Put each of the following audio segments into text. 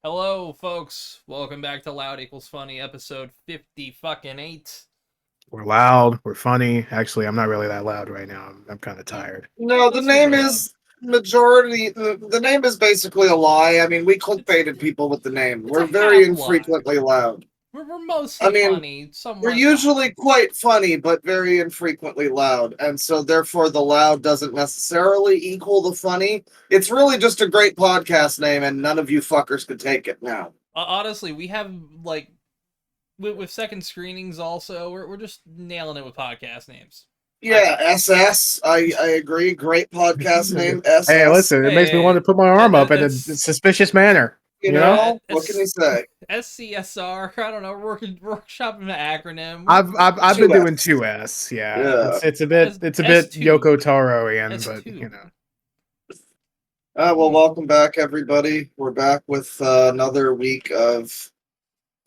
Hello, folks. Welcome back to Loud Equals Funny, episode 50 fucking 8. We're loud. We're funny. Actually, I'm not really that loud right now. I'm kind of tired. No, the Most people name are is majority. The name is basically a lie. I mean, we clickbaited people with the name. It's We're a very half lie. infrequently loud. We're I mostly mean, funny, we're somewhat usually loud. quite funny, but very infrequently loud. And so, therefore, the loud doesn't necessarily equal the funny. It's really just a great podcast name, and none of you fuckers could take it now. Honestly, we have, like, with second screenings also, we're just nailing it with podcast names. Yeah, SS. I agree. Great podcast name, Hey, SS. listen, it makes me want Hey, to put my arm up in a it's suspicious manner. You You know, know, what can you say? SCSR. I don't know. We're workshopping an acronym. I've been 2S. doing 2S. Yeah, Yeah. it's a bit S2. Yoko Taro-ian, but S2. Well, welcome back, everybody. We're back with another week of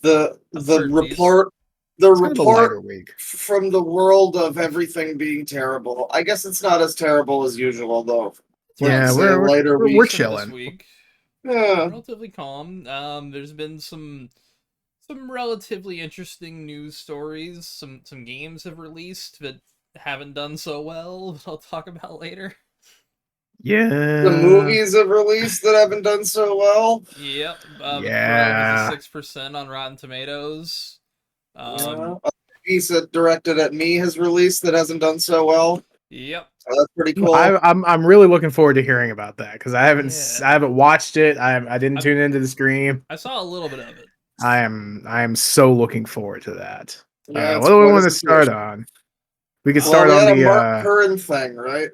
the Absurdities. the report kind of a lighter week. from the world of everything being terrible. I guess it's not as terrible as usual, though. Yeah, Say a lighter we're week. Some this chilling. week. Yeah. Relatively calm. There's been some relatively interesting news stories. Some games have released that haven't done so well that I'll talk about later. The Yeah, movies have released that haven't done so well. Yep. The Crow has a yeah. 6% on Rotten Tomatoes. Yeah. A piece that directed at me has released that hasn't done so well. Yep. So that's pretty cool. I'm really looking forward to hearing about that because I Yeah. haven't watched it. I didn't tune into the stream. I saw a little bit of it. I am so looking forward to that. Yeah, What it's do we quite a want to start situation. on? We could Well, start we on had a the. Mark Curran thing, right?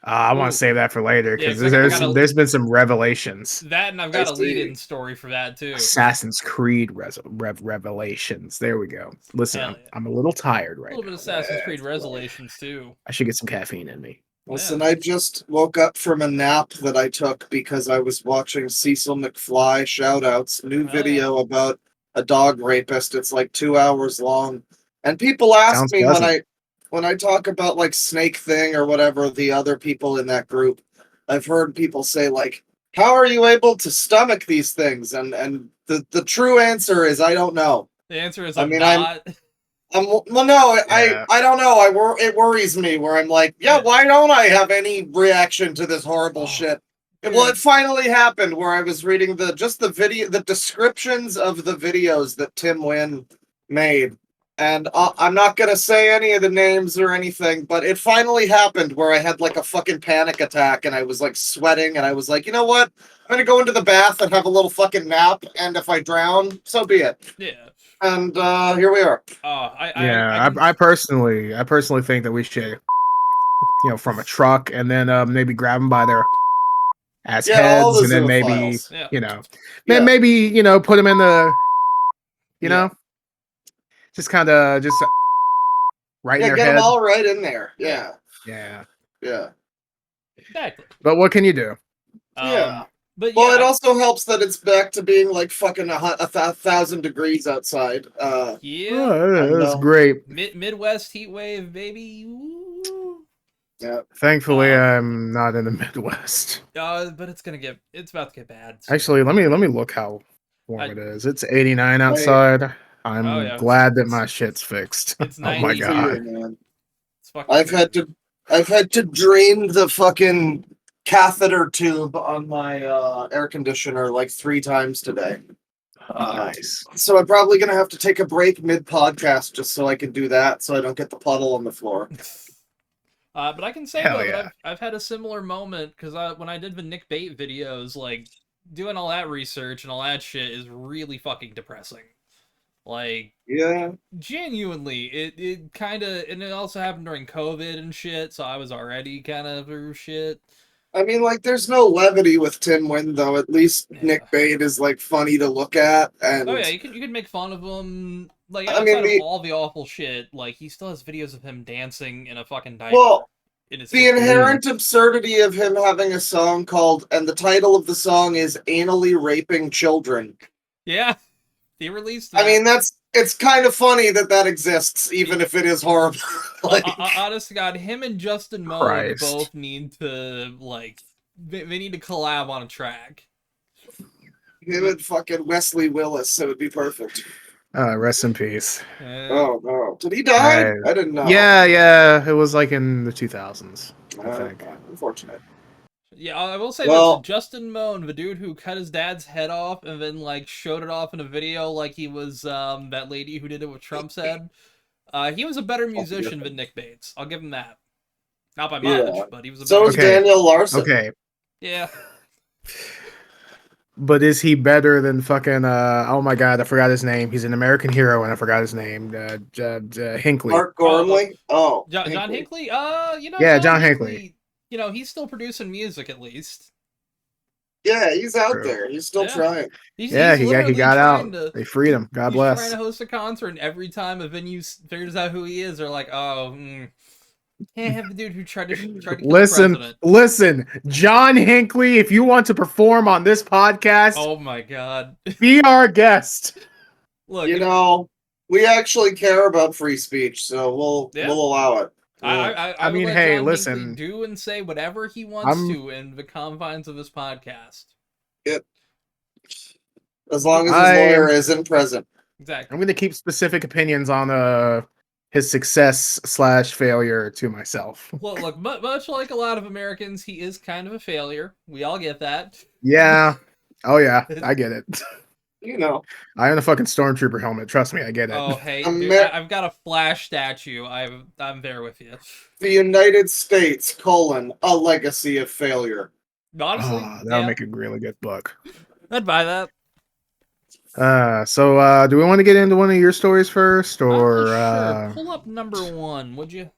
I want Ooh. to save that for later Yeah, because 'cause I gotta- there's been some revelations. That, and I've I got a see. lead-in story for that too. Assassin's Creed revelations. There we go. Listen, Hell yeah. I'm a little tired A right little bit now. of Assassin's Creed That's right. Resolations too. I should get some caffeine in me. Listen, Yeah. I just woke up from a nap that I took because I was watching Cecil McFly shoutouts, new Hell yeah. video about a dog rapist. It's like 2 hours long. And people ask Sounds me pleasant. when I talk about like Snake Thing or whatever, the other people in that group, I've heard people say like, how are you able to stomach these things? And the true answer is I don't know. The answer is I I'm mean, not. well, no, Yeah. I don't know. It worries me where I'm like, yeah, Yeah. why don't I have any reaction to this horrible Oh, shit? dude. Well, it finally happened where I was reading the descriptions of the videos that Tim Wynn made, and I'm not gonna say any of the names or anything, but it finally happened where I had like a fucking panic attack and I was like sweating and I was like, you know what? I'm gonna go into the bath and have a little fucking nap, and if I drown, so be it. Yeah. And here we are. I personally think that we should, from a truck and then maybe grab them by their ass Yeah, all heads the and then maybe zoophiles. Yeah. Yeah. maybe put them in the Yeah. just kind of just right in Yeah, their get them head. all right in there. Yeah. Yeah. Yeah. Yeah. Exactly. But what can you do? Yeah. But Well, it yeah, also helps that it's back to being like fucking 1,000 degrees outside. yeah. That's great. Midwest heat wave, baby. Woo. Yeah. Thankfully, I'm not in the Midwest. But it's about to get bad soon. Actually, let me look how warm it is. It's 89 outside. I'm Oh, yeah. glad that my shit's fixed. It's Oh my 92. god. Man. It's fucking I've crazy. had to drain the fucking catheter tube on my air conditioner like 3 times today. Nice. So I'm probably gonna have to take a break mid podcast just so I can do that, so I don't get the puddle on the floor. But I can say Hell though yeah. that I've had a similar moment because when I did the Nick Bait videos, like doing all that research and all that shit is really fucking depressing. Like, Yeah. genuinely, it kind of, and it also happened during COVID and shit, so I was already kind of through shit. I mean, like, there's no levity with Tim Wynn, though. At least Yeah. Nick Bait is like funny to look at, and Oh yeah, you can make fun of him. Like, I mean, outside of all the awful shit, like he still has videos of him dancing in a fucking diaper. well, in his the 50s. inherent absurdity of him having a song called, and the title of the song is "Anally Raping Children." Yeah, he released that. I mean, it's kind of funny that exists, even if it is horrible. Like, Honest to God, him and Justin Moe Christ. both need to, like, they need to collab on a track. Him and fucking Wesley Willis. It would be perfect. Rest in peace. Oh no! Did he die? I didn't know. Yeah. It was like in the 2000s, I think. Unfortunate. Yeah, I will say Well- this: Justin Moan, the dude who cut his dad's head off and then like showed it off in a video, like he was that lady who did it with Trump's head. He was a better musician than Nick Bates. I'll give him that. Not by much, Yeah. but he was a So better. is Daniel Larson. Okay, Yeah. but is he better than fucking? Oh my god, I forgot his name. He's an American hero, and I forgot his name. Hinckley. Mark Gormley. John Hinckley. Yeah, John Hinckley. You know, he's still producing music at least. Yeah, he's out True. there. He's still Yeah. trying. He He literally got trying out. To, They freed him. God he's bless. trying to host a concert, and every time a venue figures out who he is, they're like, "Oh, can't have the dude who tried to kill the president." Listen, John Hinckley. If you want to perform on this podcast, Oh my god! be our guest. Look, You know, we actually care about free speech, so we'll allow it. I mean, would let hey, John listen. Hinckley do and say whatever he wants to in the confines of his podcast. As long as his lawyer isn't present. Exactly. I'm going to keep specific opinions on his success/failure to myself. Look, much like a lot of Americans, he is kind of a failure. We all get that. Yeah. Oh yeah, I get it. You know. I own a fucking stormtrooper helmet. Trust me, I get it. Oh hey, dude, I've got a Flash statue. I'm there with you. The United States, a legacy of failure. Honestly, that would make a really good book. I'd buy that. So do we want to get into one of your stories first, or sure. Pull up number 1, would you?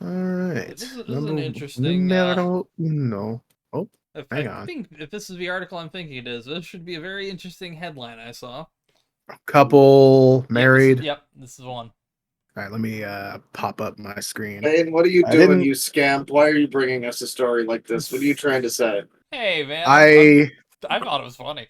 All right. This is an interesting. No. Hang I on. think if this is the article I'm thinking it is, this should be a very interesting headline I saw. Couple married. Yep, this is one. All right, let me pop up my screen. Hey, what are you doing, you scamp? Why are you bringing us a story like this? What are you trying to say? Hey, man. I thought it was funny.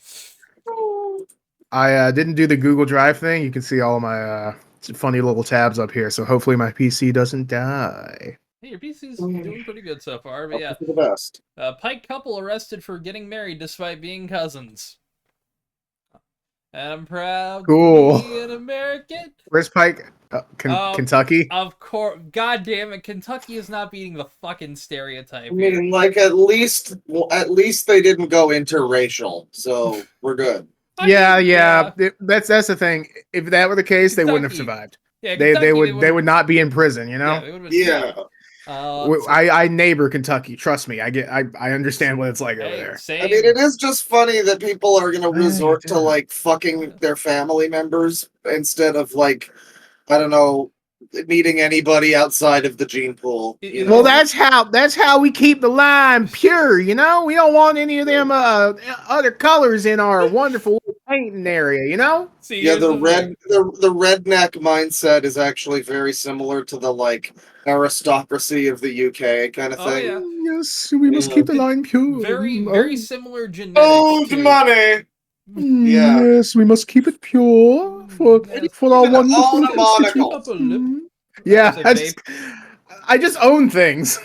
I didn't do the Google Drive thing. You can see all of my funny little tabs up here, so hopefully my PC doesn't die. Hey, your PC's doing pretty good so far, but yeah. The best. Pike couple arrested for getting married despite being cousins. And I'm proud to be an American. Where's Pike? Kentucky? Of course. God damn it. Kentucky is not beating the fucking stereotype. I mean, like, at least they didn't go interracial, so we're good. Yeah. That's the thing. If that were the case, they wouldn't have survived. Yeah, they would not be in prison, you know? Yeah. I neighbor Kentucky. Trust me, I understand what it's like over there. Same. I mean, it is just funny that people are gonna resort to like fucking their family members instead of like, I don't know, meeting anybody outside of the gene pool. Well, that's how we keep the line pure. You know, we don't want any of them other colors in our wonderful painting area. You know. See, yeah, the redneck mindset is actually very similar to the like aristocracy of the UK kind of thing. Yeah. Yes, we must keep the line pure. Very similar genetics. Old money. Yeah. Yes, we must keep it pure for our wonderful institution. Yeah, I just own things.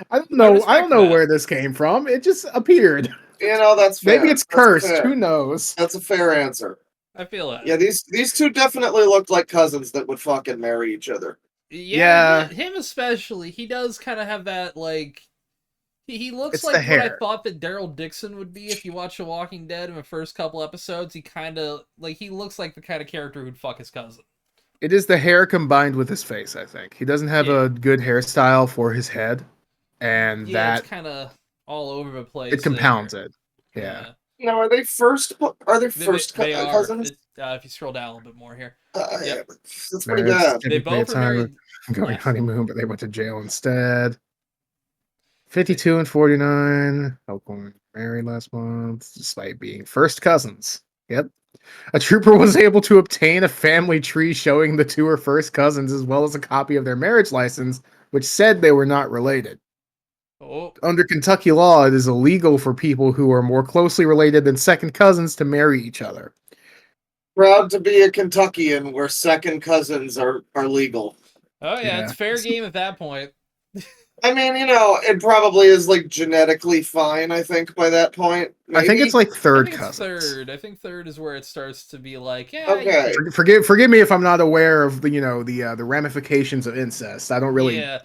I don't know where this came from. It just appeared. You know, that's fair. Maybe it's cursed. Who knows? That's a fair answer. I feel that. Yeah, these two definitely looked like cousins that would fucking marry each other. Yeah. Him especially. He does kind of have that, like... He looks like what I thought that Daryl Dixon would be if you watch The Walking Dead in the first couple episodes. He kind of... Like, he looks like the kind of character who'd fuck his cousin. It is the hair combined with his face, I think. He doesn't have a good hairstyle for his head. And it's kind of all over the place. It compounds it. Yeah. Now, are they first cousins? If you scroll down a little bit more here. Yep. That's pretty bad. They both are married. Going honeymoon, but they went to jail instead. 52 and 49. Elkhorn married last month, despite being first cousins. Yep. A trooper was able to obtain a family tree showing the two are first cousins, as well as a copy of their marriage license, which said they were not related. Oh. Under Kentucky law, it is illegal for people who are more closely related than second cousins to marry each other. Proud to be a Kentuckian where second cousins are legal. Oh yeah, it's fair game at that point. I mean, it probably is like genetically fine, I think, by that point. Maybe? I think it's like I third think it's cousins. third. I think third is where it starts to be like, yeah. Okay. Forgive me if I'm not aware of the ramifications of incest. I don't really, Yeah.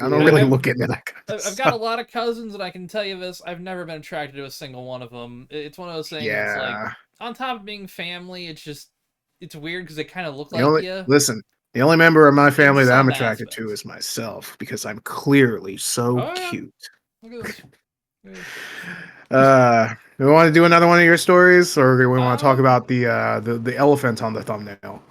I don't really look into that kind of I've stuff. got a lot of cousins, and I can tell you this: I've never been attracted to a single one of them. It's one of those things. It's like, on top of being family, it's weird because they kind of look like you. Listen, the only member of my family that I'm some attracted to is myself because I'm clearly so cute. Look at this. We want to do another one of your stories, or we want to talk about the elephant on the thumbnail?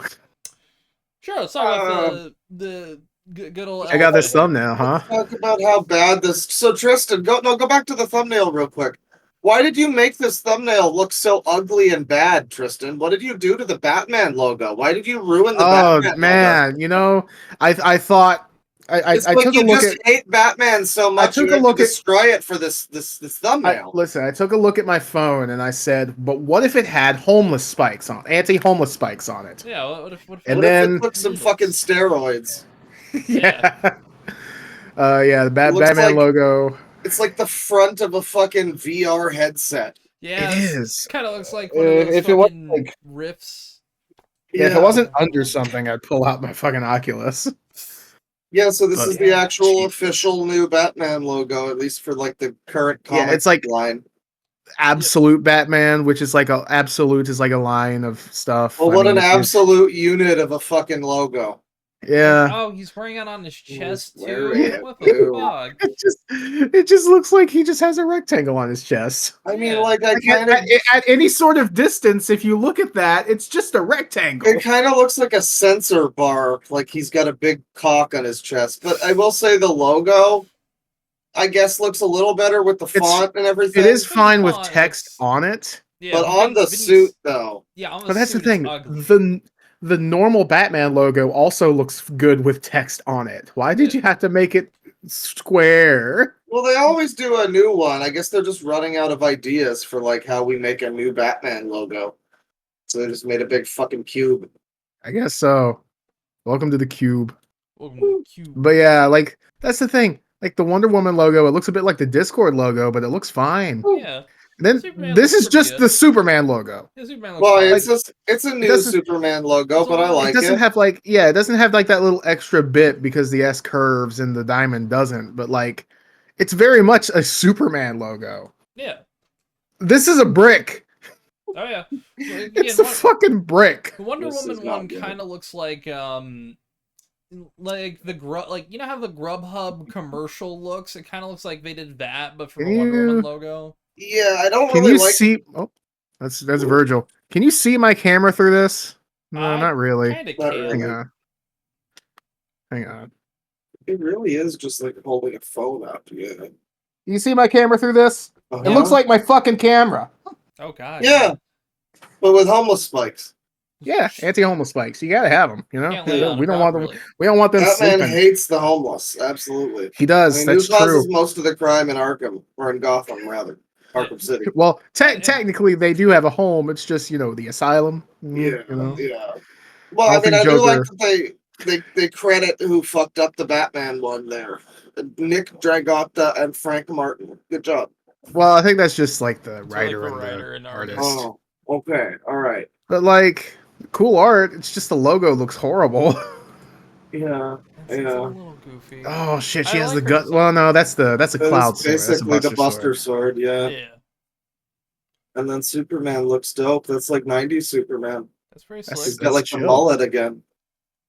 Sure, let's talk about the good old. I got this thumbnail, huh? Talk about how bad this. So Tristan, go back to the thumbnail real quick. Why did you make this thumbnail look so ugly and bad, Tristan? What did you do to the Batman logo? Why did you ruin the Batman man, logo? I thought I took a look at hate Batman so much you had to destroy it for this thumbnail. Listen, I took a look at my phone and I said, but what if it had homeless spikes on, anti-homeless spikes on it? Yeah, what if it took some fucking steroids? Yeah. The Batman logo. It's like the front of a fucking VR headset. Yeah, it is. Kind of looks like one of those fucking like riffs. Yeah, if it wasn't under something, I'd pull out my fucking Oculus. Yeah, so this is the actual official new Batman logo, at least for like the current comic it's like line. Absolute Batman, which is like absolute is like a line of stuff. Well, what an absolute unit of a fucking logo. Yeah. Oh, he's wearing it on his chest too. What the fuck? It just looks like he just has a rectangle on his chest. I mean, like at any sort of distance, if you look at that, it's just a rectangle. It kind of looks like a sensor bar, like he's got a big cock on his chest. But I will say the logo, I guess, looks a little better with the font and everything. It is fine with text on it. Yeah, but on the suit, though. Yeah, on the but that's the thing. Ugly. The normal Batman logo also looks good with text on it. Why did you have to make it square? Well, they always do a new one. I guess they're just running out of ideas for like how we make a new Batman logo. So they just made a big fucking cube. I guess so. Welcome to the cube. Welcome to the cube. But yeah, like that's the thing. Like the Wonder Woman logo, it looks a bit like the Discord logo, but it looks fine. Yeah. And then this is just the Superman logo. Yeah, Superman looks well, it's a new Superman logo, but I like it. It doesn't have like it doesn't have like that little extra bit because the S curves and the diamond doesn't, but like it's very much a Superman logo. Yeah. This is a brick. Oh yeah. It's a fucking brick. The Wonder Woman one kind of looks like the you know how the Grubhub commercial looks? It kind of looks like they did that, but for the Wonder Woman logo. Yeah, I don't Can really you see? Oh, that's Virgil. Can you see my camera through this? No, not really. Hang on. It really is just like holding a phone up. Yeah. You see my camera through this? It looks like my fucking camera. Oh god. Yeah, but with homeless spikes. Yeah, anti-homeless spikes. You gotta have them. You know, we don't want them. Really. We don't want them. Batman hates the homeless. Absolutely, he does. I mean, that's who causes true. most of the crime in Arkham or in Gotham, rather. Arkham City. Well, technically, they do have a home. It's just the asylum. Yeah. Well, I mean, I do like that they credit who fucked up the Batman one there, Nick Dragotta and Frank Martin. Good job. Well, I think that's just like the writer and the artist. Oh, okay, all right. But like, cool art. It's just the logo looks horrible. Yeah. It's a little goofy. Oh shit, she has the gut. Well, no, that's a cloud sword. Basically the Buster sword. Yeah. Yeah. And then Superman looks dope. That's like 90s Superman. That's pretty slick. He's got like the mullet again.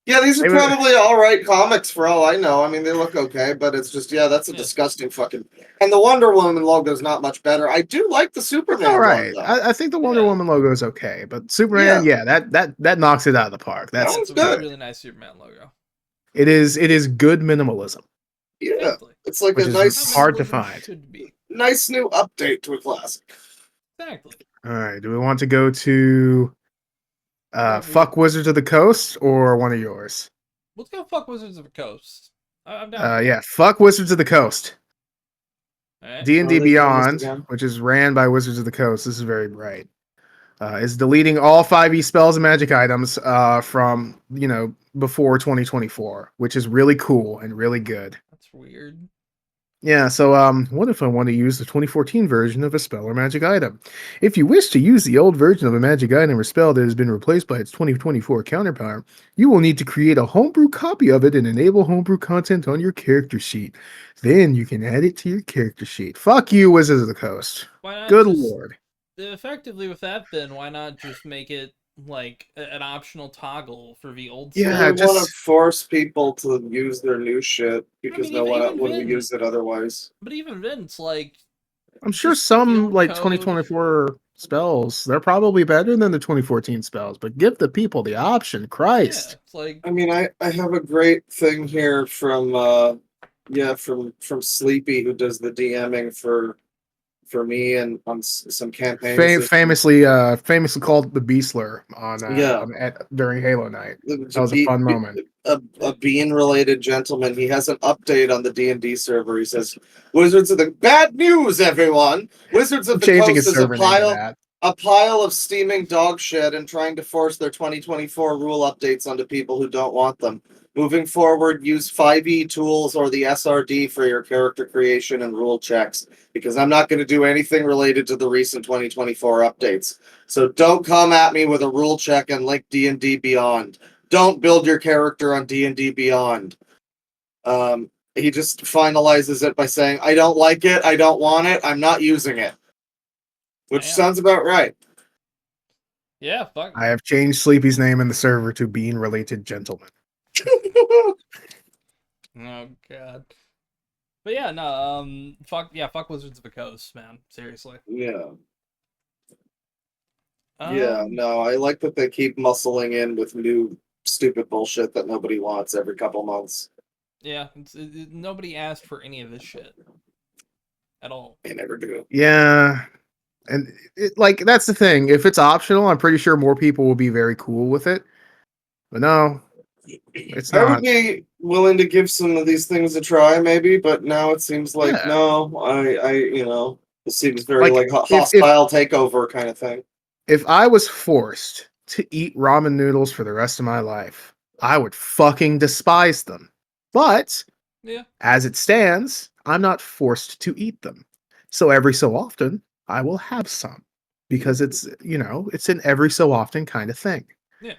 Yeah, these are probably all right comics for all I know. I mean, they look okay, but it's just that's a disgusting fucking. And the Wonder Woman logo is not much better. I do like the Superman. All right, I think the Wonder Woman logo is okay, but Superman, that knocks it out of the park. That's a really nice Superman logo. It is good minimalism. Yeah, exactly. It's like a nice, hard to find. Nice new update to a classic. Exactly. All right, do we want to go to fuck Wizards of the Coast or one of yours? Let's go fuck Wizards of the Coast. I'm down. Yeah, fuck Wizards of the Coast. Right. D&D Beyond, which is ran by Wizards of the Coast, this is very bright, is deleting all 5e spells and magic items from before 2024, which is really cool and really good. That's weird. Yeah, so what if I want to use the 2014 version of a spell or magic item? If you wish to use the old version of a magic item or spell that has been replaced by its 2024 counterpart, you will need to create a homebrew copy of it and enable homebrew content on your character sheet. Then you can add it to your character sheet. Fuck you, Wizards of the Coast. Why not Good just lord. effectively with that? Then why not just make it like an optional toggle for the old You Yeah, stuff? really want just to force people to use their new shit I because mean, no one even would have then, used it otherwise. but even then, it's like I'm sure just keep the some old like code. 2024 spells, they're probably better than the 2014 spells, but give the people the option. Yeah, Christ. it's like I mean, I have a great thing here from from Sleepy who does the DMing for me and on some campaigns. Famously called the Beastler Yeah, during Halo Night. That to was a be, fun moment. a bean related gentleman. He has an update on the D&D server. He says, "Wizards of the Bad news, everyone! Wizards I'm of the changing Coast his is server name to that. a pile of steaming dog shit and trying to force their 2024 rule updates onto people who don't want them. Moving forward, use 5e tools or the SRD for your character creation and rule checks, because I'm not going to do anything related to the recent 2024 updates. So don't come at me with a rule check and link D&D Beyond. Don't build your character on D&D Beyond." He just finalizes it by saying, "I don't like it, I don't want it, I'm not using it." Which damn. sounds about right. Yeah, fuck. I have changed Sleepy's name in the server to Bean Related Gentleman. Oh god. But yeah, no, fuck Wizards of the Coast, man. Seriously. Yeah. Yeah, Um, no, I like that they keep muscling in with new stupid bullshit that nobody wants every couple months. yeah, nobody asked for any of this shit at all. They never do. Yeah. And like that's the thing. If it's optional, I'm pretty sure more people will be very cool with it. But no, it's I would not. be willing to give some of these things a try, maybe, but now it seems like Yeah. no. It seems very Like like if hostile takeover kind of thing. if I was forced to eat ramen noodles for the rest of my life, I would fucking despise them. But Yeah. as it stands, I'm not forced to eat them. So every so often, I will have some because it's an every so often kind of thing. Yeah.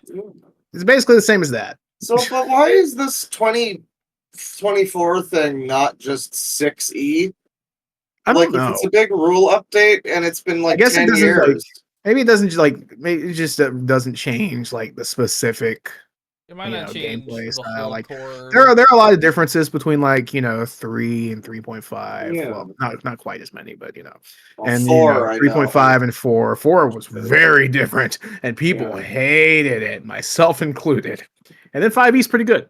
It's basically the same as that. So, but why is this 2024 thing not just 6E? I Like, don't if know. it's a big rule update and it's been I like guess it 10 doesn't years. maybe it doesn't maybe it just doesn't change like the specific It might not change gameplay the style. whole Like core. there are a lot of differences between 3 and 3.5. Yeah. Well, not quite as many, but Well, and 4, I know. 3.5 and 4. 4 was very different and people Yeah. hated it, myself included. And then 5e is pretty good.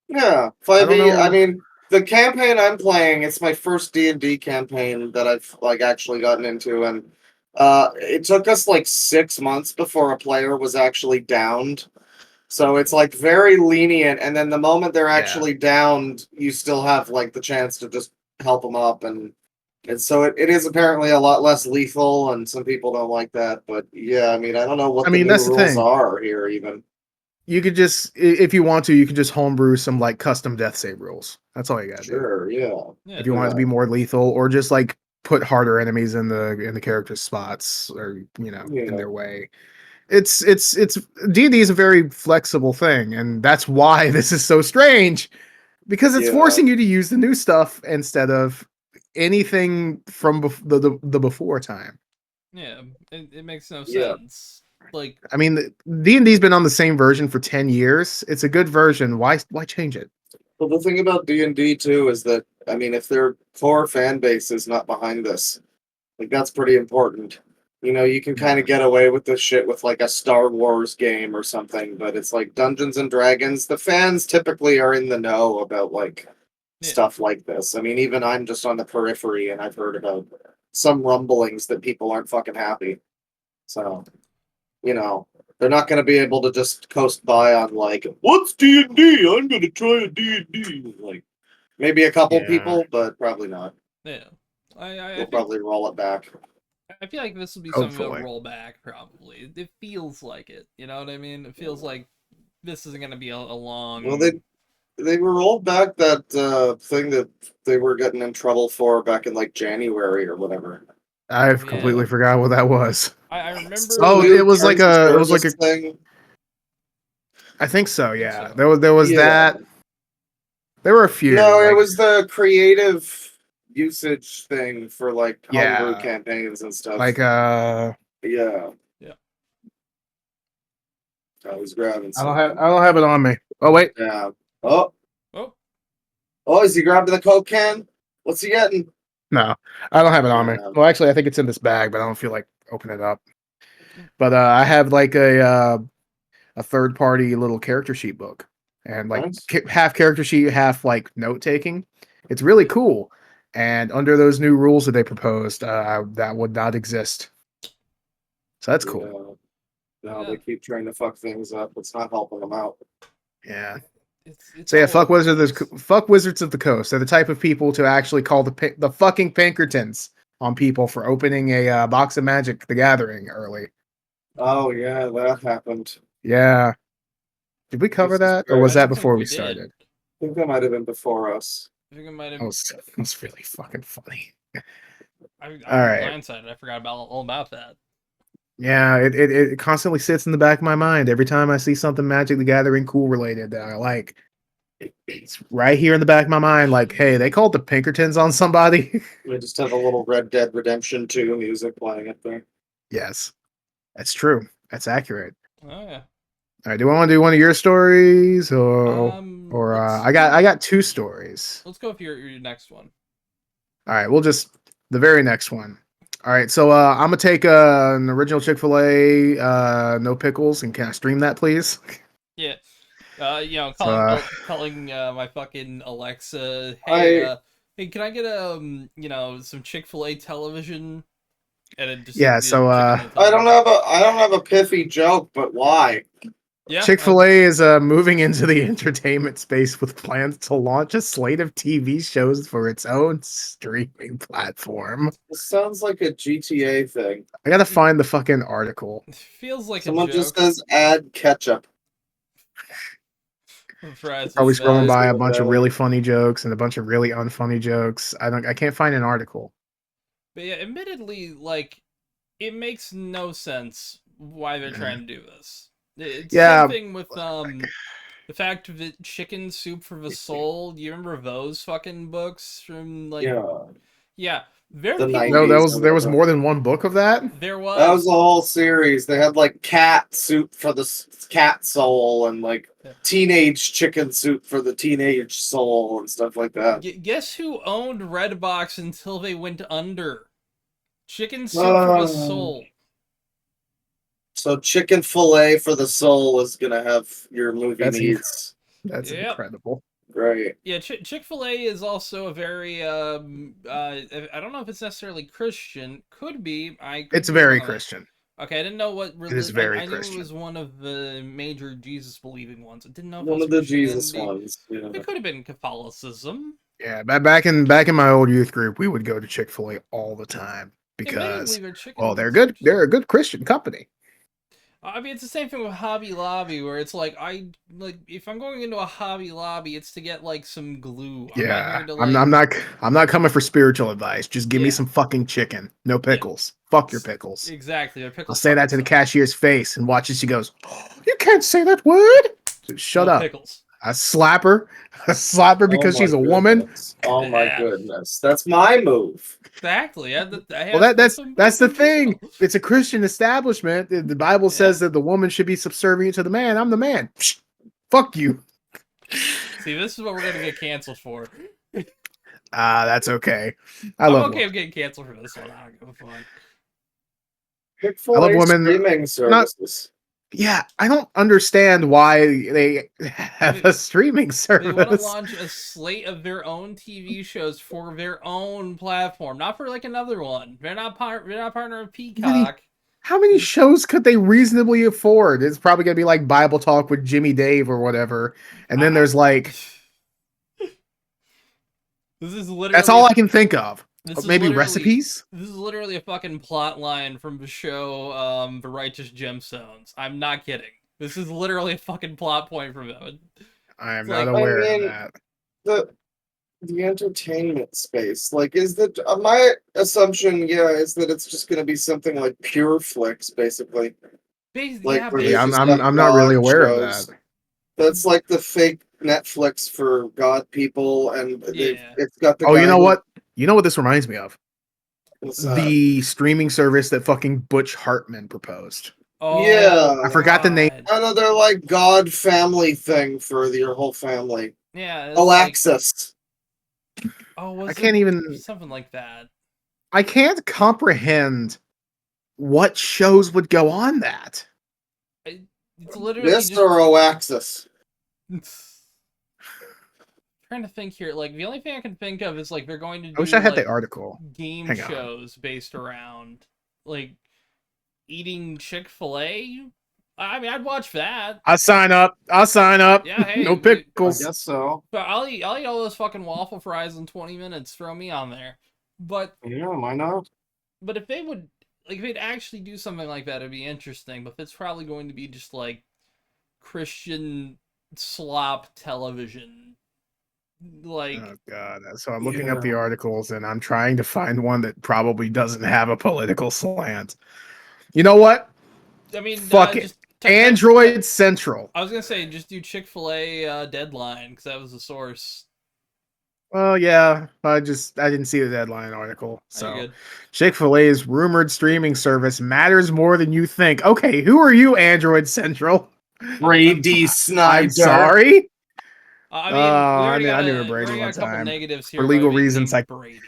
Yeah, I don't 5e. I know. mean, the campaign I'm playing, it's my first D&D campaign that I've like actually gotten into, and it took us like 6 months before a player was actually downed. So it's like very lenient, and then the moment they're Yeah. actually downed, you still have like the chance to just help them up, and so it is apparently a lot less lethal, and some people don't like that. But yeah, I mean, I don't know what I the mean, new that's the rules thing. are here even. You could just if you want to, you could just homebrew some like custom death save rules. That's all you got to do. Sure, yeah. Yeah. If you want it to be more lethal, or just like put harder enemies in the character's spots, or in Yeah. their way. It's D&D is a very flexible thing, and that's why this is so strange, because it's Yeah. forcing you to use the new stuff instead of anything from the before time. Yeah. It makes no Yeah. sense. Like, I mean, D&D's been on the same version for 10 years. It's a good version. Why change it? Well, the thing about D&D too is that, I mean, if their core fan base is not behind this, like that's pretty important. You know, you can kind Yeah. of get away with this shit with like a Star Wars game or something, but it's like Dungeons and Dragons. The fans typically are in the know about like yeah. stuff like this. I mean, even I'm just on the periphery and I've heard about some rumblings that people aren't fucking happy. So, you know, they're not going to be able to just coast by on like, what's D&D? I'm going to try a D&D. Like maybe a couple Yeah. people, but probably not. Yeah. I They'll think probably roll it back. I feel like this will be something they'll Hopefully. roll back. Probably. It feels like it. You know what I mean? It feels like this isn't going to be a Well, they long. they rolled back that thing that they were getting in trouble for back in like January or whatever. I've completely forgot what that was. I remember. Oh, it was like a thing. I think so. Yeah, there was that. There were a few. No, it was the creative usage thing for like homebrew campaigns and stuff. Like yeah. I was grabbing something. I don't have it on me. Oh wait. Yeah. Oh, is he grabbing the Coke can? What's he getting? No, I don't have it on me. Well, actually, I think it's in this bag, but I don't feel like opening it up. But I have like a third-party little character sheet book, and like half character sheet, half like note taking. It's really cool. And under those new rules that they proposed, that would not exist. So that's cool. No, they keep trying to fuck things up. It's not helping them out. Yeah. So yeah, fuck Wizards of the Coast. They're the type of people to actually call the fucking Pinkertons on people for opening a box of Magic: The Gathering early. Oh yeah, that happened. Yeah. Did we cover that, or was that before we started? I think that might have been before us. I think it might have. It was really fucking funny. All right. Blindsided. I forgot all about that. Yeah, it constantly sits in the back of my mind every time I see something Magic: The Gathering cool related that I like. It's right here in the back of my mind, like, hey, they called the Pinkertons on somebody. We just have a little Red Dead Redemption 2 music playing up there. Yes, that's true. That's accurate. Oh yeah. All right, do I want to do one of your stories, or I got two stories. Let's go with your next one. All right, we'll just the very next one. All right, so I'm gonna take an original Chick-fil-A, no pickles, and can I stream that, please? Yeah, calling my fucking Alexa. Hey, hey, can I get some Chick-fil-A television? And it just I don't have a pithy joke, but why? Yeah, Chick-fil-A is moving into the entertainment space with plans to launch a slate of TV shows for its own streaming platform. This sounds like a GTA thing. I gotta find the fucking article. It feels like someone just says add ketchup. Probably scrolling by a bunch of really funny jokes and a bunch of really unfunny jokes. I can't find an article. But yeah, admittedly, like, it makes no sense why they're trying to do this. It's the same thing with the fact that Chicken Soup for the Soul. Do you remember those fucking books from like? Yeah. There was more than one book of that. There was. That was the whole series. They had like cat soup for the cat soul and like teenage chicken soup for the teenage soul and stuff like that. Guess who owned Redbox until they went under? Chicken Soup for the Soul. So chicken fillet for the soul is gonna have your movie needs. That's incredible. Right. Yeah, Chick-fil-A is also a very I don't know if it's necessarily Christian. Could be. It's very Christian. Okay, I didn't know what religion. It is very I Christian. knew it was one of the major Jesus believing ones. I didn't know if one of the Jesus ones. Yeah. It could have been Catholicism. Yeah, back in my old youth group, we would go to Chick-fil-A all the time because they're good. They're a good Christian company. I mean, it's the same thing with Hobby Lobby, where it's like if I'm going into a Hobby Lobby, it's to get like some glue. I'm not coming for spiritual advice. Just give me some fucking chicken, no pickles. Fuck your pickles. Exactly. I'll say that to the cashier's face and watch as she goes, oh, "You can't say that word." Dude, shut up. Pickles. I slap her because she's a woman. Oh my goodness, that's my move. Exactly. That's the thing. It's a Christian establishment. The Bible says that the woman should be subservient to the man. I'm the man. Fuck you. See, this is what we're gonna get canceled for. That's okay. I'm okay with getting canceled for this one. I don't give a fuck. I love women. Streaming services. Yeah, I don't understand why they have a streaming service. They want to launch a slate of their own TV shows for their own platform, not for like another one. They're not partner with Peacock. How many shows could they reasonably afford? It's probably gonna be like Bible Talk with Jimmy Dave or whatever, and then there's like. This is literally. That's all I can think of. Maybe recipes? This is literally a fucking plot line from the show The Righteous Gemstones. I'm not kidding. This is literally a fucking plot point from it. I am It's not like- aware I mean, of that. The entertainment space, like, is that my assumption? Yeah, is that it's just going to be something like Pure Flix, basically. Like, Yeah, where they Yeah, just I'm have not really God aware of shows. that. That's like the fake Netflix for God people, and Yeah. it's got the Oh, guy you know who- what? You know what this reminds me of? what's that? The streaming service that fucking Butch Hartman proposed. Oh, Yeah. I forgot the name. God. Another like God family thing for your whole family. Yeah. It's Oh, like, Access. oh, was I can't it even. something like that? I can't comprehend what shows would go on that. It's literally This just or O Access. trying to think here. Like the only thing I can think of is like they're going to do I wish I had like the article. game Hang on. shows based around like eating Chick-fil-A. I mean, I'd watch that. I'll sign up. Yeah, hey, no I pickles. guess so. But I'll eat all those fucking waffle fries in 20 minutes. Throw me on there. But Yeah, why not? if they would like if they'd actually do something like that, it'd be interesting. But it's probably going to be just like Christian slop television. Like, Oh god. So I'm looking up the articles and I'm trying to find one that probably doesn't have a political slant. You know what? I mean, Fuck it. just Android Central. I was gonna say just do Chick-fil-A Deadline because that was the source. Well, yeah, I didn't see the deadline article. So Good. Chick-fil-A's rumored streaming service matters more than you think. Okay, who are you, Android Central? Brady Snyder. I'm sorry. I mean, we already I got knew a, a Brady we already got one a couple time. negatives here. For by legal being reasons, named Brady.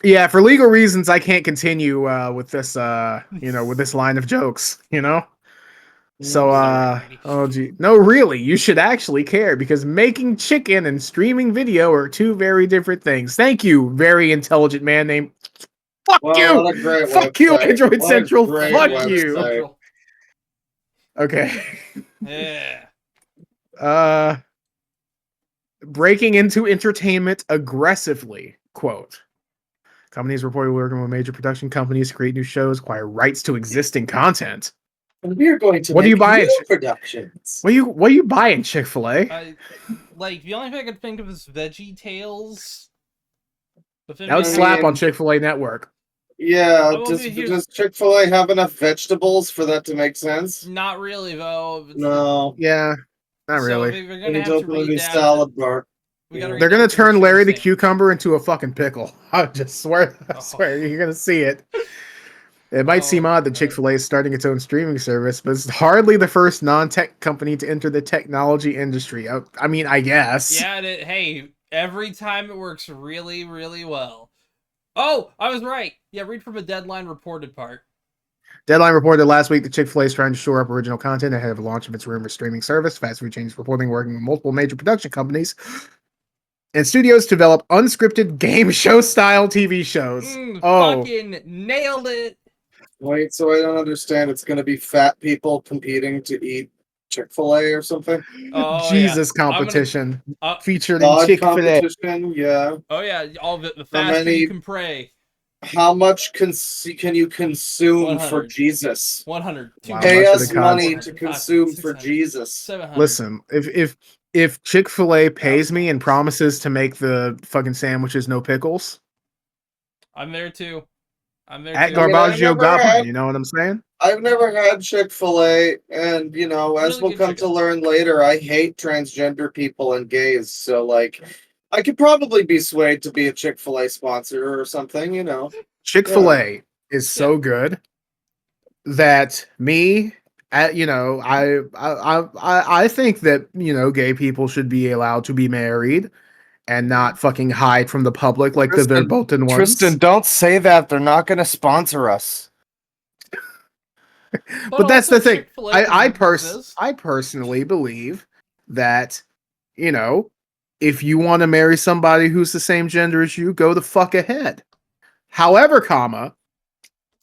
Yeah, for legal reasons, I can't continue with this with this line of jokes, you know? So Sorry, Brady. oh gee. No, really, you should actually care because making chicken and streaming video are two very different things. Thank you, very intelligent man named Fuck Well, you! what a great Fuck you, website. Android What a Central. great Fuck website. you. Central. Okay. Yeah. Breaking into entertainment aggressively. Quote. Companies reported working with major production companies to create new shows, acquire rights to existing content. And we are going to What do you make buy? new productions. What are you buying, Chick-fil-A? Like the only thing I could think of is Veggie Tales. That would slap on Chick-fil-A Network. Yeah, Oh, does Chick-fil-A have enough vegetables for that to make sense? Not really, though. No. Yeah, not really. So they're We gonna need have to to open a new readapt salad bar. They're gonna turn Larry the Cucumber into a fucking pickle. I just swear, I swear, you're gonna see it. It might seem odd that Chick-fil-A is starting its own streaming service, but it's hardly the first non-tech company to enter the technology industry. I mean, I guess. Yeah, hey, every time it works really, really well. Oh, I was right. Yeah, read from a Deadline reported part. Deadline reported last week that Chick-fil-A is trying to shore up original content ahead of the launch of its rumored streaming service. Fast food chains reporting working with multiple major production companies and studios to develop unscripted game show style TV shows. Fucking nailed it. Wait, so I don't understand. It's going to be fat people competing to eat Chick-fil-A or something? Oh, Jesus competition featured in God Chick-fil-A. competition, yeah. Oh yeah, all the faster you can pray. How much can you consume 100. for Jesus? 100. Wow, Pay much of us the money content. to consume for Jesus. 700. Listen, if Chick-fil-A pays me and promises to make the fucking sandwiches no pickles, I'm there too. at Garbaggio Government, you know what I'm saying? I've never had Chick-fil-A, and as Really we'll good come chicken. to learn later, I hate transgender people and gays. So, like, I could probably be swayed to be a Chick-fil-A sponsor or something, Chick-fil-A is so good that I think that gay people should be allowed to be married and not fucking hide from the public like the verboten ones. Tristan, don't say that. They're not going to sponsor us. But that's the thing. I personally believe that, if you want to marry somebody who's the same gender as you, go the fuck ahead. However,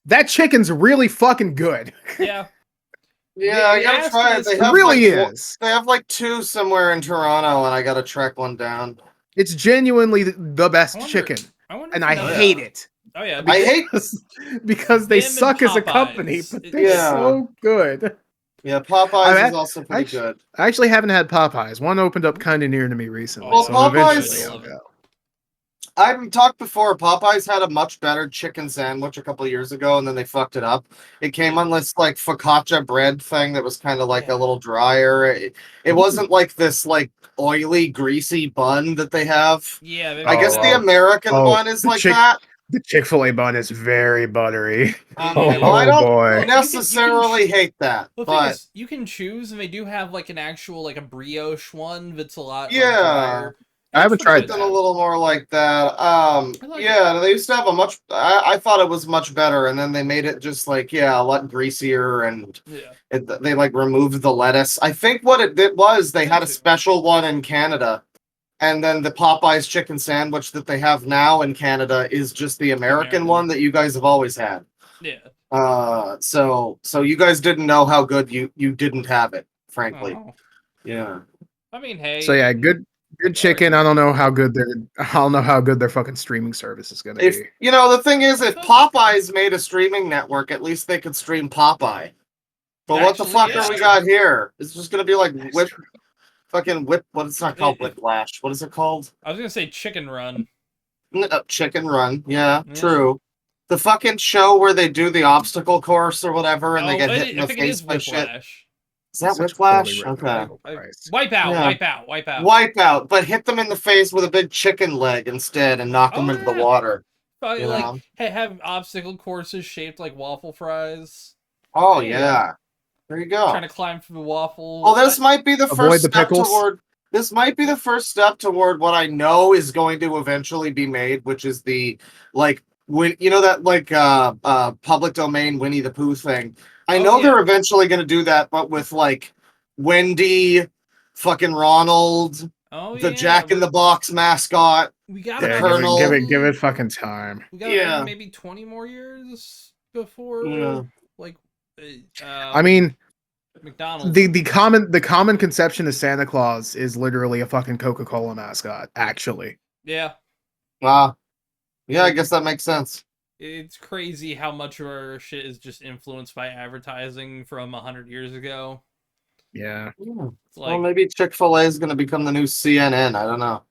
that chicken's really fucking good. Yeah. Yeah, I gotta try it. It really is. They have like two somewhere in Toronto, and I gotta track one down. It's genuinely the best chicken, and I hate it. Oh yeah, I hate because they suck as a company, but they're so good. Yeah, Popeyes is also pretty good. I actually haven't had Popeyes. One opened up kind of near to me recently, Well, so Popeyes- eventually I'll go. I've talked before. Popeyes had a much better chicken sandwich a couple of years ago, and then they fucked it up. It came on this like focaccia bread thing that was kind of like a little drier. It wasn't like this like oily, greasy bun that they have. Yeah, I guess the American bun is like that. The Chick-fil-A bun is very buttery. Okay, well, I don't boy. necessarily hate that. The thing is, you can choose, and they do have like an actual like a brioche one that's a lot drier. I haven't tried that. A little more like that. They used to have a much. I thought it was much better, and then they made it just like a lot greasier, and they like removed the lettuce. I think what it was, they had a special one in Canada, and then the Popeyes chicken sandwich that they have now in Canada is just the American one that you guys have always had. Yeah. So you guys didn't know how good you didn't have it, frankly. Oh. Yeah. I mean, hey. So yeah, good chicken. I don't know how good their fucking streaming service is gonna be. You know, the thing is, if Popeyes made a streaming network, at least they could stream Popeye. But what the fuck are we got here? It's just gonna be like what it's not called Whiplash. What is it called? I was gonna say Chicken Run. Chicken Run, yeah, true. The fucking show where they do the obstacle course or whatever, and they get hit in the face by shit. Is that Whiplash? Okay. Wipeout, but hit them in the face with a big chicken leg instead and knock them into the water. Like, have obstacle courses shaped like waffle fries. Oh, yeah. There you go. Trying to climb through the waffle. Well, this might be the first step toward... This might be the first step toward what I know is going to eventually be made, which is the, like, that, like, public domain Winnie the Pooh thing. I know they're eventually going to do that, but with, like, Wendy, fucking Ronald, the Jack in the Box mascot, we got the Colonel. Give it fucking time. We got maybe 20 more years before, like, I mean, McDonald's. The common conception of Santa Claus is literally a fucking Coca-Cola mascot, actually. Yeah. Wow. Yeah, I guess that makes sense. It's crazy how much of our shit is just influenced by advertising from 100 years ago. Yeah. Well, maybe Chick-fil-A is going to become the new CNN. I don't know.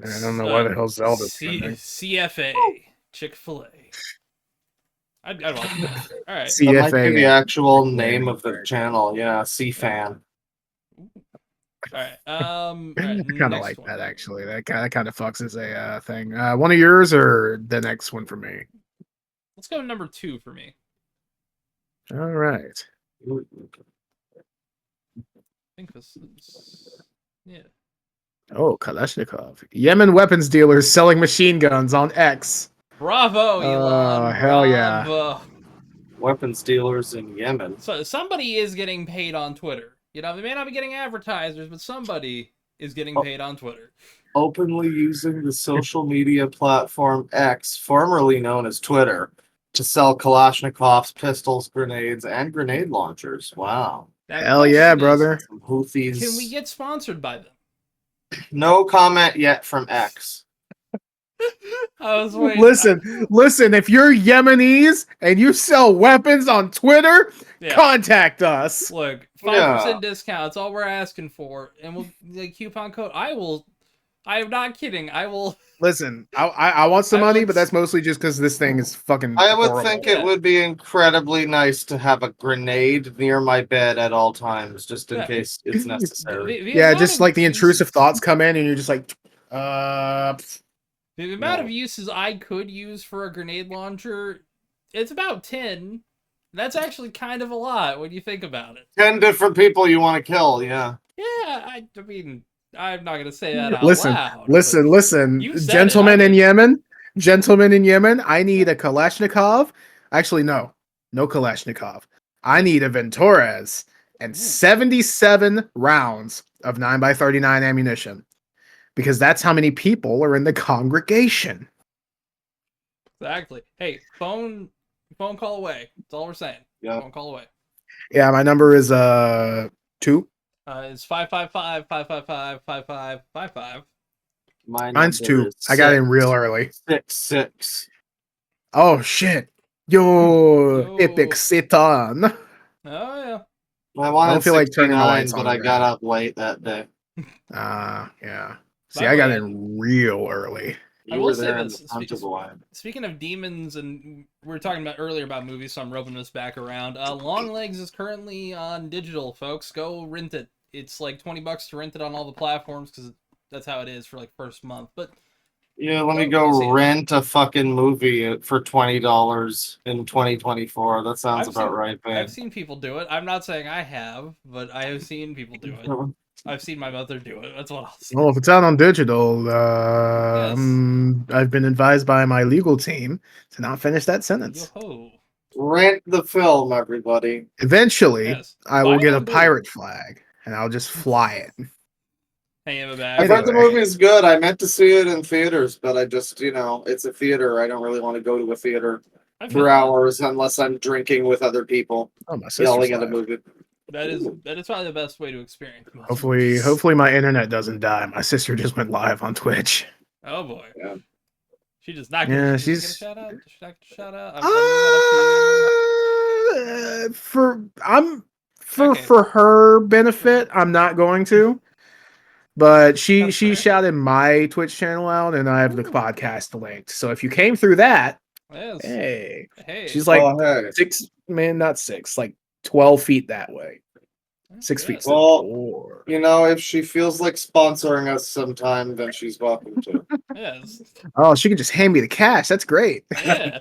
I don't know why the hell Zelda's CFA. Chick-fil-A. I'd watch that. All right. CFA. That might be the actual name of the channel. Yeah, C-Fan. All right. I kind of like that, actually. That kind of fucks as a thing. One of yours or the next one for me? Let's go to number 2 for me. All right. I think this is... Yeah. Oh, Kalashnikov. Yemen weapons dealers selling machine guns on X. Bravo, Elon. Hell yeah. Weapons dealers in Yemen. So somebody is getting paid on Twitter. You know, they may not be getting advertisers, but somebody is getting paid on Twitter. Openly using the social media platform X, formerly known as Twitter, to sell Kalashnikovs, pistols, grenades, and grenade launchers. Wow. Hell yeah, brother. Houthis. Can we get sponsored by them? No comment yet from X. I was waiting. Listen, if you're Yemenis and you sell weapons on Twitter, contact us. Look, 5% discount. That's all we're asking for. And we'll like coupon code. I am not kidding. I will. Listen, I want some money, but that's mostly just because this thing is fucking I would horrible. think it would be incredibly nice to have a grenade near my bed at all times, just in case it's necessary. Just like the intrusive thoughts come in and you're just like, The amount of uses I could use for a grenade launcher, it's about 10. That's actually kind of a lot when you think about it. 10 different people you want to kill, yeah. Yeah, I mean, I'm not going to say that out loud. Listen. Gentlemen in Yemen, I need a Kalashnikov. Actually, no Kalashnikov. I need a Venturez and 77 rounds of 9x39 ammunition. Because that's how many people are in the congregation. Exactly. Hey, phone call away. That's all we're saying. Yeah. Phone call away. Yeah, my number is 2. It's 555-555-5555. Mine's 2. I got in real early. 6. Oh shit. Yo. Epic Satan. Oh yeah. I wanted don't feel like turning the 69, lights but on I got right up late that day. yeah. See, By I the got way, in real early. I You will were say there in this. the front of the line. Speaking of demons, and we were talking about earlier about movies, so I'm roping this back around. Long Legs is currently on digital, folks. Go rent it. It's like $20 to rent it on all the platforms because that's how it is for like first month. But Yeah, let me go see go it. rent a fucking movie for $20 in 2024. That sounds about right, I've babe. seen people do it. I'm not saying I have, but I have seen people do it. I've seen my mother do it. That's what I'll say. Well, if it's out on digital, Yes. I've been advised by my legal team to not finish that sentence. Yo-ho. Rent the film, everybody. Eventually, Yes. I Buy will it get a on pirate flag and I'll just fly it. Hang in the back. I've heard the Anyway. movie's good. I meant to see it in theaters, but I just, it's a theater. I don't really want to go to a theater I feel for that. hours unless I'm drinking with other people, Oh, my sister's yelling at a live. movie. That is probably the best way to experience most Hopefully, movies. hopefully my internet doesn't die. My sister just went live on Twitch. Oh boy. Yeah. She does not Yeah, get, she's. get a shout out. Does she not get a shout out? I'm leaving that up to you. For Okay. her benefit, I'm not going to. But she That's fair. shouted my Twitch channel out, and I have the Ooh. podcast linked. So if you came through that, Yes. hey, Hey. she's like Oh, hey. 12 feet that way. 6 feet. Yes. Well, if she feels like sponsoring us sometime, then she's welcome to. Yes. Oh, she can just hand me the cash. That's great. Yeah.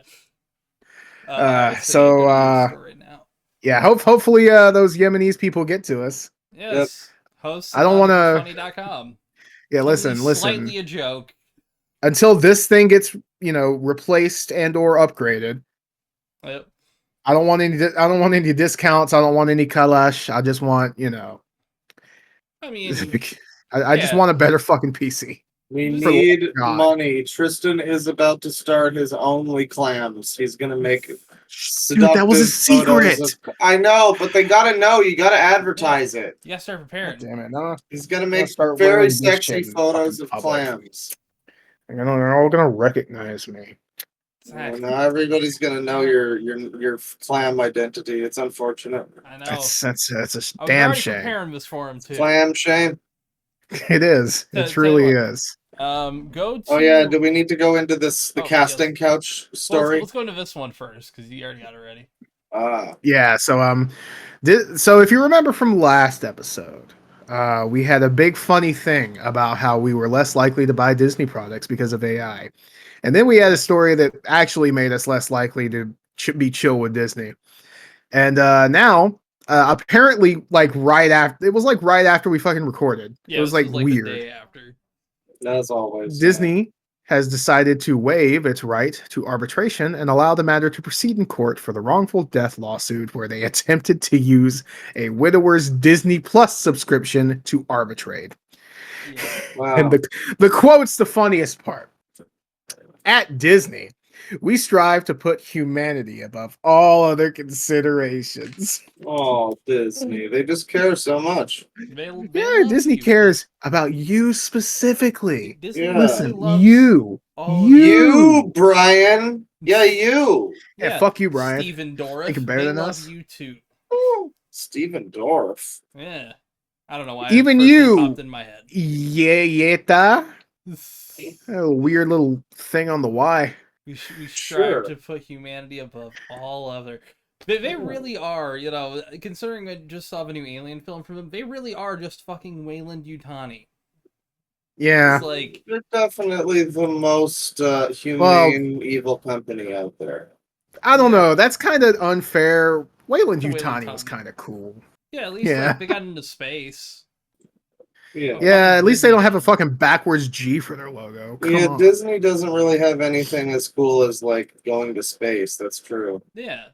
So, store right now. Yeah, hopefully those Yemenis people get to us. Yes. Hosts I don't want to. funny.com. Yeah, Totally listen. Slightly a joke. Until this thing gets, replaced and or upgraded. Yep. I don't want any discounts. I don't want any kalash. I just want, I mean, I just want a better fucking PC. We For the need love of God. money. Tristan is about to start his only clams. He's gonna make Dude, that was a secret. I know, but they gotta know. You gotta advertise it. you gotta start God preparing. damn it! No, He's gonna make start very wearing this sexy shit in photos fucking of public. clams. They're all gonna recognize me. Exactly. Now everybody's gonna know your clam identity. It's unfortunate. I know. That's a I was damn already shame. preparing this for him too. Clam shame. It is. It Tell you truly what, is. go to. Oh yeah, do we need to go into the Oh, casting yes. couch story? Let's go into this one first because you already got it ready. Yeah. So so if you remember from last episode, we had a big funny thing about how we were less likely to buy Disney products because of AI, and then we had a story that actually made us less likely to be chill with Disney. And now, apparently, right after we fucking recorded. Yeah, it was this like weird. The day after. As always, Disney has decided to waive its right to arbitration and allow the matter to proceed in court for the wrongful death lawsuit where they attempted to use a widower's Disney Plus subscription to arbitrate. Yeah. Wow. And the quote's the funniest part. At Disney, we strive to put humanity above all other considerations. Oh, Disney. They just care so much. They Disney cares about you specifically. Disney Listen, loves you, You, Brian. Yeah, you. Yeah, fuck you, Brian. Steven Dorff. Think better They than love us. you too. Steven Dorff. Yeah. I don't know why. Even first you. Popped in my head. Yeta. A weird little thing on the Y. We strive to put humanity above all other. They really are, considering I just saw the new Alien film from them, they really are just fucking Wayland Yutani. Yeah. It's like, they're definitely the most humane evil company out there. I don't know. That's kind of unfair. Wayland Yutani was kind of cool. Yeah, at least they got into space. Yeah, at least they don't have a fucking backwards G for their logo. Come on. Disney doesn't really have anything as cool as going to space. That's true. Yeah.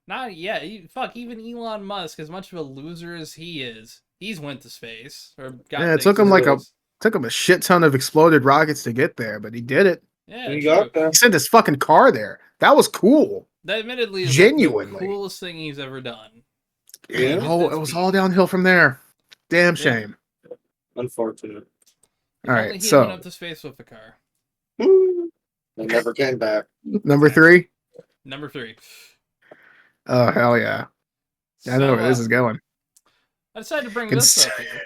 Not yet. Even Elon Musk, as much of a loser as he is, he's went to space. It took him a shit ton of exploded rockets to get there, but he did it. Yeah, he got there. He sent his fucking car there. That was cool. That admittedly is genuinely the coolest thing he's ever done. Yeah, it was all downhill from there. Damn shame. Unfortunate. All right, he so went up to space with the car. They never came back. Number 3. Number 3. Oh hell yeah! I know where this is going. I decided to bring this up here.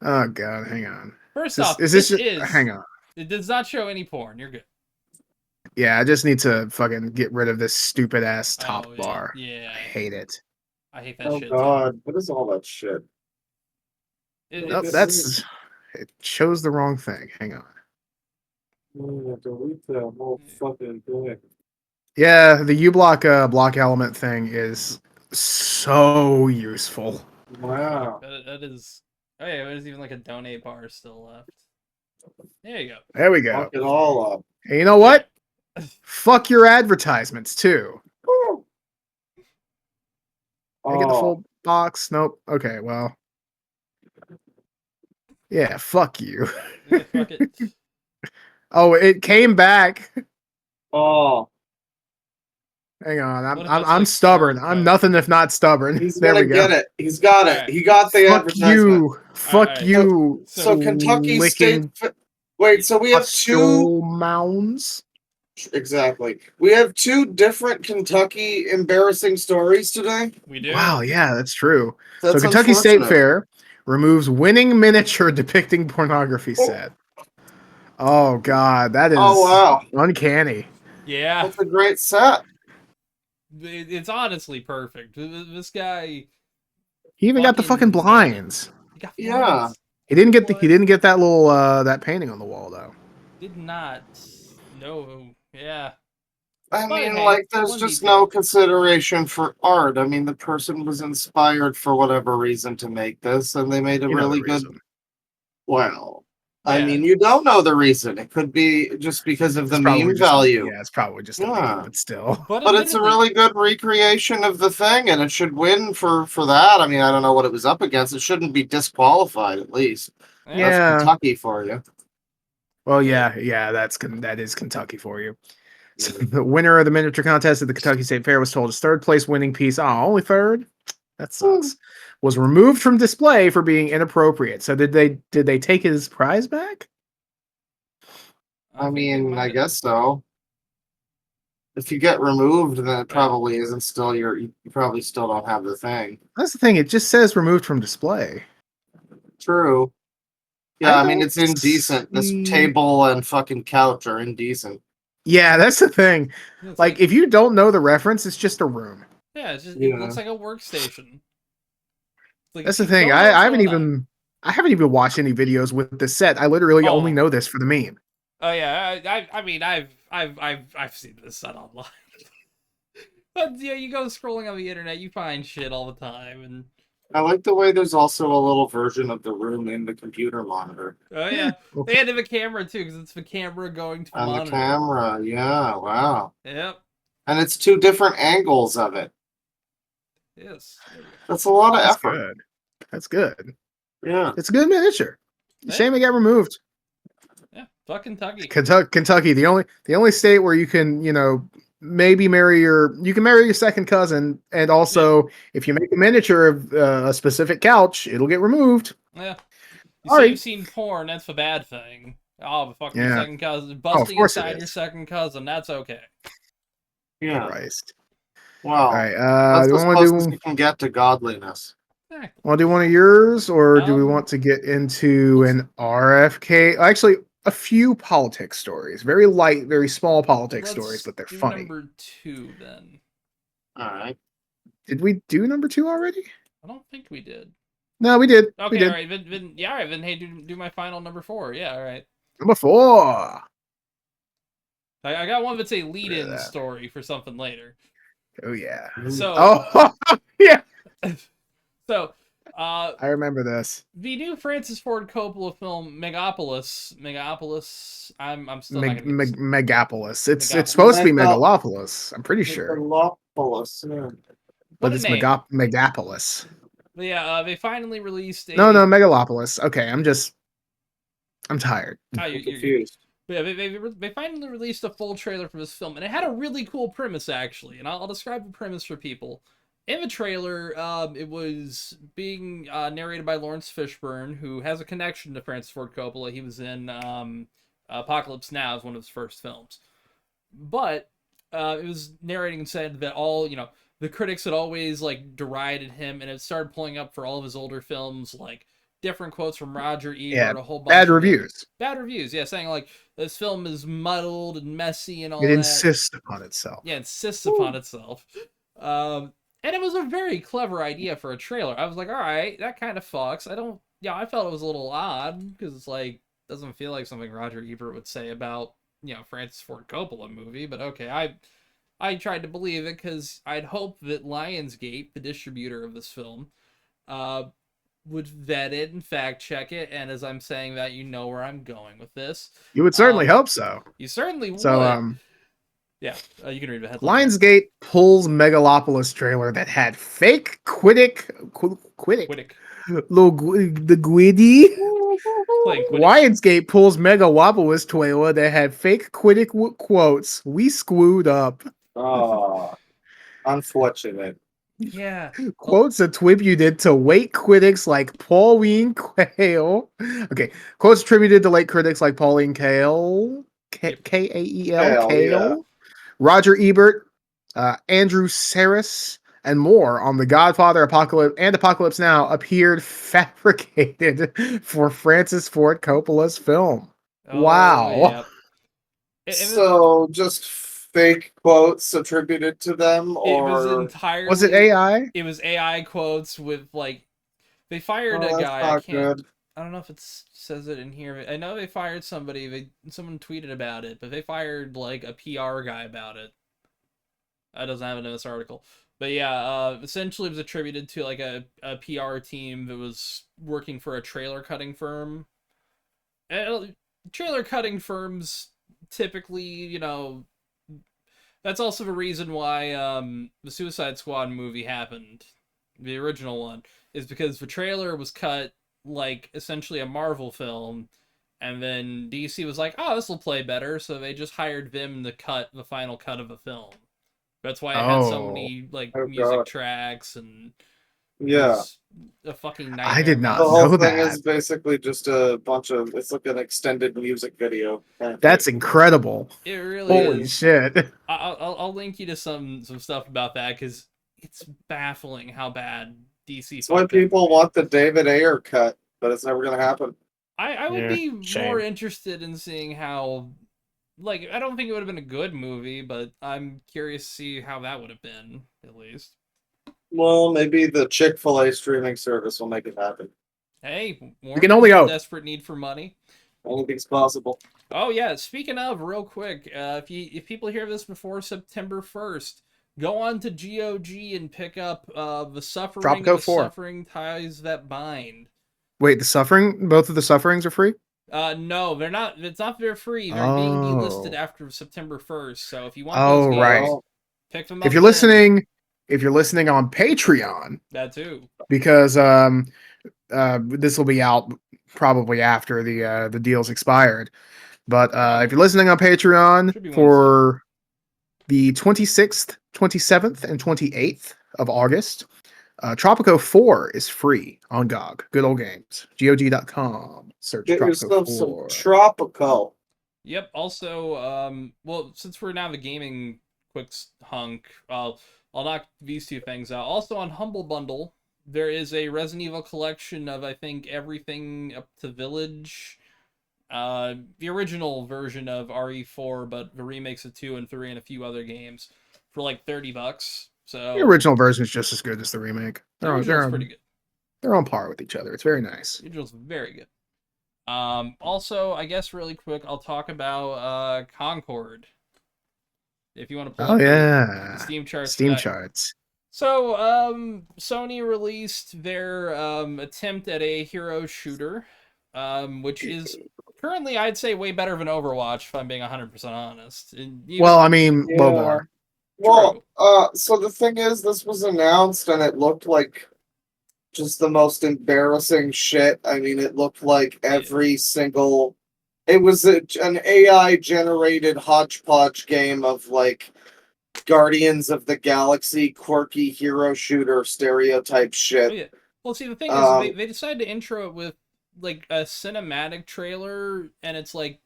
Oh god, hang on. First off, hang on. It does not show any porn. You're good. Yeah, I just need to fucking get rid of this stupid ass top Oh, bar. Yeah. I hate it. I hate that Oh shit. god, what is all that shit? It shows the wrong thing. Hang on. Delete the whole fucking thing. Yeah, the U-block block element thing is so useful. Wow. That is. Oh yeah, there's even like a donate bar still left. There you go. There we go. Fuck it all up. Hey, you know what? Fuck your advertisements too. Can I get the full box? Nope. Okay, well. Yeah, fuck you. Yeah, fuck it. Oh, it came back. Oh. Hang on, What if I'm that's, like, stubborn. storm I'm code? nothing if not stubborn. He's There gonna we go. get it. He's got it. Alright. He got the Fuck advertisement. you. Fuck Alright. you. So Kentucky State. licking Wait, so we have two. pustule mounds. Exactly. We have two different Kentucky embarrassing stories today. We do. Wow, yeah, that's true. That's so Kentucky State unfortunate. Fair removes winning miniature depicting pornography set. Oh god, that is uncanny. Yeah. That's a great set. It's honestly perfect. This guy. He even got the fucking nailed it. blinds. He got Yeah. blinds. He didn't get that little that painting on the wall though. Did not. No. Yeah. I But mean, hey, like, there's one just detail. no consideration for art. I mean, the person was inspired for whatever reason to make this, and they made a You know the really good. reason. Well, I Yeah. mean, you don't know the reason. It could be just because of the It's probably meme just value. Yeah, it's probably just a Yeah. meme, but still. But it's a admittedly- really good recreation of the thing, and it should win for that. I mean, I don't know what it was up against. It shouldn't be disqualified, at least. Yeah. That's Kentucky for you. Well, yeah, that is Kentucky for you. So the winner of the miniature contest at the Kentucky State Fair was told his third place winning piece, only third? That sucks. Was removed from display for being inappropriate. So did they take his prize back? I mean, I guess so. If you get removed, then it probably isn't still you probably still don't have the thing. That's the thing. It just says removed from display. True. Yeah, I mean, don't it's indecent. This see- table and fucking couch are indecent. Yeah, that's the thing. It's Like, if you don't know the reference, it's just a room. Yeah, it's just, Yeah. it looks like a workstation. Like, That's if the you thing. don't know what's I haven't going on- even watched any videos with this set. I literally only Oh. know this for the meme. Oh yeah, I mean I've seen this set online. But yeah, you go scrolling on the internet, you find shit all the time, and I like the way there's also a little version of the room in the computer monitor. oh yeah, they added the camera too because it's the camera going to the On the monitor. camera, yeah, wow. Yep. And it's two different angles of it. Yes. There we go. That's a lot of That's effort. good. That's good. Yeah. It's a good miniature. Hey. Shame it got removed. Yeah. Fuck Kentucky. Kentucky, the only state where you can, maybe marry your second cousin, and also if you make a miniature of a specific couch, it'll get removed. Yeah. You All say right. you've seen porn, that's the bad thing. Oh, but fuck your Yeah. second cousin. Busting course it inside your is. second cousin, that's okay. Yeah. Christ. Well, All right. that's Do we as want close to as do you can get to godliness. one of yours, or do we Um, want to get into an RFK? Actually, a few politics stories, very light, very small politics Let's stories, but they're do funny. number 2 then. All right. Did we do number 2 already? I don't think we did. No, we did. Okay, we did. all right. Then, yeah, all right. Then, hey, do my final number 4. Yeah, all right. Number 4. I got one that's a lead-in that. story for something later. Oh yeah. So, Oh yeah. so, I remember this. the new Francis Ford Coppola film Megapolis. I'm still not gonna get Megapolis. It's Megapolis. supposed to be Megalopolis. I'm pretty sure, Megalopolis, yeah. but a it's name. Megapolis. But yeah, they finally released a. No, Megalopolis. Okay, I'm tired. Oh, I'm you're confused. But yeah, they finally released a full trailer for this film, and it had a really cool premise actually. And I'll describe the premise for people. In the trailer, it was being narrated by Lawrence Fishburne, who has a connection to Francis Ford Coppola. He was in Apocalypse Now as one of his first films. But it was narrating and said that all, the critics had always like derided him, and it started pulling up for all of his older films, like different quotes from Roger Ebert, Yeah, a whole bunch bad of reviews. bad reviews, yeah, saying like this film is muddled and messy and all It that. insists upon itself. Yeah, insists upon itself. And it was a very clever idea for a trailer. I was like, all right, that kind of fucks. I felt it was a little odd because it's like doesn't feel like something Roger Ebert would say about Francis Ford Coppola movie. But okay, I tried to believe it because I'd hoped that Lionsgate, the distributor of this film, would vet it and fact check it. And as I'm saying that, you know where I'm going with this. You would certainly hope so. You certainly would. So, yeah, you can read the headline. Lionsgate pulls Megalopolis trailer that had fake Quiddick, the Gwiddy. Lionsgate pulls Megalopolis trailer that had fake Quiddick quotes. We screwed up. Oh, unfortunate. Yeah. Quotes attributed to late critics like Pauline Kael. Okay. Quotes attributed to late critics like Pauline Kael. Kael. Yeah. Roger Ebert, Andrew Saris, and more on The Godfather, Apocalypse, and Apocalypse Now appeared fabricated for Francis Ford Coppola's film. Wow. Yeah. So just fake quotes attributed to them, or it was entirely was it AI? It was AI quotes with like they fired a guy. I don't know if it says it in here. I know they fired somebody. Someone tweeted about it, but they fired like a PR guy about it. That doesn't have it in this article. But yeah, essentially it was attributed to like a PR team that was working for a trailer cutting firm. Trailer cutting firms typically, that's also the reason why the Suicide Squad movie happened. The original one is because the trailer was cut like essentially a Marvel film, and then DC was like, oh, this will play better, so they just hired them to cut the final cut of the film. That's why it had so many like music tracks, and a fucking nightmare. I did not know that. The whole thing is basically just a bunch of, it's like an extended music video. That's incredible. It really Holy is. Shit. I'll link you to some stuff about that, because it's baffling how bad DC. That's why people want the David Ayer cut, but it's never going to happen. I would be more interested in seeing how, like, I don't think it would have been a good movie, but I'm curious to see how that would have been, at least. Well, maybe the Chick-fil-A streaming service will make it happen. Hey, we can only hope. Desperate need for money. Anything's possible. Oh yeah, speaking of, real quick, if people hear this before September 1st, go on to GOG and pick up The Suffering and the Suffering Ties That Bind. Wait, both of the Sufferings are free? No, they're not. It's not they're free. They're being delisted after September 1st. So if you want those games, pick them up. If you're listening on Patreon, that too. Because this will be out probably after the deal's expired. But if you're listening on Patreon for the 26th, 27th, and 28th of August, Tropico 4 is free on GOG. Good old games. GOG.com. Search Get Tropico yourself 4. some Tropico. Yep. Also, well, since we're now the gaming quick hunk, I'll knock these two things out. Also on Humble Bundle, there is a Resident Evil collection of, I think, everything up to Village. The original version of RE4, but the remakes of 2 and 3 and a few other games for like $30. So the original version is just as good as the remake. The original's pretty good. They're on par with each other. It's very nice. The original's very good. Also, I guess really quick, I'll talk about Concord. If you want to pull up the Steam charts. So, Sony released their attempt at a hero shooter, which is currently, I'd say, way better than Overwatch, if I'm being 100% honest. Well, I mean, low bar. Well, so the thing is, this was announced and it looked like just the most embarrassing shit. I mean, it looked like every single... It was an AI-generated hodgepodge game of, like, Guardians of the Galaxy quirky hero shooter stereotype shit. Oh, yeah. Well, see, the thing is, they decided to intro it with, like, a cinematic trailer, and it's like,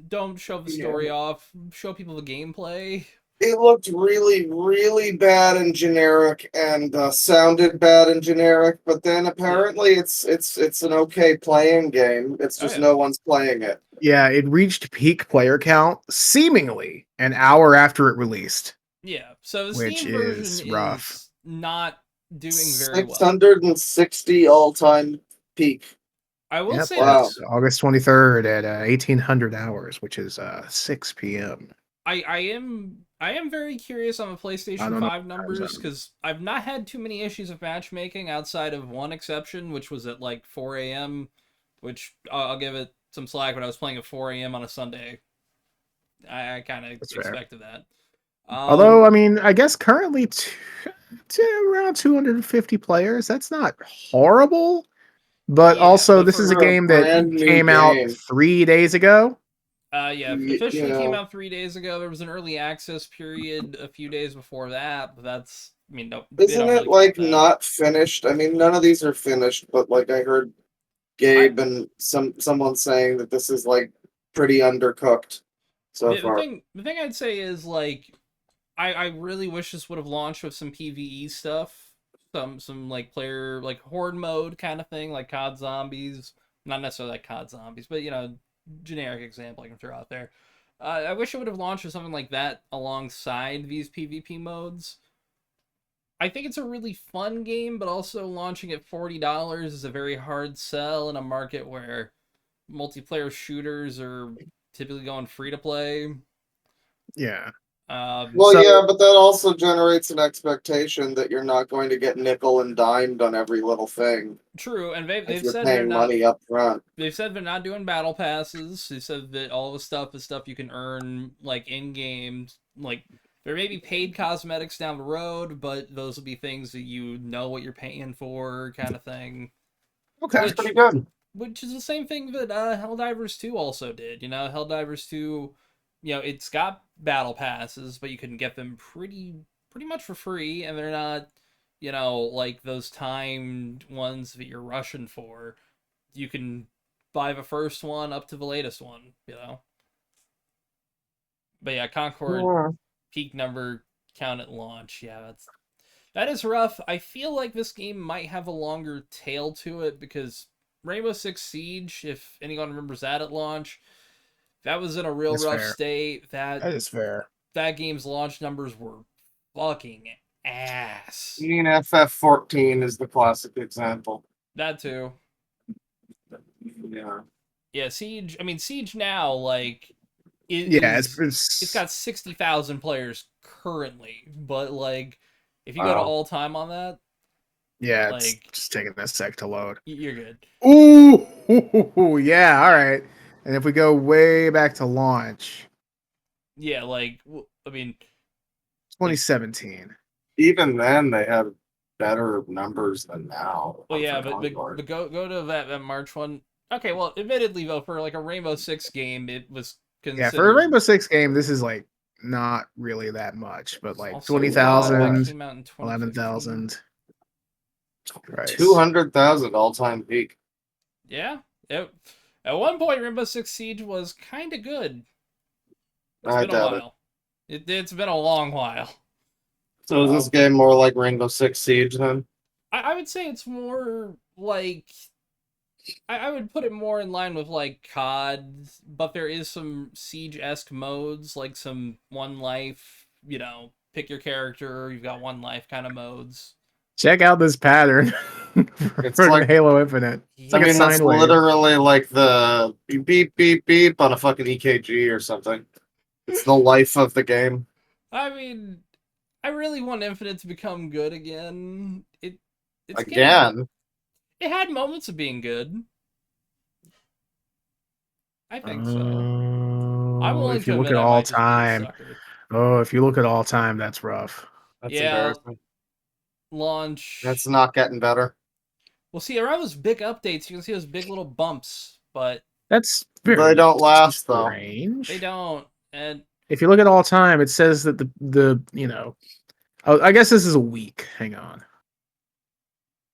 don't show the story off, show people the gameplay. It looked really, really bad and generic, and sounded bad and generic. But then apparently, it's an okay playing game. It's just no one's playing it. Yeah, it reached peak player count seemingly an hour after it released. Yeah, so the which Steam version is rough. is not doing very well. 660 all-time peak. I will say that's August 23rd at 1800 hours, which is 6 p.m. I am very curious on the PlayStation 5 numbers, because I've not had too many issues of matchmaking outside of one exception, which was at like 4 a.m., which I'll give it some slack when I was playing at 4 a.m. on a Sunday. I kind of expected that. Although, I mean, I guess currently around 250 players. That's not horrible. But also, this is a game that came out 3 days ago. Yeah, officially came out 3 days ago. There was an early access period a few days before that, but that's, I mean, no. Isn't it like not finished? I mean, none of these are finished, but like I heard Gabe and someone saying that this is like pretty undercooked so far. The thing I'd say is like, I really wish this would have launched with some PvE stuff, some like player like horde mode kind of thing, like COD Zombies. Not necessarily like COD Zombies, but you know, generic example I can throw out there. I wish it would have launched with something like that alongside these PvP modes. I think it's a really fun game, but also launching at $40 is a very hard sell in a market where multiplayer shooters are typically going free to play. Yeah. Yeah, but that also generates an expectation that you're not going to get nickel and dimed on every little thing. True, and they've said they're not money up front. They've said they're not doing battle passes. They said that all the stuff is stuff you can earn like in games. Like there may be paid cosmetics down the road, but those will be things that you know what you're paying for, kind of thing. Okay, that's pretty good. Which is the same thing that Helldivers 2 also did. You know, Helldivers 2, you know, it's got battle passes, but you can get them pretty much for free, and they're not, you know, like those timed ones that you're rushing for. You can buy the first one up to the latest one, you know. But yeah, Concord peak number count at launch. Yeah, that is rough. I feel like this game might have a longer tail to it because Rainbow Six Siege, if anyone remembers that at launch, that was in a real rough state. That is fair. That game's launch numbers were fucking ass. I mean, FF14 is the classic example. That too. Yeah. Yeah, Siege. I mean, Siege now, like, it's got 60,000 players currently, but like, if you go to all time on that, yeah, like, it's just taking a sec to load. You're good. Ooh, yeah, all right. And if we go way back to launch, yeah, like, I mean, 2017. Even then, they had better numbers than now. Well, yeah, but go to that March one. Okay, well, admittedly though, for like a Rainbow Six game, it was considered... Yeah, for a Rainbow Six game, this is like not really that much, but like 20,000, 11,000, 200,000 all-time peak. Yeah, at one point, Rainbow Six Siege was kind of good. It's been a while. It's been a long while. So is this game more like Rainbow Six Siege then? I would say it's more like... I would put it more in line with like COD, but there is some Siege-esque modes, like some one life, you know, pick your character, you've got one life kind of modes. Check out this pattern it's like Halo Infinite. It's like that's literally like the beep beep beep on a fucking EKG or something. It's the life of the game. I mean, I really want Infinite to become good again. It's again. It had moments of being good. I think so. I'm willing if you look at all time, if you look at all time, that's rough. That's embarrassing. Launch. That's not getting better. Well, see, around those big updates, you can see those big little bumps, but that's they don't last though. They don't. And if you look at all time, it says that the you know, I guess this is a week. Hang on.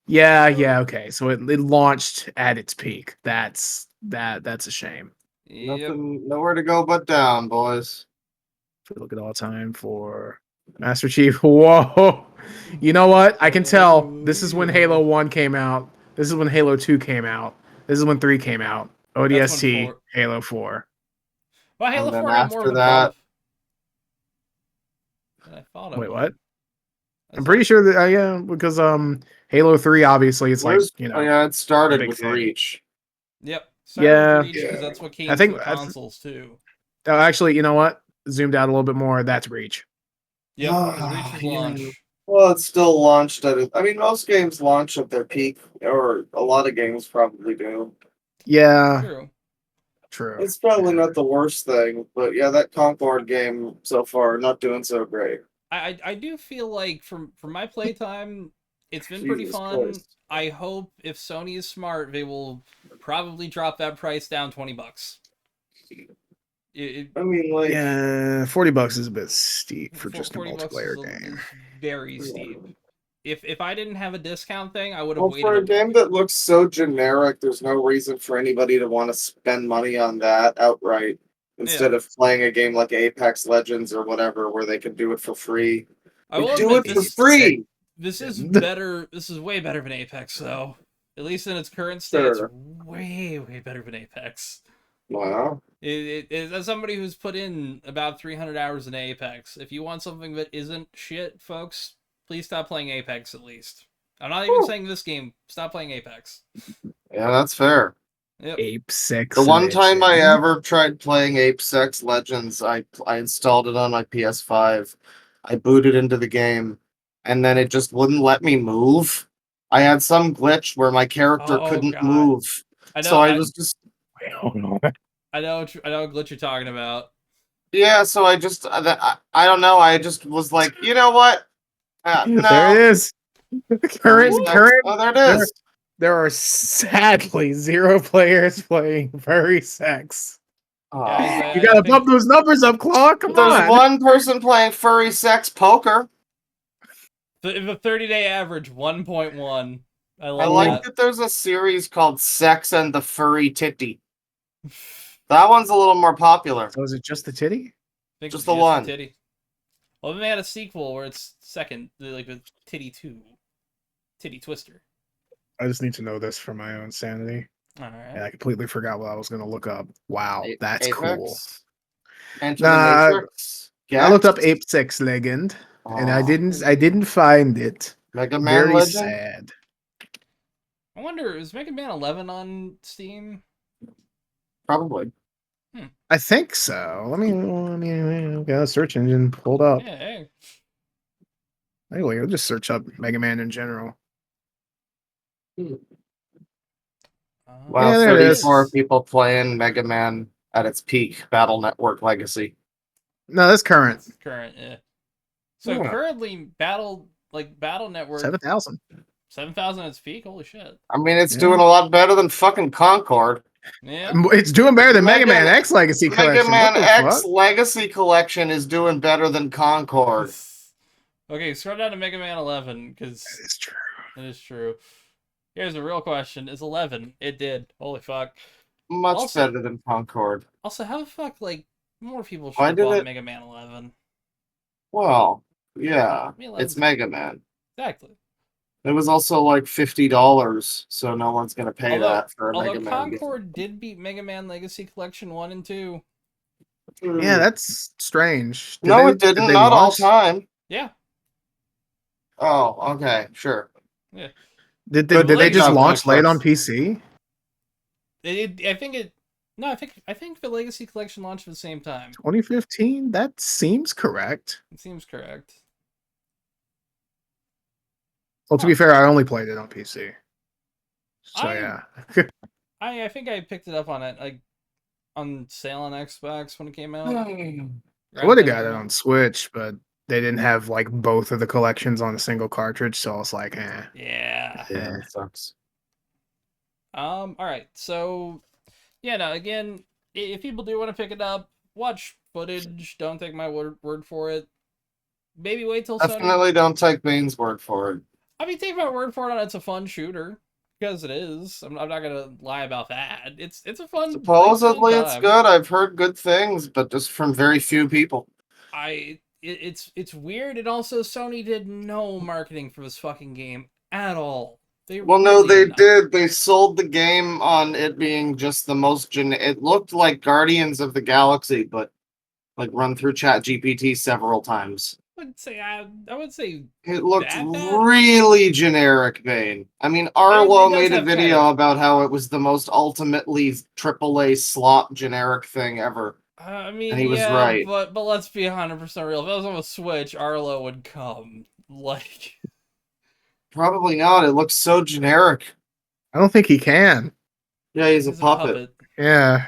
Yeah, okay. So it launched at its peak. That's a shame. Nothing, nowhere to go but down, boys. If we look at all time for Master Chief, whoa! You know what? I can tell. This is when Halo 1 came out. This is when Halo 2 came out. This is when 3 came out. ODST, Halo 4. Well, Halo And then 4 got more of after a that- bump than I thought it Wait, would. what? I'm pretty sure that yeah, because Halo 3 obviously it's like, you know. yeah, it started big with thing. Reach. Yep. Yeah. Because that's what came I think to the consoles too. Actually, you know what? Zoomed out a little bit more. That's Reach. Yep, because Reach was Yeah. launch. Well, it's still launched at it. I mean, most games launch at their peak, or a lot of games probably do. Yeah. True. It's probably not the worst thing, but yeah, that Concord game so far not doing so great. I do feel like from my playtime, it's been pretty Jesus fun. Christ. I hope if Sony is smart, they will probably drop that price down $20. I mean, like, Yeah, $40 is a bit steep for just a $40 multiplayer game. is very steep. If I didn't have a discount thing, I would have well, waited. for a game that looks so generic, there's no reason for anybody to want to spend money on that outright instead of playing a game like Apex Legends or whatever, where they can do it for free. I will do admit it for free. This is better. This is way better than Apex, though. At least in its current state, it's way better than Apex. Wow. As somebody who's put in about 300 hours in Apex, if you want something that isn't shit, folks, please stop playing Apex at least. I'm not even saying this game. Stop playing Apex. Yeah, that's fair. Yep. Ape6. The one time I ever tried playing Ape6 Legends, I installed it on my PS5. I booted into the game, and then it just wouldn't let me move. I had some glitch where my character couldn't move. So I was just... Wait, hold on. I know what glitch you're talking about. Yeah, so I just... I don't know. I just was like, you know what? No. There it is. Current. Oh, there it is. There are sadly 0 players playing furry sex. Guys, you gotta bump those numbers up, Claw. Come on. There's one person playing furry sex poker. The 30-day average 1.1. I like that there's a series called Sex and the Furry Titty. That one's a little more popular. So is it just the titty? Just the one. Titty. Well, then they had a sequel where it's second, like with Titty 2. Titty Twister. I just need to know this for my own sanity. All right. And I completely forgot what I was going to look up. Wow, that's Apex? cool. I looked up Ape6 Legend, and I didn't find it. Mega Man Very Legend? sad. I wonder, is Mega Man 11 on Steam? Probably. I think so. Let me got a search engine pulled up. Yeah, hey. Anyway, I'll just search up Mega Man in general. Wow, yeah, 34 people playing Mega Man at its peak, Battle Network Legacy. No, that's current. That's current, yeah. So currently, Battle Network 7,000. 7,000 at its peak. Holy shit! I mean, it's doing a lot better than fucking Concord. Yeah, it's doing better than Mega Man X Legacy Collection. Mega Man X Legacy Collection is doing better than Concord. Okay, scroll down to Mega Man 11 because that is true. It is true. Here's a real question: is 11? It did. Holy fuck! Much better than Concord. Also, how the fuck more people should have bought Mega Man 11? Well, yeah, it's Mega Man. Exactly. It was also like $50, so no one's gonna pay that for a Mega Man. Concord did beat Mega Man Legacy Collection 1 and 2. Yeah, that's strange. It didn't. Not all time. Yeah. Oh, okay, sure. Yeah. Did they just launch late on PC? I think the Legacy Collection launched at the same time. 2015? That seems correct. It seems correct. Well, to be fair, I only played it on PC. So yeah. I think I picked it up on sale on Xbox when it came out. I would have got it on Switch, but they didn't have both of the collections on a single cartridge, so I was like, eh. Yeah. Yeah, it sucks. All right. So, yeah, no, again, if people do want to pick it up, watch footage. Don't take my word for it. Maybe wait till Definitely don't take Bane's word for it. I mean, take my word for it on it's a fun shooter. Because it is. I'm not gonna lie about that. It's a fun. Supposedly it's good. I've heard good things, but just from very few people. It's weird, and also Sony did no marketing for this fucking game at all. No, they did. They sold the game on it being just the most it looked like Guardians of the Galaxy, but like run through ChatGPT several times. I would say it looked really generic, Bane. I mean, Arlo made a video about how it was the most ultimately AAA slop generic thing ever. I mean, and he was right. But let's be 100% real. If it was on a Switch, Arlo would come. Like, probably not. It looks so generic. I don't think he can. Yeah, he's a puppet. Yeah.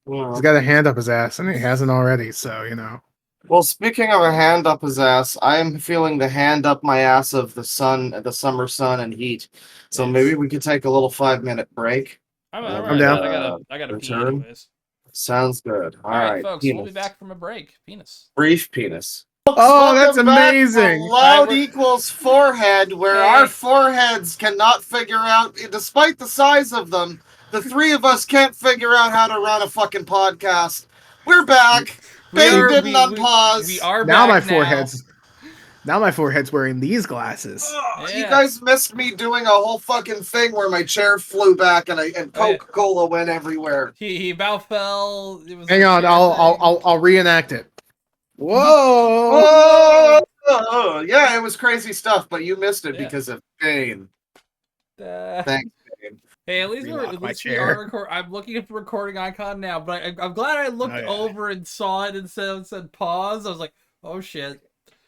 Well, he's got a hand up his ass, and he hasn't already, so, Well, speaking of a hand up his ass, I am feeling the hand up my ass of the summer sun and heat. So maybe we could take a little 5-minute break. I'm down. I got a pee anyways. Sounds good. All right, folks. Penis. We'll be back from a break. Penis. Brief penis. Oh, that's amazing. Loud equals forehead, where our foreheads cannot figure out, despite the size of them, the three of us can't figure out how to run a fucking podcast. We're back. Bane didn't unpause. We are now back Now my forehead's wearing these glasses. You guys missed me doing a whole fucking thing where my chair flew back and Coca-Cola went everywhere. He about fell. Hang on, I'll reenact it. Whoa! Whoa! Yeah, it was crazy stuff, but you missed it because of Bane. Thanks, Bane. Hey, at least we are I'm looking at the recording icon now, but I'm glad I looked over and saw it and said pause. I was like, oh shit.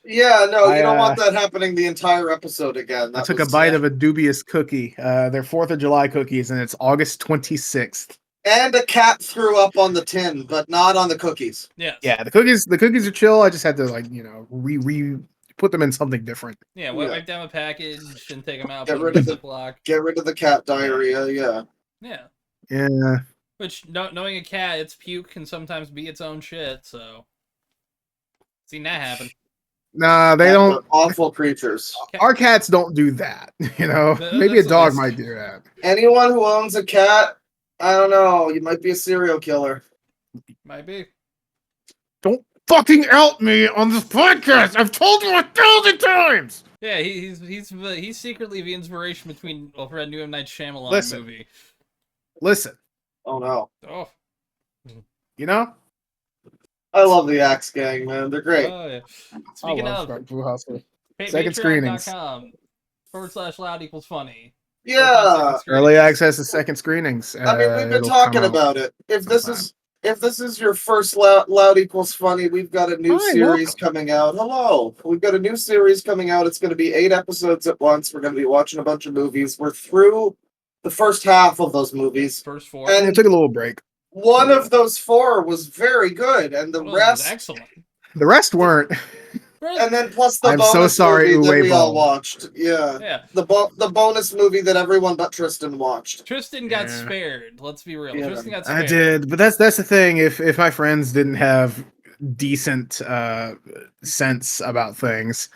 Yeah, no, you don't want that happening the entire episode again. I took a bite of a dubious cookie. They're 4th of July cookies, and it's August 26th. And a cat threw up on the tin, but not on the cookies. Yes. Yeah, the cookies are chill. I just had to put them in something different. Yeah, wipe down the package and take them out. Get rid of the cat diarrhea. Yeah. Yeah. Yeah. Which, knowing a cat, its puke can sometimes be its own shit. So, seen that happen. Nah, they don't. Awful creatures. Our cats don't do that. Maybe a dog might do that. Anyone who owns a cat, I don't know. You might be a serial killer. Might be. Don't fucking out me on this podcast. I've told you 1,000 times. Yeah, he's secretly the inspiration for a new M. Night Shyamalan movie. Listen. Oh no. Oh. I love the Axe Gang, man. They're great. Oh, yeah. Speaking of, second screenings. /loud equals funny. Yeah. Early access to second screenings. I mean, we've been talking about it. If this is your first loud equals funny, we've got a new series coming out. Hello. We've got a new series coming out. It's going to be 8 episodes at once. We're going to be watching a bunch of movies. We're through the first half of those movies. First 4. And it took a little break. One of those 4 was very good, and the rest was excellent. The rest weren't. And then plus the bonus movie that we all watched. Yeah. The bonus movie that everyone but Tristan watched. Tristan got spared. Let's be real. Yeah. Tristan got spared. I did, but that's the thing. If my friends didn't have decent sense about things,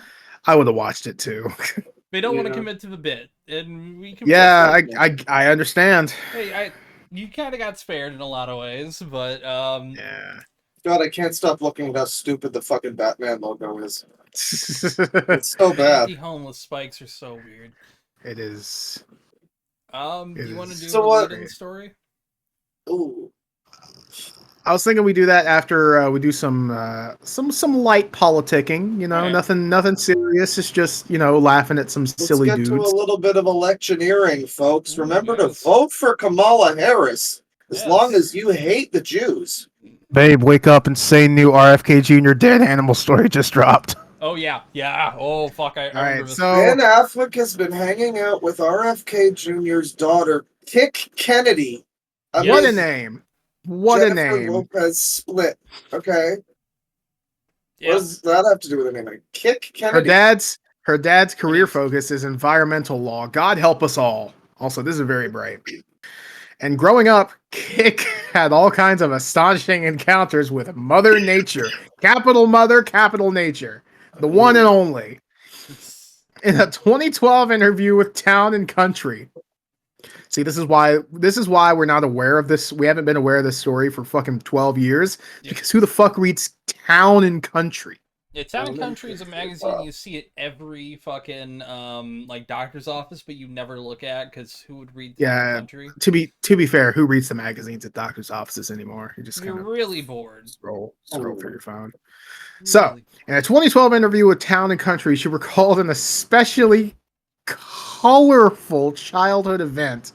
I would have watched it too. They don't want to commit to the bit, and we can. Yeah, I understand. Hey, you kind of got spared in a lot of ways, but yeah. God, I can't stop looking at how stupid the fucking Batman logo is. It's so bad. The homeless spikes are so weird. It is. You want to do the lead in the story? Ooh. I was thinking we do that after we do some light politicking. Nothing serious. It's just laughing at some silly dudes. Let's get to a little bit of electioneering, folks. Remember to vote for Kamala Harris as long as you hate the Jews. Babe, wake up and say new RFK Jr. dead animal story just dropped. Oh, yeah. Oh, fuck. I remember this. Ben Affleck has been hanging out with RFK Jr.'s daughter, Kick Kennedy. What a name. What Jennifer a name. Lopez split. Okay. What does that have to do with anything? Kick Kennedy. Her dad's career focus is environmental law. God help us all. Also, this is very bright. And growing up, Kick had all kinds of astonishing encounters with Mother Nature. Capital Mother, capital Nature. The one and only. In a 2012 interview with Town and Country, See, this is why we're not aware of this. We haven't been aware of this story for fucking 12 years. Yeah. Because who the fuck reads Town and Country? Yeah, Town and Country is a magazine you see at every fucking like doctor's office, but you never look at because who would read Town and Country? To be fair, who reads the magazines at doctor's offices anymore? You're really bored. Scroll through your phone. So, in a 2012 interview with Town and Country, she recalled an especially colorful childhood event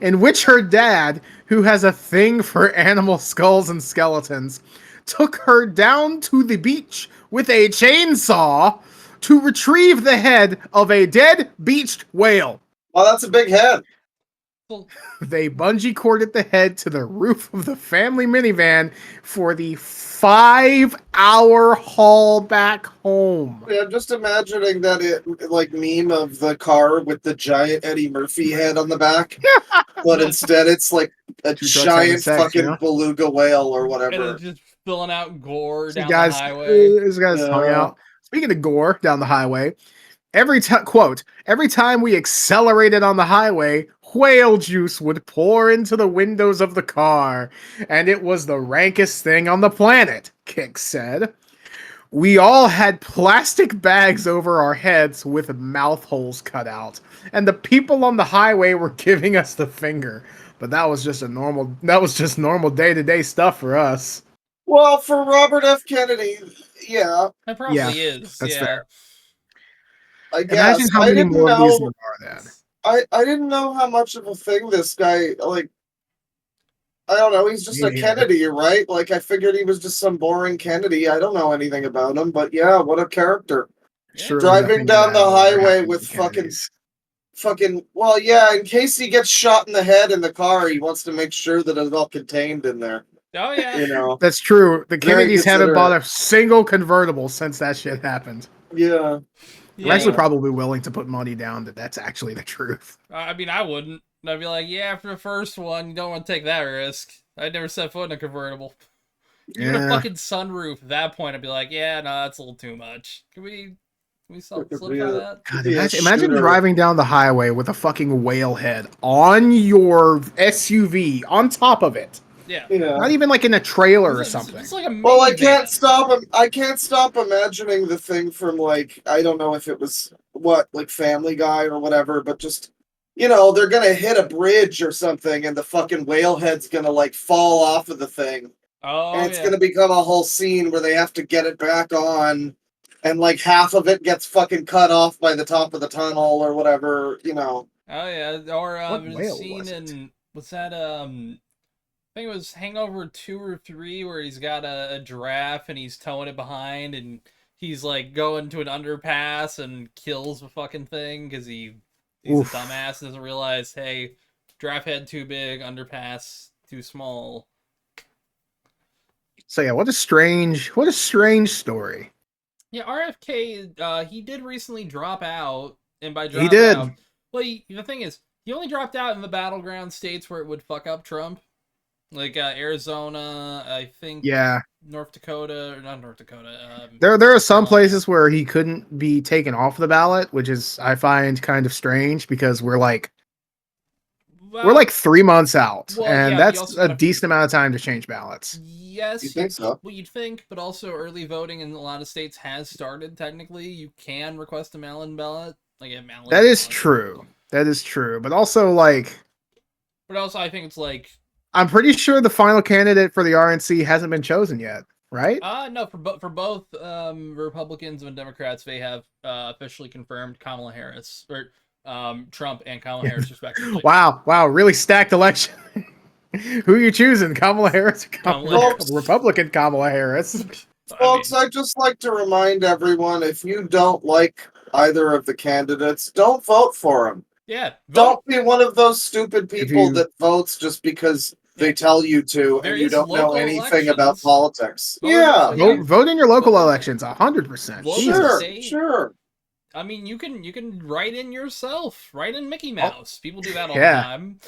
in which her dad, who has a thing for animal skulls and skeletons, took her down to the beach with a chainsaw to retrieve the head of a dead beached whale. Oh, that's a big head. They bungee corded the head to the roof of the family minivan for the 5-hour haul back home. Yeah, I'm just imagining that meme of the car with the giant Eddie Murphy head on the back, but instead it's like a giant fucking beluga whale or whatever. And it's just filling out gore down the highway. These guys hung out. Speaking of gore down the highway, every time we accelerated on the highway, whale juice would pour into the windows of the car, and it was the rankest thing on the planet, Kick said. We all had plastic bags over our heads with mouth holes cut out, and the people on the highway were giving us the finger. But that was just normal day-to-day stuff for us. Well, for Robert F. Kennedy, yeah. That probably is. That's fair. I guess. Imagine how many more of these there are then. I didn't know how much of a thing this guy, like, I don't know, he's just a Kennedy, right? Like, I figured he was just some boring Kennedy. I don't know anything about him, but yeah, what a character. Sure, driving down the highway with fucking, well, yeah, in case he gets shot in the head in the car, he wants to make sure that it's all contained in there. Oh, yeah. You know? That's true. The Kennedys haven't bought a single convertible since that shit happened. Yeah. I'm actually probably willing to put money down that that's actually the truth. I mean, I wouldn't. I'd be like, yeah, after the first one, you don't want to take that risk. I'd never set foot in a convertible. Even a fucking sunroof, at that point, I'd be like, yeah, no, that's a little too much. Can we solidify that? God, imagine driving down the highway with a fucking whale head on your SUV, on top of it. Yeah. Not even like in a trailer or something. It's like a well, I can't stop imagining the thing from, like, I don't know if it was like Family Guy or whatever, but just, you know, they're gonna hit a bridge or something and the fucking whale head's gonna like fall off of the thing. Oh, and it's gonna become a whole scene where they have to get it back on and like half of it gets fucking cut off by the top of the tunnel or whatever, you know. Oh yeah. Or there's a scene in what's that I think it was Hangover 2 or 3 where he's got a giraffe and he's towing it behind and he's like going to an underpass and kills the fucking thing because he's a dumbass and doesn't realize, hey, giraffe head too big, underpass too small. So yeah, what a strange story. Yeah, RFK, he did recently drop out, and by he did. Out, well, the thing is, he only dropped out in the battleground states where it would fuck up Trump. Like Arizona, I think. Yeah. North Dakota, or not North Dakota. There are some places where he couldn't be taken off the ballot, which is I find kind of strange because we're like 3 months out, and that's a decent amount of time to change ballots. Yes, you think so? Well, you'd think, but also early voting in a lot of states has started. Technically, you can request a mail-in ballot, like a mail-in. That is true. That is true, but also like. But also, I think it's like. I'm pretty sure the final candidate for the RNC hasn't been chosen yet, right? No, for both Republicans and Democrats, they have officially confirmed Kamala Harris or Trump and Kamala Harris respectively. Wow, really stacked election. Who are you choosing, Kamala Harris or Republican Kamala Harris? Folks, I'd just like to remind everyone, if you don't like either of the candidates, don't vote for them. Yeah. Don't be one of those stupid people that votes just because they tell you to and you don't know anything about politics. Vote in your local elections, 100%. Sure. I mean, you can write in yourself. Write in Mickey Mouse. People do that all the time.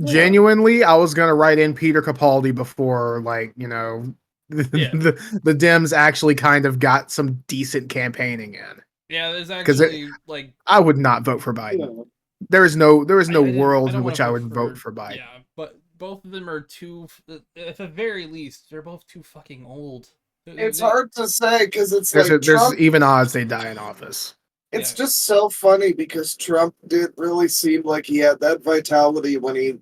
Genuinely, I was gonna write in Peter Capaldi before, like, you know, the Dems actually kind of got some decent campaigning in. Yeah, there's actually like I would not vote for Biden. there is no I world don't in wanna which I would vote for Biden. Yeah, but both of them are too. At the very least, they're both too fucking old. It's hard to say because it's There's like there's Trump. even odds they die in office. It's Yeah. just so funny because Trump did really seem like he had that vitality when he,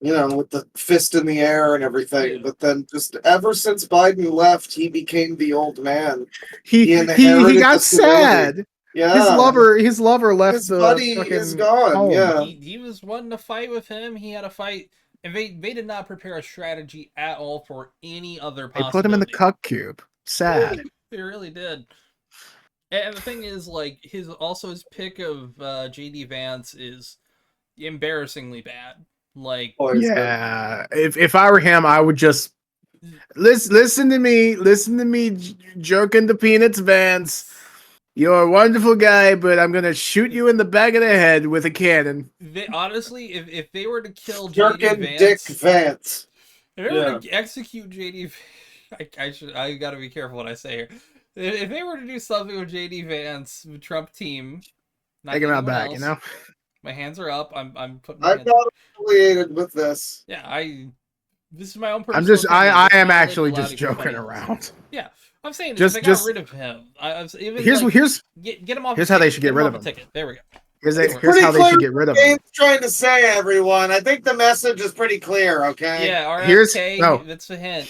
with the fist in the air and everything. Yeah. But then just ever since Biden left, he became the old man. He inherited got the senility. sad. Yeah. His lover left His the buddy fucking is gone. home. Yeah. He was wanting to fight with him. He had a fight, and they did not prepare a strategy at all for any other They possibility. put him in the cuck cube. Sad. They really did. And the thing is, like, his pick of JD Vance is embarrassingly bad. Like, yeah, if I were him, I would just listen to me, jerking the peanuts, Vance. You're a wonderful guy, but I'm gonna shoot you in the back of the head with a cannon. Honestly, if they were to kill Jerkin JD Dick Vance, Vance. if they were to execute JD, I gotta be careful what I say here. If they were to do something with JD Vance, the Trump team, not take him out back, else, my hands are up. I'm putting. I'm not affiliated with this. Yeah, this is my own personal. I am actually just joking around. Yeah, I'm saying just if they got rid of him. Get him off. Here's how they should get rid of him. Ticket. There we go. Here's how they should get rid of him. Trying to say, everyone. I think the message is pretty clear. Okay. Yeah. RFK. That's a hint.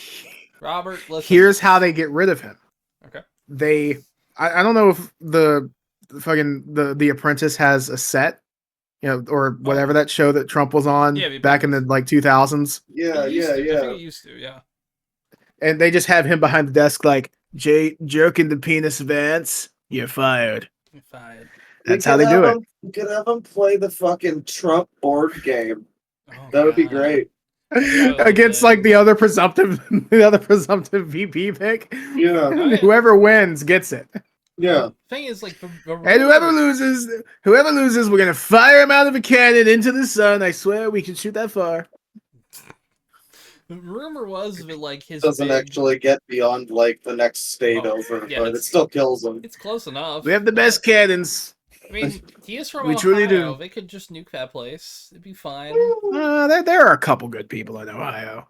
Robert, listen. Here's how they get rid of him. Okay. I don't know if the Apprentice has a set, or whatever that show that Trump was on back in the 2000s. Yeah. I think it used to, yeah. And they just have him behind the desk like, jerking the penis, Vance, you're fired. You're fired. That's how they do it. You could have him play the fucking Trump board game. That would be great. Against like the other presumptive VP pick. Yeah. Whoever wins gets it. Yeah. Thing is, like, and whoever loses, we're gonna fire him out of a cannon into the sun. I swear we can shoot that far. The rumor was that like his doesn't actually get beyond like the next state over, but it still kills him. It's close enough. We have the best cannons. I mean, he is from we Ohio. Truly do. They could just nuke that place. It'd be fine. There are a couple good people in Ohio.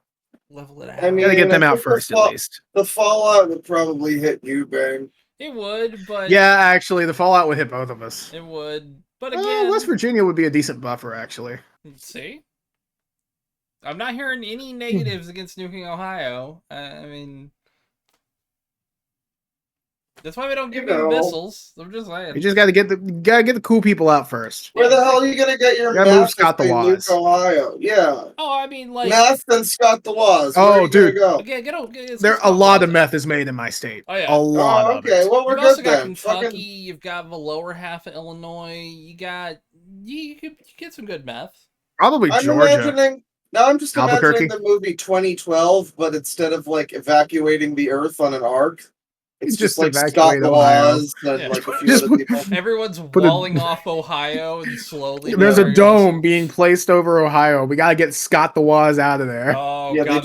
Level it out. I mean, gotta get them out first, at least. The fallout would probably hit you, Bang. It would, but yeah, actually, the fallout would hit both of us. It would, but again, West Virginia would be a decent buffer, actually. See, I'm not hearing any negatives against nuking Ohio. I mean, that's why we don't give them missiles. I'm just saying. You just gotta get the cool people out first. Where the hell are you gonna get your meth Scott the Waz. Ohio? Yeah. Oh, I mean, like meth and Scott the Waz. Oh, dude. Go? Again, a lot of meth is made in my state. Oh yeah. A lot of it. Well, we're You've also good got then. Kentucky. You've got the lower half of Illinois. You get some good meth. Probably Georgia. I'm just imagining the movie 2012, but instead of like evacuating the Earth on an ark, it's just like Scott the Waz and like a few other people. Everyone's walling off Ohio and slowly. There's a dome being placed over Ohio. We gotta get Scott the Waz out of there. Oh, yeah, God.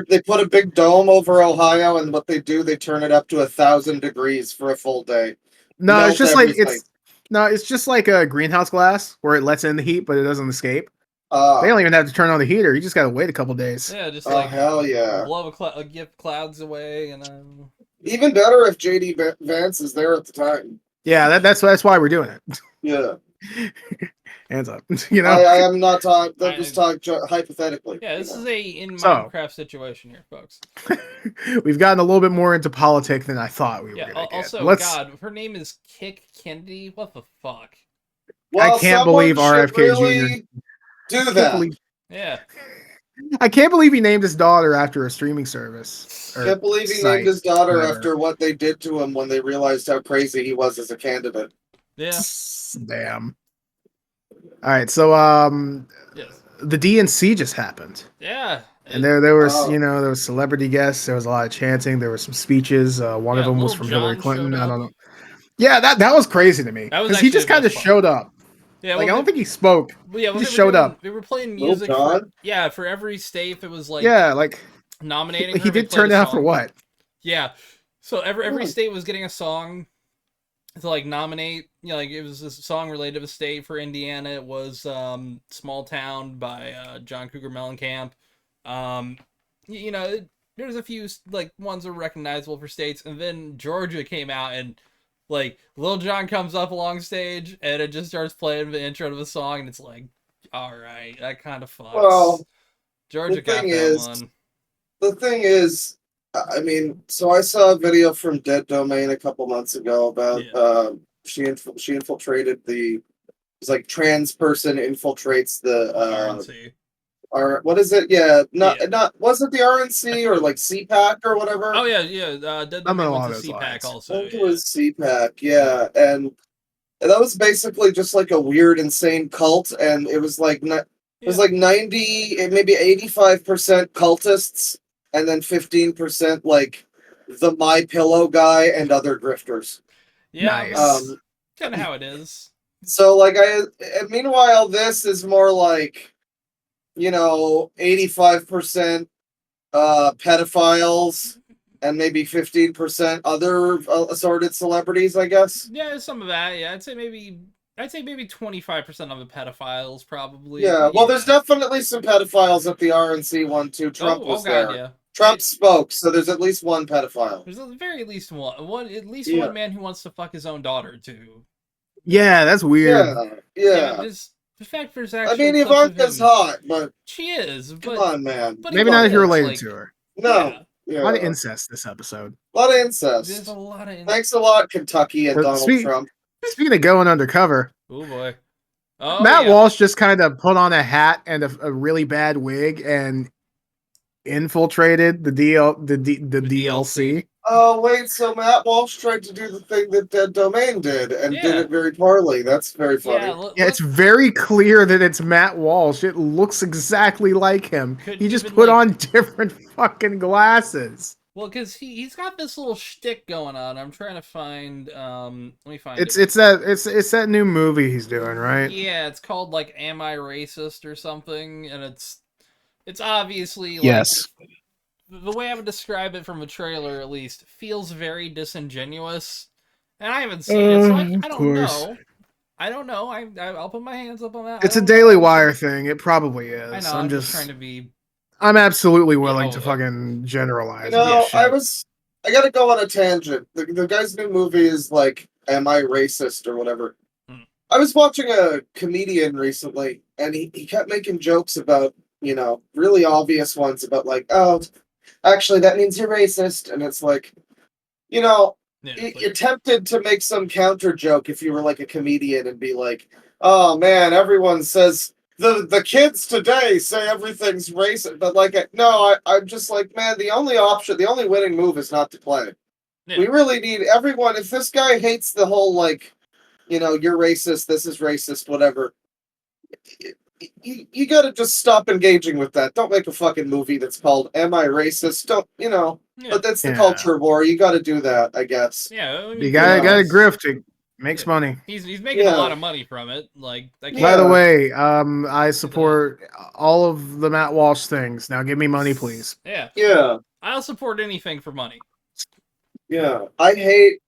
they put a big dome over Ohio, and what they do, they turn it up to 1,000 degrees for a full day. No, it's just it's just like a greenhouse glass where it lets in the heat, but it doesn't escape. They don't even have to turn on the heater. You just gotta wait a couple days. Yeah, just like hell yeah, blow get clouds away, and even better if JD Vance is there at the time. Yeah, that's why we're doing it. Yeah, hands up. I am not talking. I'm just talking hypothetically. Yeah, this is a Minecraft situation here, folks. We've gotten a little bit more into politics than I thought we were. Yeah. Also, God, her name is Kick Kennedy. What the fuck? Well, I can't believe RFK really Jr. Do that. Yeah. I can't believe he named his daughter after a streaming service. Can't believe he named his daughter after what they did to him when they realized how crazy he was as a candidate. Yeah. Damn. All right, so the DNC just happened. Yeah. And there was there was celebrity guests. There was a lot of chanting. There were some speeches. One of them was from Hillary Clinton. I don't know. Yeah, that was crazy to me because he just kind of showed up. Yeah, I don't think he spoke. He just showed up. They were playing music. For every state that was like nominating. He did turn out for what? Yeah, so every state was getting a song, to like nominate. You know, like it was a song related to a state for Indiana. It was "Small Town" by John Cougar Mellencamp. You know, there's a few like ones that are recognizable for states, and then Georgia came out and like Lil Jon comes up along stage and it just starts playing the intro to the song, and it's like, all right, that kind of fucks. Well, Georgia got that one. The thing is, I mean, so I saw a video from Dead Domain a couple months ago about she infiltrated the. It's like trans person infiltrates the RNC. What is it? Yeah, not was it the RNC or like CPAC or whatever? Oh yeah. Dead Domain went to CPAC also. I think it was CPAC, yeah, and that was basically just like a weird, insane cult, and it was like it was like 90, maybe 85% cultists, and then 15% like the My Pillow guy and other grifters. Yeah, nice. Kind of how it is. So like meanwhile, this is more like, 85% pedophiles and maybe 15% other assorted celebrities, I guess. Yeah, some of that. Yeah, I'd say maybe 25% of the pedophiles probably. Yeah, well, there's definitely some pedophiles at the RNC one too. Trump was there. Yeah. Trump spoke, so there's at least one pedophile. There's at the very least one. One man who wants to fuck his own daughter too. Yeah, that's weird. Yeah. Just the fact there's actually. I mean, Ivanka's hot, but she is. Come on, man. But maybe not if you're related to her. No. Yeah. A lot of incest this episode. A lot of incest. There's a lot of incest. Thanks a lot, Kentucky and Donald Trump. Speaking of going undercover. Oh boy. Matt Walsh just kind of put on a hat and a really bad wig and infiltrated the DLC. Oh wait, so Matt Walsh tried to do the thing that Dead Domain did and did it very poorly. That's very funny. Yeah, it's very clear that it's Matt Walsh. It looks exactly like him. He just put on different fucking glasses. Well, because he's got this little shtick going on. I'm trying to find. Let me find. It's that new movie he's doing, right? Yeah, it's called like "Am I Racist" or something, and it's obviously like, yes. The way I would describe it from a trailer, at least, feels very disingenuous. And I haven't seen it, so I don't know. I don't know. I'll put my hands up on that. It's a Daily Wire thing. It probably is. I know. I'm just trying to be. I'm absolutely willing to fucking generalize. No, I gotta go on a tangent. The guy's new movie is like, "Am I Racist?" or whatever. I was watching a comedian recently, and he kept making jokes about, really obvious ones about like, oh, actually, that means you're racist. And it's like, you're tempted to make some counter joke if you were like a comedian and be like, oh man, everyone says the kids today say everything's racist. But like, no, I'm just like, man, the only winning move is not to play. Yeah. We really need everyone. If this guy hates the whole like, you're racist, this is racist, whatever. You gotta just stop engaging with that. Don't make a fucking movie that's called "Am I Racist?" Don't But that's the culture war. You gotta do that, I guess. Yeah, you gotta grift. It makes money. He's making a lot of money from it. Like, by the way, I support all of the Matt Walsh things. Now give me money, please. Yeah. I'll support anything for money. Yeah, I hate.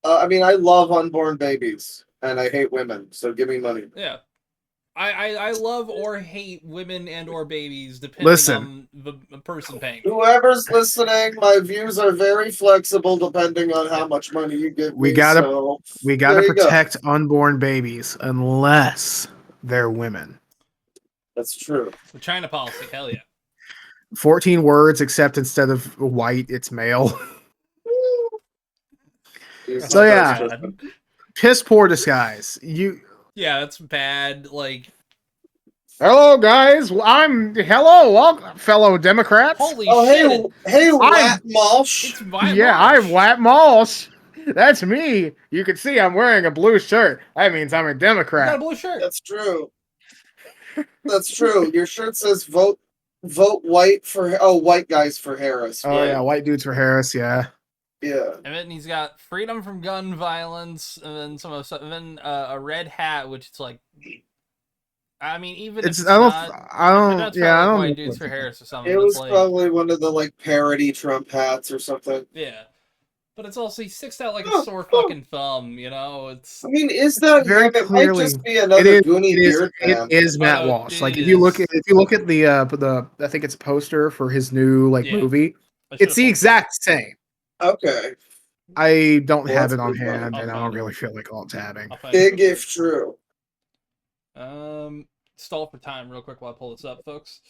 I love unborn babies, and I hate women. So give me money. Yeah. I love or hate women and or babies depending on the person paying. Whoever's listening, my views are very flexible depending on how much money you give we me. We gotta protect unborn babies unless they're women. That's true. The China policy, hell yeah. 14 words, except instead of white, it's male. So yeah, piss poor disguise. Yeah, that's bad. Like, hello guys, welcome, fellow Democrats. Holy shit! Hey, Watt Malsh. I'm Watt Malsh. That's me. You can see I'm wearing a blue shirt. That means I'm a Democrat. You got a blue shirt. That's true. That's true. Your shirt says vote white for white guys for Harris. Oh yeah, white dudes for Harris. Yeah. Yeah. And then he's got freedom from gun violence, and then some of stuff, and then a red hat, which it's like, I mean, even I don't white dudes for Harris or something. It was probably one of the like parody Trump hats or something. Yeah, But it's also, he sticks out like a sore fucking thumb, you know? It's... I mean, is that very him? It might clearly just be another Goonie beard man. it is Matt no, Walsh. Like it if you look is. at the I think it's a poster for his new Yeah. movie. I It's should've the pulled it. exact same. Okay. I don't Well, have that's it on pretty funny. hand, I'll and I find don't it. really feel like alt tabbing. I'll find it Big real if true. Stall for time real quick while I pull this up, folks.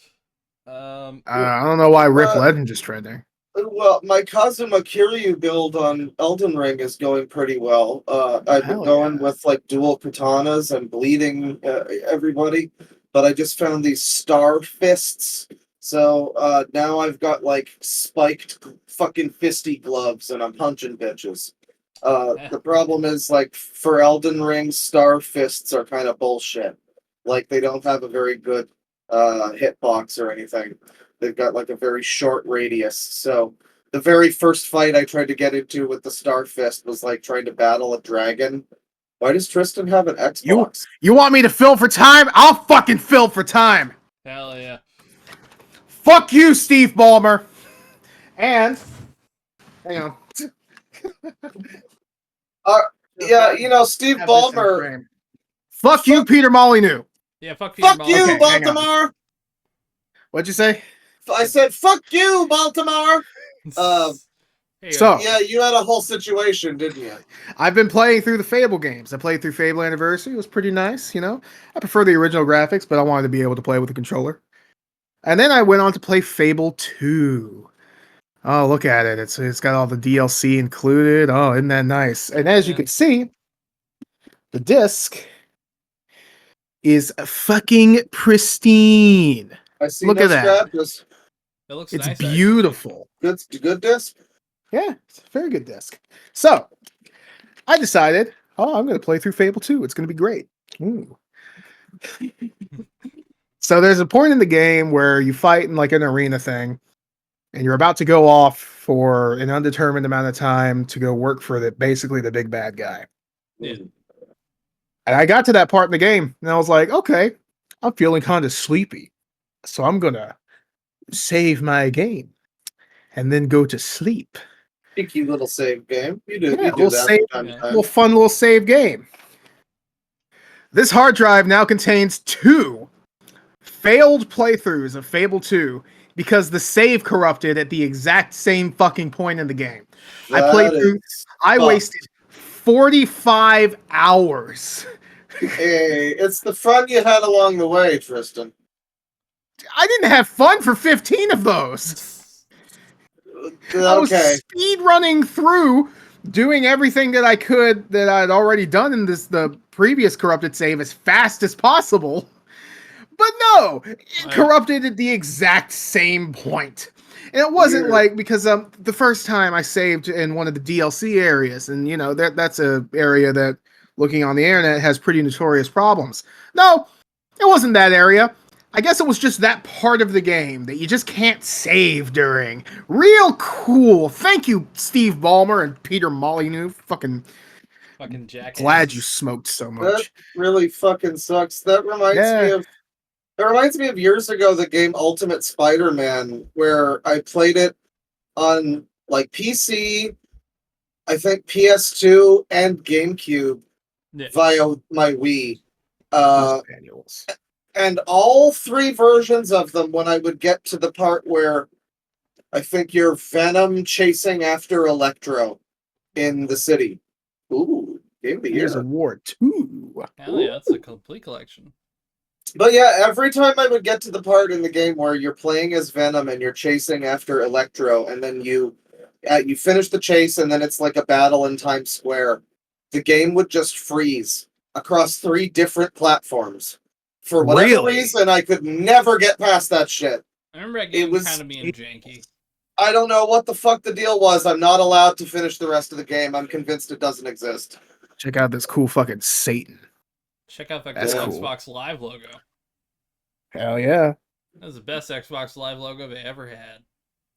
I don't know why Rip Legend is trending. Well, my Kazuma Kiryu build on Elden Ring is going pretty well. I've been going with like dual katanas and bleeding everybody, but I just found these star fists. So now I've got like spiked fucking fisty gloves and I'm punching bitches. The problem is like for Elden Ring, star fists are kind of bullshit. Like they don't have a very good hitbox or anything. They've got like a very short radius. So the very first fight I tried to get into with the Star Fist was like trying to battle a dragon. Why does Tristan have an Xbox? You want me to fill for time? I'll fucking fill for time. Hell yeah. Fuck you, Steve Ballmer. And hang on. Yeah, you know, Steve Ballmer. Fuck you, Peter Molyneux. Yeah, fuck Peter Fuck you, Okay, hang on. Baltimore. What'd you say? I said, fuck you, Baltimore. So Yeah, you had a whole situation, didn't you? I've been playing through the Fable games. I played through Fable Anniversary. It was pretty nice, you know. I prefer the original graphics, but I wanted to be able to play with the controller. And then I went on to play Fable 2. Oh, look at it. It's got all the DLC included. Oh, isn't that nice? And as you can see, the disc is fucking pristine. I see. Look no at that. scratches. It looks It's nice, beautiful. Good disc. Yeah, it's a very good disc. So I decided, I'm going to play through Fable 2. It's going to be great. Ooh. So there's a point in the game where you fight in like an arena thing, and you're about to go off for an undetermined amount of time to go work for basically the big bad guy. Yeah. And I got to that part in the game, and I was like, okay, I'm feeling kind of sleepy. So I'm going to save my game and then go to sleep. Cheeky little save game. You do Yeah, that from time to time. little fun little save game. This hard drive now contains 2 failed playthroughs of Fable 2 because the save corrupted at the exact same fucking point in the game. I wasted 45 hours. Hey, it's the fun you had along the way, Tristan. I didn't have fun for 15 of those. Okay. I was speed running through, doing everything that I could that I'd already done in the previous corrupted save as fast as possible. But no, it corrupted at the exact same point. And it wasn't like, because the first time I saved in one of the DLC areas, and you know, that's a area that, looking on the internet, has pretty notorious problems. No, it wasn't that area. I guess it was just that part of the game that you just can't save during. Real cool. Thank you, Steve Ballmer and Peter Molyneux. Fucking jackass. Glad you smoked so much. That really fucking sucks. That reminds me of years ago, the game Ultimate Spider-Man, where I played it on like PC, I think PS2 and GameCube via my Wii. And all 3 versions of them, when I would get to the part where I think you're Venom chasing after Electro in the city. Ooh, Game of the Year. Here's Award 2. Hell yeah, that's a complete collection. But yeah, every time I would get to the part in the game where you're playing as Venom and you're chasing after Electro, and then you finish the chase, and then it's like a battle in Times Square, the game would just freeze across 3 different platforms. For whatever reason, I could never get past that shit. I remember that game kind of being janky. I don't know what the fuck the deal was. I'm not allowed to finish the rest of the game. I'm convinced it doesn't exist. Check out this cool fucking Satan. Check out that cool Xbox Live logo. Hell yeah. That's the best Xbox Live logo they ever had.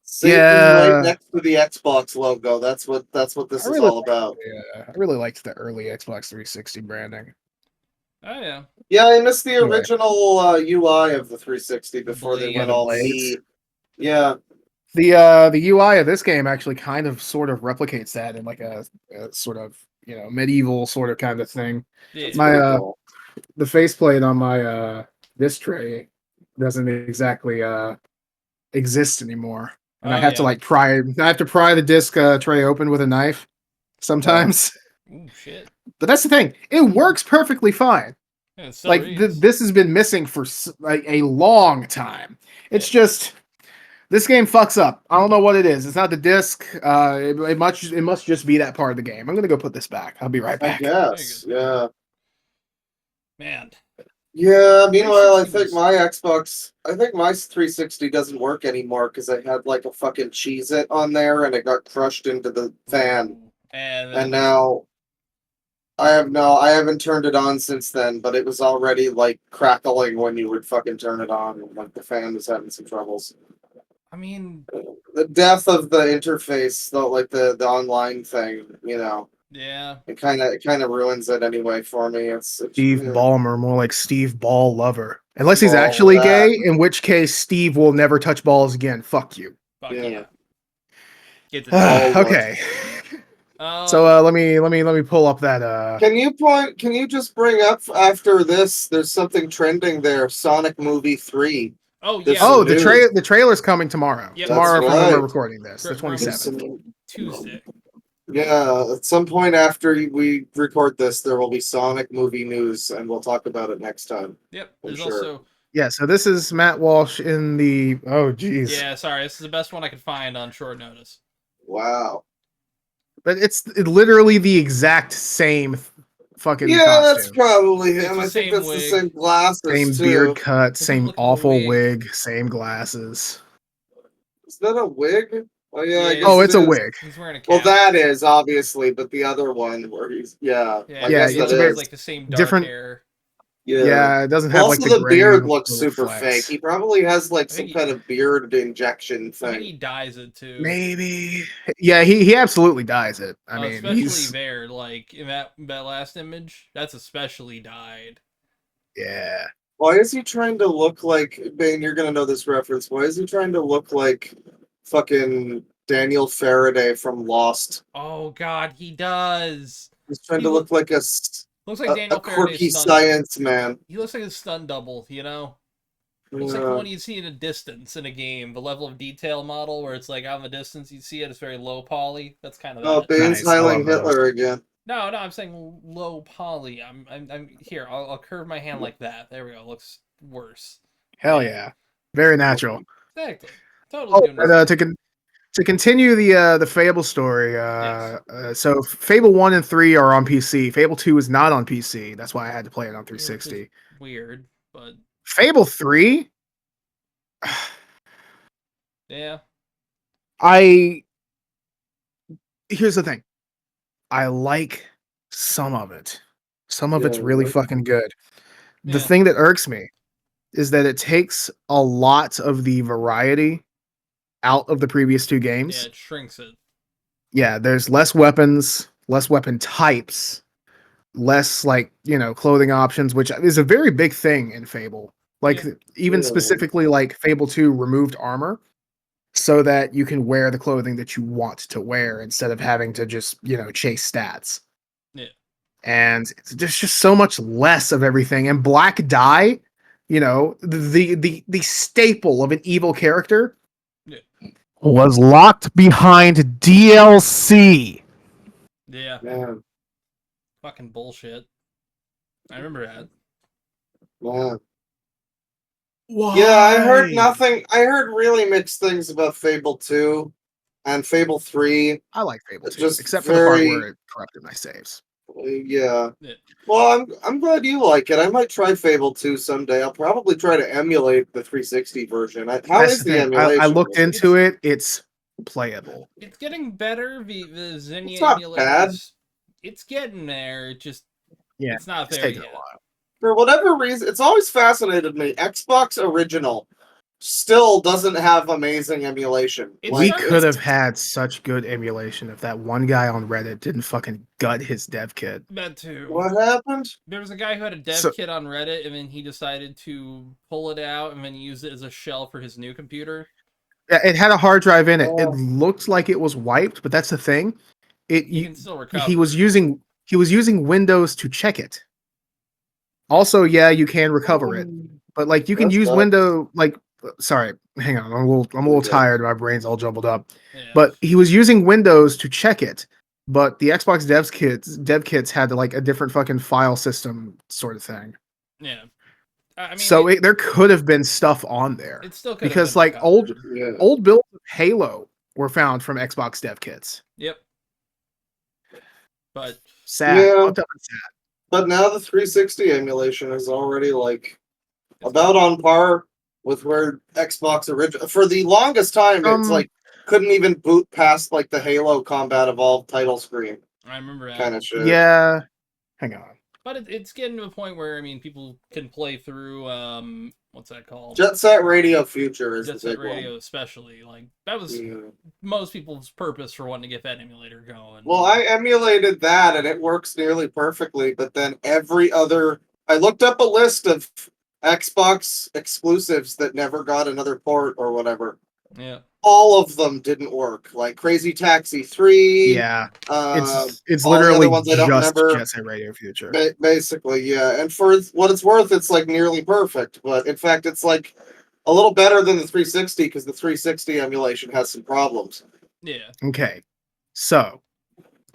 Satan right next to the Xbox logo. That's what this is all about. Yeah, I really liked the early Xbox 360 branding. Oh yeah. Yeah, I missed the original UI of the 360 before they went all blades. Yeah. The UI of this game actually kind of sort of replicates that in like a sort of medieval sort of kind of thing. Yeah. My the faceplate on my disc tray doesn't exactly exist anymore, and I have to like pry. I have to pry the disc tray open with a knife sometimes. Ooh, shit. But that's the thing; it works perfectly fine. Yeah, so Like this has been missing for like a long time. It's just this game fucks up. I don't know what it is. It's not the disc. It must just be that part of the game. I'm gonna go put this back. I'll be right back. I guess. Yeah. Man. Yeah, meanwhile, I think was- my 360 doesn't work anymore because I had like a fucking Cheez-It on there and it got crushed into the fan. Ooh. And And now I haven't turned it on since then, but it was already like crackling when you would fucking turn it on, and like the fan was having some troubles. I mean, The death of the interface, though, like the online thing, yeah. it kind of ruins it anyway for me. It's Steve yeah. Ballmer, more like Steve Ball Lover. Unless he's Ball actually that. gay, in which case Steve will never touch balls again. Fuck you. Fuck Yeah. yeah. Get the Okay. So let me pull up that. Can you just bring up after this? There's something trending there. Sonic Movie 3. Oh There's yeah. some the news. the trailer's coming tomorrow. Yep. Tomorrow That's from when we're right. recording this, the Right. 27th. Tuesday. Yeah, at some point after we record this, there will be Sonic movie news, and we'll talk about it next time. Yep. I'm There's sure. also Yeah, so this is Matt Walsh in the Yeah, sorry, this is the best one I could find on short notice. Wow. But it's literally the exact same fucking Yeah, costume. that's probably It's him. the I think same that's the wig. same glasses Same too. beard cut, same look at the awful wig. wig, same glasses. Is that a wig? Oh yeah, I Yeah, guess Oh, it it's a is. wig. He's wearing a cap. Well, that is obviously, but the other one where he's I Yeah, guess he that has is like the same dark different- hair. Yeah, it doesn't Well, have like also the the beard grain looks or super flex. fake. He probably has like I some think kind of beard injection I think he thing. dyes it too. Maybe. Yeah, he absolutely dyes it. I mean, especially he's there, like in that last image, that's especially dyed. yeah. Why is he trying to look like Bane? You're gonna know this reference. Why is he trying to look like fucking Daniel Faraday from Lost? Oh God, he does. He's trying He to look like looks like a Daniel quirky Faraday's science man. He looks like a stun double, you know. It's like one you see in a distance in a game, the level of detail model where it's like out in the distance you see it, it's very low poly. That's kind of Oh, that. Bane's Nice. I love hiling Hitler again. No, I'm saying low poly. I'm here. I'll curve my hand like that. There we go. Looks worse. Hell yeah. Very natural. Exactly. Totally Oh, doing but, to continue the Fable story, so Fable 1 and 3 are on PC. Fable 2 is not on PC. That's why I had to play it on 360. Weird, but Fable 3, yeah. Here's the thing. I like some of it. Some of it's really fucking good. The thing that irks me is that it takes a lot of the variety out of the previous two games. Yeah, it shrinks it. Yeah, there's less weapons, less weapon types, less clothing options, which is a very big thing in Fable. Like even specifically like Fable 2 removed armor so that you can wear the clothing that you want to wear instead of having to just, chase stats. Yeah. And there's just so much less of everything. And black dye, the staple of an evil character was locked behind DLC. Yeah. Man. Fucking bullshit. I remember that. Man. Why? Yeah, I heard nothing. I heard really mixed things about Fable 2 and Fable 3. I like Fable 2, just except for the part where it corrupted my saves. Yeah. Well, I'm glad you like it. I might try Fable 2 someday. I'll probably try to emulate the 360 version. How is the emulation? I looked into it. It's playable. It's getting better. The Zinnia It's not emulator bad. It's getting there. It just it's not It's there taking yet. a while. For whatever reason, it's always fascinated me. Xbox Original still doesn't have amazing emulation. We could have had such good emulation if that one guy on Reddit didn't fucking gut his dev kit. That too. What happened? There was a guy who had a dev kit on Reddit, and then he decided to pull it out and then use it as a shell for his new computer. It had a hard drive in it. It Oh. looked like it was wiped, but that's the thing. You can still recover. He was using Windows to check it. Also, yeah, you can recover it, but like you can use Windows. Like, sorry, hang on, I'm a little tired. My brain's all jumbled up. Yeah. But he was using Windows to check it. But the Xbox dev kits had like a different fucking file system sort of thing. Yeah. I mean, so there could have been stuff on there. It still could because have been like recovered. old builds of Halo were found from Xbox dev kits. Yep. But sad. Yeah. Fucked up and sad. But now the 360 emulation is already like about on par with where Xbox original. For the longest time, it's like couldn't even boot past like the Halo Combat Evolved title screen. I remember that kind of shit. Yeah. Hang on. But it's getting to a point where, I mean, people can play through, what's that called? Jet Set Radio Future is Jet the big Set Radio, one. especially. Like, that was most people's purpose for wanting to get that emulator going. Well, I emulated that, and it works nearly perfectly, but then every other... I looked up a list of Xbox exclusives that never got another port or whatever. Yeah. All of them didn't work. Like Crazy Taxi 3. Yeah. It's literally just Jet Set Radio Future. Basically, yeah. And for what it's worth, it's like nearly perfect. But in fact, it's like a little better than the 360 because the 360 emulation has some problems. Yeah. Okay. So,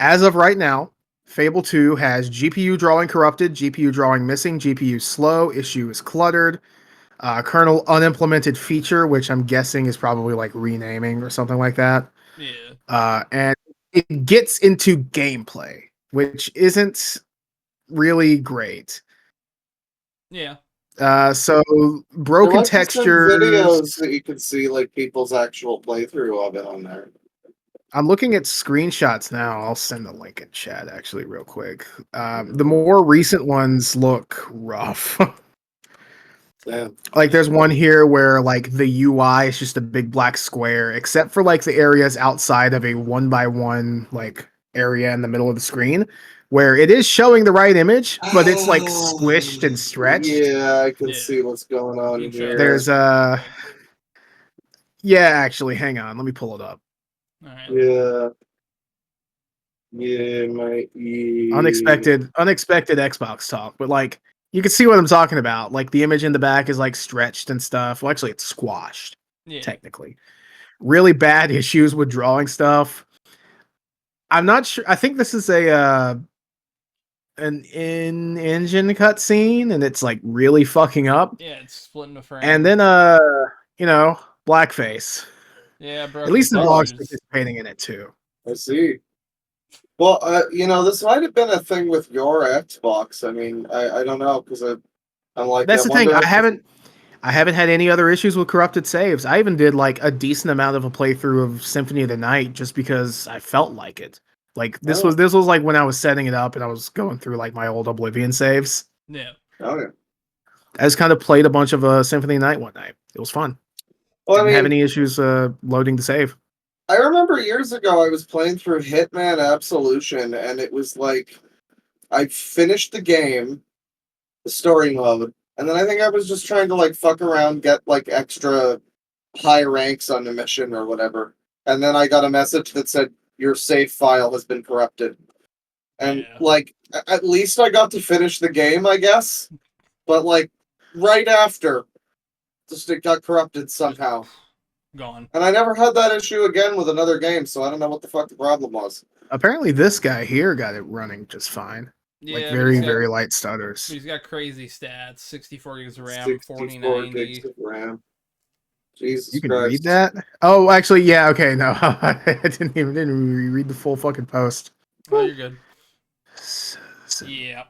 as of right now, Fable 2 has GPU drawing corrupted, GPU drawing missing, GPU slow, issue is cluttered. Kernel unimplemented feature, which I'm guessing is probably like renaming or something like that. Yeah. And it gets into gameplay, which isn't really great. Yeah. So broken textures. Videos that you can see like people's actual playthrough of it on there. I'm looking at screenshots now. I'll send the link in chat actually real quick. The more recent ones look rough. Damn. Like there's one here where like the UI is just a big black square, except for like the areas outside of a 1x1 like area in the middle of the screen, where it is showing the right image, but it's like squished and stretched. Yeah, I can see what's going on here. There's yeah, actually, hang on, let me pull it up. All right. Yeah. Yeah, my unexpected Xbox talk, but like you can see what I'm talking about. Like the image in the back is like stretched and stuff. Well, actually, it's squashed. Yeah. Technically, really bad issues with drawing stuff. I'm not sure. I think this is an in-engine cutscene, and it's like really fucking up. Yeah, it's splitting the frame. And then you know, blackface. Yeah, bro. At least the dog's participating in it too. I see. Well, you know, this might have been a thing with your Xbox. I mean, I don't know because I'm like that's the thing. I haven't had any other issues with corrupted saves. I even did like a decent amount of a playthrough of Symphony of the Night just because I felt like it. Like this was like when I was setting it up and I was going through like my old Oblivion saves. Yeah. Oh yeah. I just kind of played a bunch of Symphony of the Night one night. It was fun. Well, Didn't have any issues loading the save. I remember years ago I was playing through Hitman Absolution, and it was like I finished the game, the story mode, and then I think I was just trying to like fuck around, get like extra high ranks on the mission or whatever, and then I got a message that said your save file has been corrupted, and like at least I got to finish the game, I guess, but like right after, just it got corrupted somehow. Gone. And I never had that issue again with another game, so I don't know what the fuck the problem was. Apparently this guy here got it running just fine. Yeah, like very light stutters. He's got crazy stats. 64 gigs of RAM, 4090. Gigs of RAM. Jesus you can Christ. read that? Oh, actually, yeah, okay, no. I didn't read the full fucking post. Oh, you're good. Yeah.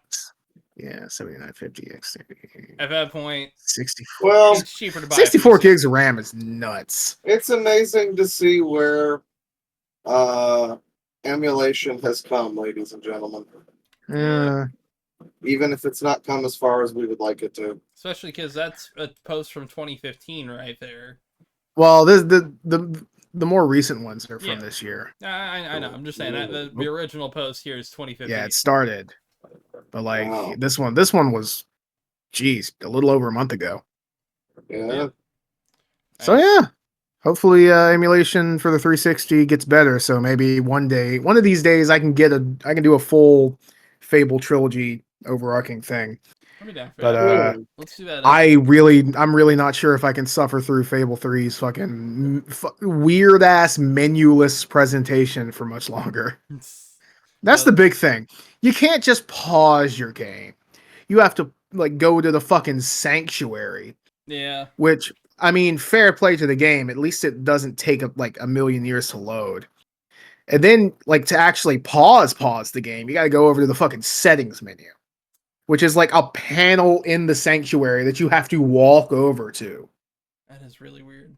Yeah, 7950 X30. At that point, 64. Well, it's cheaper to buy 64 gigs of RAM is nuts. It's amazing to see where emulation has come, ladies and gentlemen. Even if it's not come as far as we would like it to. Especially because that's a post from 2015 right there. Well, the more recent ones are from this year. I know. I'm just saying that the original post here is 2015. Yeah, it started. But like this one was, geez, a little over a month ago. Yeah. So yeah, Hopefully, emulation for the 360 gets better. So maybe one of these days, I can do a full Fable trilogy overarching thing. Let me down for But that. Let's do that. I'm really not sure if I can suffer through Fable 3's fucking weird ass menuless presentation for much longer. That's the big thing. You can't just pause your game. You have to like go to the fucking sanctuary. Yeah. Which, I mean, fair play to the game. At least it doesn't take like a million years to load. And then, like, to actually pause the game, you gotta go over to the fucking settings menu, which is like a panel in the sanctuary that you have to walk over to. That is really weird.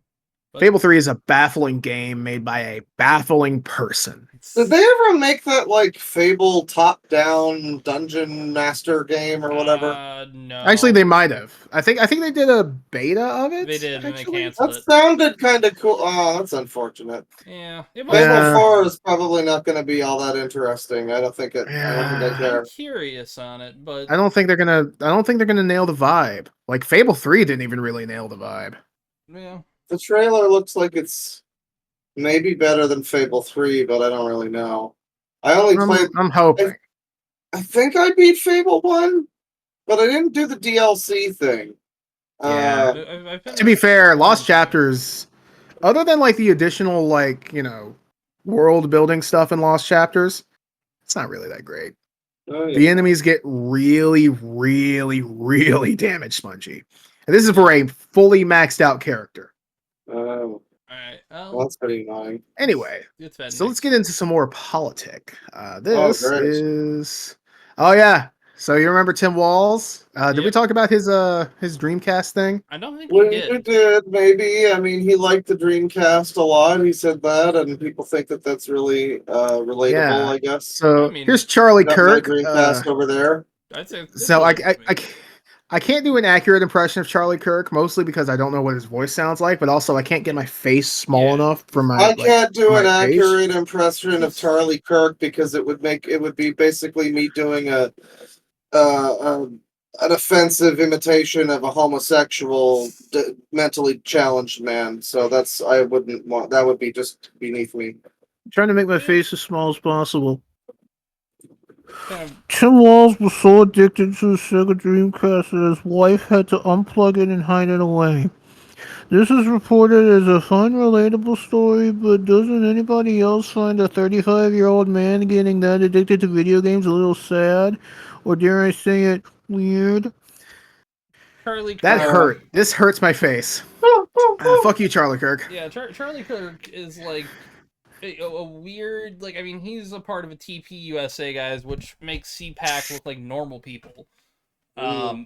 But Fable 3 is a baffling game made by a baffling person. Did they ever make that like Fable top-down dungeon master game or whatever? No. Actually, they might have. I think they did a beta of it. They did, actually. And they canceled it. That sounded kind of cool. Oh, that's unfortunate. Yeah. Fable 4 is probably not going to be all that interesting. I don't think I care. I'm curious on it, but I don't think they're gonna nail the vibe. Like Fable 3 didn't even really nail the vibe. Yeah. The trailer looks like it's maybe better than Fable 3, but I don't really know. I'm hoping. I think I beat Fable 1, but I didn't do the DLC thing. Yeah. To be fair, Lost Chapters, other than like the additional like, world building stuff in Lost Chapters, it's not really that great. Oh, yeah. The enemies get really, really, really damage spongy. And this is for a fully maxed out character. Oh. Alright. Well, that's pretty annoying. Anyway, so let's get into some more politic. This is... Oh, yeah. So you remember Tim Walls? Did we talk about his Dreamcast thing? I don't think we did. We did, maybe. I mean, he liked the Dreamcast a lot. He said that, and people think that that's really relatable, I guess. So here's Charlie Kirk. Dreamcast over there. I'd say so I can't do an accurate impression of Charlie Kirk, mostly because I don't know what his voice sounds like, but also I can't get my face small enough for my. I can't do an accurate impression of Charlie Kirk because it would be basically me doing an offensive imitation of a homosexual, mentally challenged man. So I wouldn't want that. Would be just beneath me. I'm trying to make my face as small as possible. Tim Walls was so addicted to the Sega Dreamcast that his wife had to unplug it and hide it away. This is reported as a fun, relatable story, but doesn't anybody else find a 35-year-old man getting that addicted to video games a little sad? Or dare I say it, weird? Charlie Kirk. That hurt. This hurts my face. Fuck you, Charlie Kirk. Yeah, Charlie Kirk is like a weird, like, I mean, he's a part of a TP USA, guys, which makes CPAC look like normal people. Oh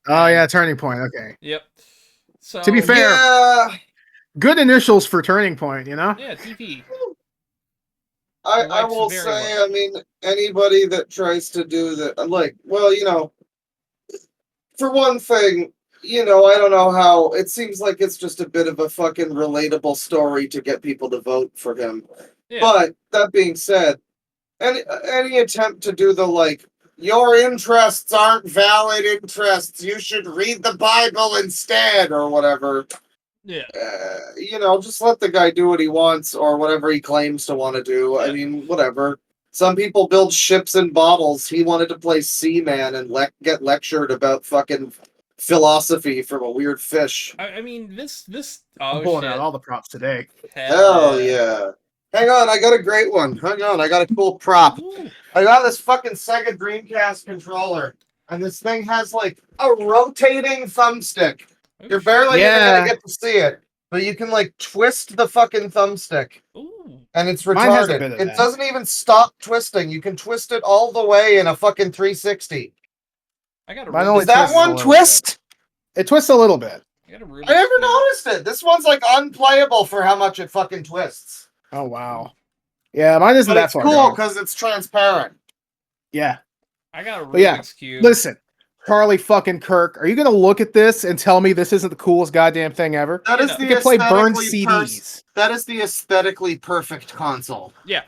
yeah, Turning Point. Okay. Yep. So to be fair, good initials for Turning Point, Yeah, TP. I will say, I mean, anybody that tries to do that, like, well, for one thing, I don't know how, it seems like it's just a bit of a fucking relatable story to get people to vote for him. Yeah. But, that being said, any attempt to do the, like, your interests aren't valid interests, you should read the Bible instead, or whatever. Yeah. Just let the guy do what he wants, or whatever he claims to want to do. Yeah. I mean, whatever. Some people build ships in bottles. He wanted to play Seaman and get lectured about fucking philosophy from a weird fish. I mean, this. I'm pulling out all the props today. Hell yeah! Hang on, I got a great one. Hang on, I got a cool prop. Ooh. I got this fucking Sega Dreamcast controller, and this thing has like a rotating thumbstick. You're barely even gonna get to see it, but you can like twist the fucking thumbstick. Ooh. And it's retarded. It doesn't even stop twisting. You can twist it all the way in a fucking 360. Does that one twist? It twists a little bit. I never noticed it. This one's like unplayable for how much it fucking twists. Oh wow. Yeah, mine isn't that far. It's cool because it's transparent. Yeah. I got a Rubik's Cube. Listen, Charlie fucking Kirk, are you gonna look at this and tell me this isn't the coolest goddamn thing ever? That is you can play burned CDs. That is the aesthetically perfect console. Yeah.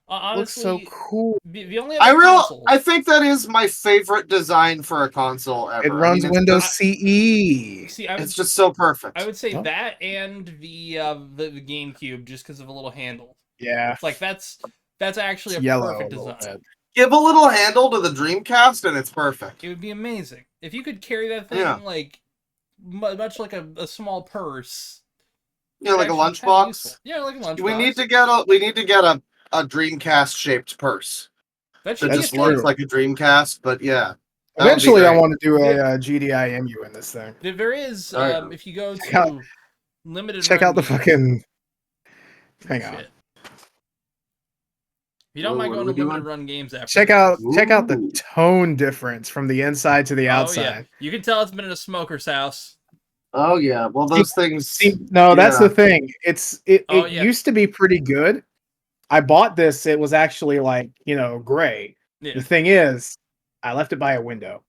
Honestly, looks so cool. The only other console. I think that is my favorite design for a console ever. It runs Windows CE. See, it's just so perfect. I would say that and the GameCube, just because of a little handle. Yeah, It's like that's actually it's a perfect design. Give a little handle to the Dreamcast, and it's perfect. It would be amazing if you could carry that thing like much like a small purse. Yeah, like a lunchbox. Yeah, like a lunchbox. We need to get a Dreamcast shaped purse. That just looks like a Dreamcast, but yeah. Eventually, I want to do a GDIMU in this thing. There is, if you go to limited. Check out the fucking. Hang on. If you don't mind going to limited run games after. Check out the tone difference from the inside to the outside. Yeah. You can tell it's been in a smoker's house. Oh yeah, well those things. That's the thing. It used to be pretty good. I bought this. It was actually like gray. Yeah. The thing is, I left it by a window.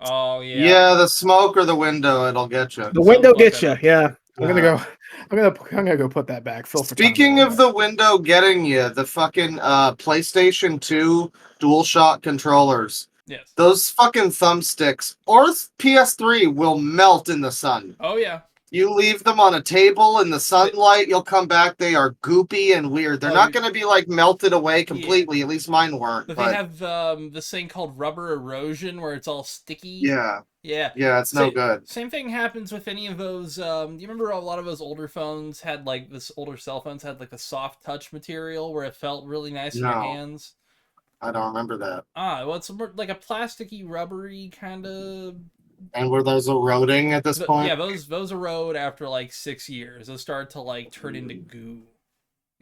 Oh yeah. Yeah, the smoke or the window, it'll get you. The window gets you. Yeah. I'm gonna go put that back. Speaking of the window getting you, the fucking PlayStation 2 DualShock controllers. Yes. Those fucking thumbsticks or PS3 will melt in the sun. Oh yeah. You leave them on a table in the sunlight, you'll come back, they are goopy and weird. They're not going to be like melted away completely. Yeah. At least mine weren't. But they have this thing called rubber erosion where it's all sticky. Yeah. Yeah. Yeah, it's no good. Same thing happens with any of those. You remember a lot of those older phones had older cell phones had like the soft touch material where it felt really nice in your hands? I don't remember that. Well, it's like a plasticky, rubbery kind of. And were those eroding at this point? Yeah, those erode after like 6 years. They'll start to like turn into goo.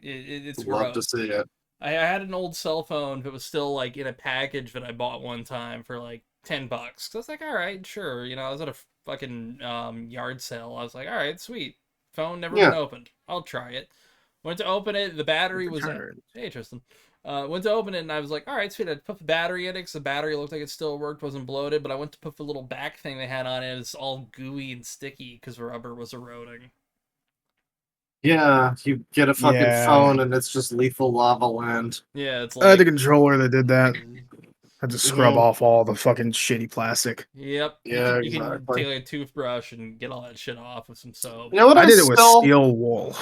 It's gross. Love to see it. I had an old cell phone that was still like in a package that I bought one time for like $10. So I was like, all right, sure. I was at a fucking yard sale. I was like, all right, sweet. Phone never been opened. I'll try it. Went to open it. The battery was. Hey, Tristan. Went to open it and I was like, all right, sweet. I put the battery in it because the battery looked like it still worked, wasn't bloated. But I went to put the little back thing they had on it. It was all gooey and sticky because rubber was eroding. Yeah, you get a fucking phone and it's just lethal lava land. Yeah, it's like... I had the controller that did that. I had to scrub off all the fucking shitty plastic. Yep. Yeah, you can take like a toothbrush and get all that shit off with some soap. You know what I did it with steel wool.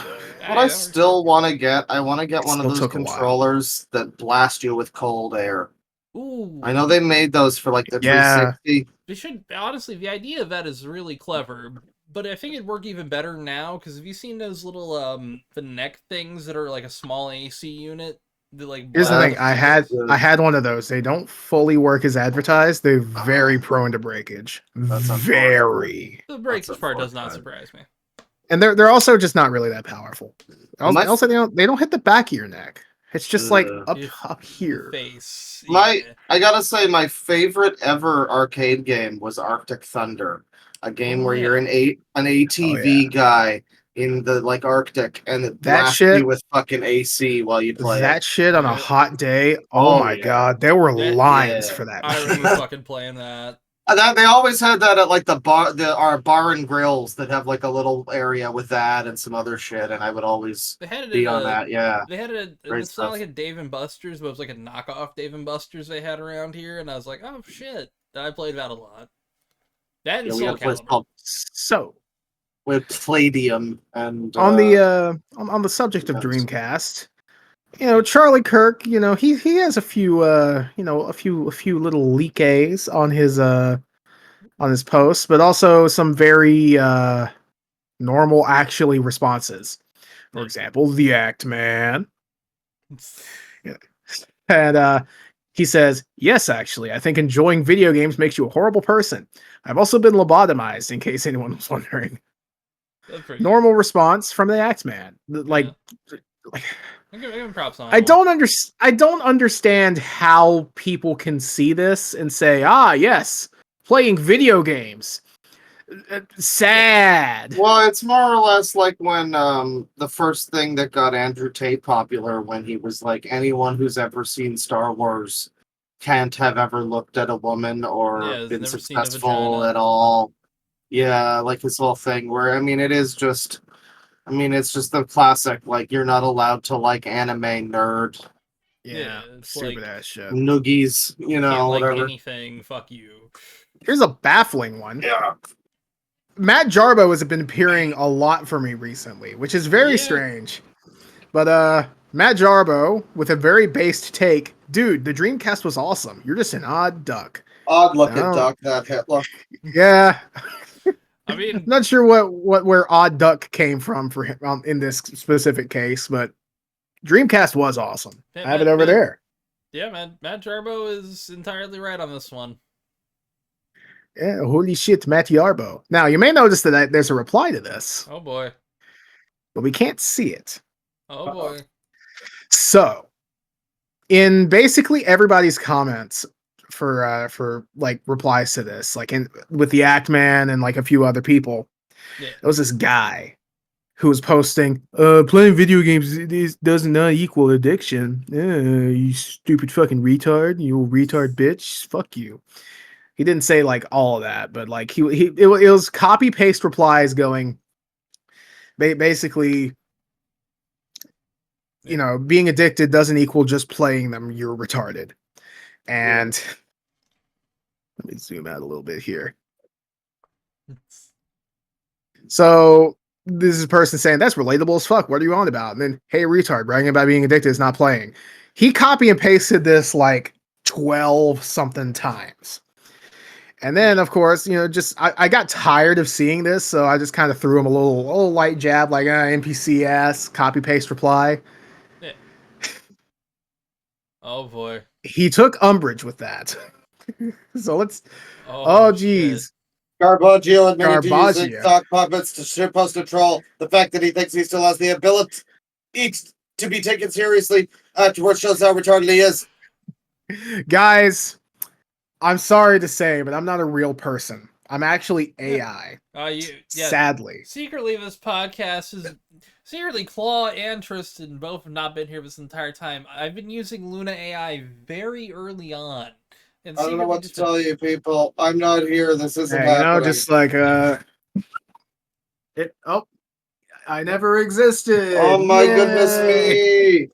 What I still want to get, I want to get one of those controllers that blast you with cold air. Ooh. I know they made those for like the 360. They should, honestly, the idea of that is really clever. But I think it'd work even better now, because have you seen those little the neck things that are like a small AC unit? Here's the thing, I had one of those. They don't fully work as advertised. They're very prone to breakage. Very. The breakage part does not surprise me. And they're also just not really that powerful. Also, they don't hit the back of your neck. It's just like up here. Face. I gotta say, my favorite ever arcade game was Arctic Thunder, a game where you're an ATV guy in the Arctic, and it blasts you with fucking AC while you play that shit on a hot day. Oh my god, there were lines for that. I remember fucking playing that. They always had that at like our bar and grills that have like a little area with that and some other shit, and I would always be on that. Yeah, they had it. It's not like a Dave and Buster's, but it was like a knockoff Dave and Buster's they had around here, and I was like, oh shit, I played that a lot. That and Soul Calibur. So. With Palladium and on the subject of Dreamcast, Charlie Kirk, he has a few a few little leakays on his posts, but also some very normal actually responses. For example, the Act Man. And he says, yes, actually, I think enjoying video games makes you a horrible person. I've also been lobotomized, in case anyone was wondering. Normal response from the Axeman. I don't understand how people can see this and say, yes, playing video games. Sad. Well, it's more or less like when the first thing that got Andrew Tate popular, when he was like, anyone who's ever seen Star Wars can't have ever looked at a woman or been successful at all. Yeah, like this whole thing where, it's just the classic, like, you're not allowed to like anime, nerd. Yeah, it's stupid like ass shit. Noogies, can't like whatever. anything. Fuck you. Here's a baffling one. Yeah. Matt Jarbo has been appearing a lot for me recently, which is very strange. But Matt Jarbo with a very based take, dude, the Dreamcast was awesome. You're just an odd duck. Odd looking duck, that Hitler. Yeah. I mean, not sure where odd duck came from for him in this specific case, but Dreamcast was awesome. I have it over there. Yeah, man. Matt Jarbo is entirely right on this one. Yeah, holy shit, Matt Jarbo. Now, you may notice that there's a reply to this. Oh, boy. But we can't see it. Oh, boy. So, in basically everybody's comments for like replies to this, like with the Act Man and like a few other people, there was this guy who was posting, playing video games does not equal addiction. You stupid fucking retard, you retard bitch, fuck you. He didn't say like all of that, but like it was copy paste replies going basically, you know, being addicted doesn't equal just playing them. You're retarded. And let me zoom out a little bit here. So this is a person saying that's relatable as fuck. What are you on about? And then, hey, retard, bragging about being addicted is not playing. He copy and pasted this like 12 something times. And then, of course, you know, just I got tired of seeing this, so I just kind of threw him a little light jab, like NPC ass, copy paste reply. Yeah. Oh boy. He took umbrage with that. So let's. Oh geez. Garbaggio admitted to using sock puppets to shitpost a troll. The fact that he thinks he still has the ability to be taken seriously afterwards shows how retarded he is. Guys, I'm sorry to say, but I'm not a real person. I'm actually AI. Sadly. Secretly, this podcast is secretly Claw and Tristan both have not been here this entire time. I've been using Luna AI very early on. And I don't know what to tell you, people. I'm not here. This isn't happening. You know, just like I never existed. Oh my goodness me!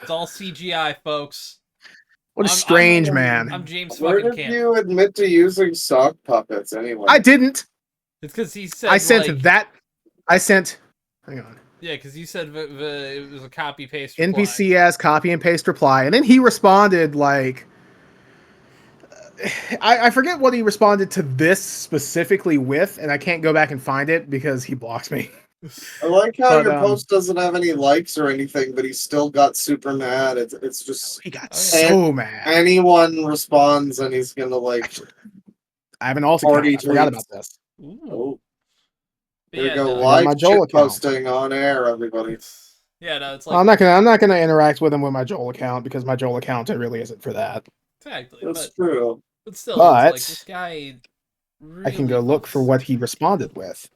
It's all CGI, folks. What a strange man. I'm James Where fucking did Camp. you admit to using sock puppets anyway? I didn't. It's because he said I sent. Hang on. Yeah, because you said it was a copy paste reply. NPC as copy and paste reply, and then he responded like. I forget what he responded to this specifically with, and I can't go back and find it because he blocked me. I like how your post doesn't have any likes or anything, but he still got super mad. It's just he got so mad. Anyone responds and he's gonna like. I have an alt account. I forgot about this. Oh, there you go. Live shit posting on air, everybody. Yeah, no, it's like I'm not gonna interact with him with my Joel account because my Joel account really isn't for that. Exactly, that's true. But still, it's like this guy. Really I can go look for what he responded with.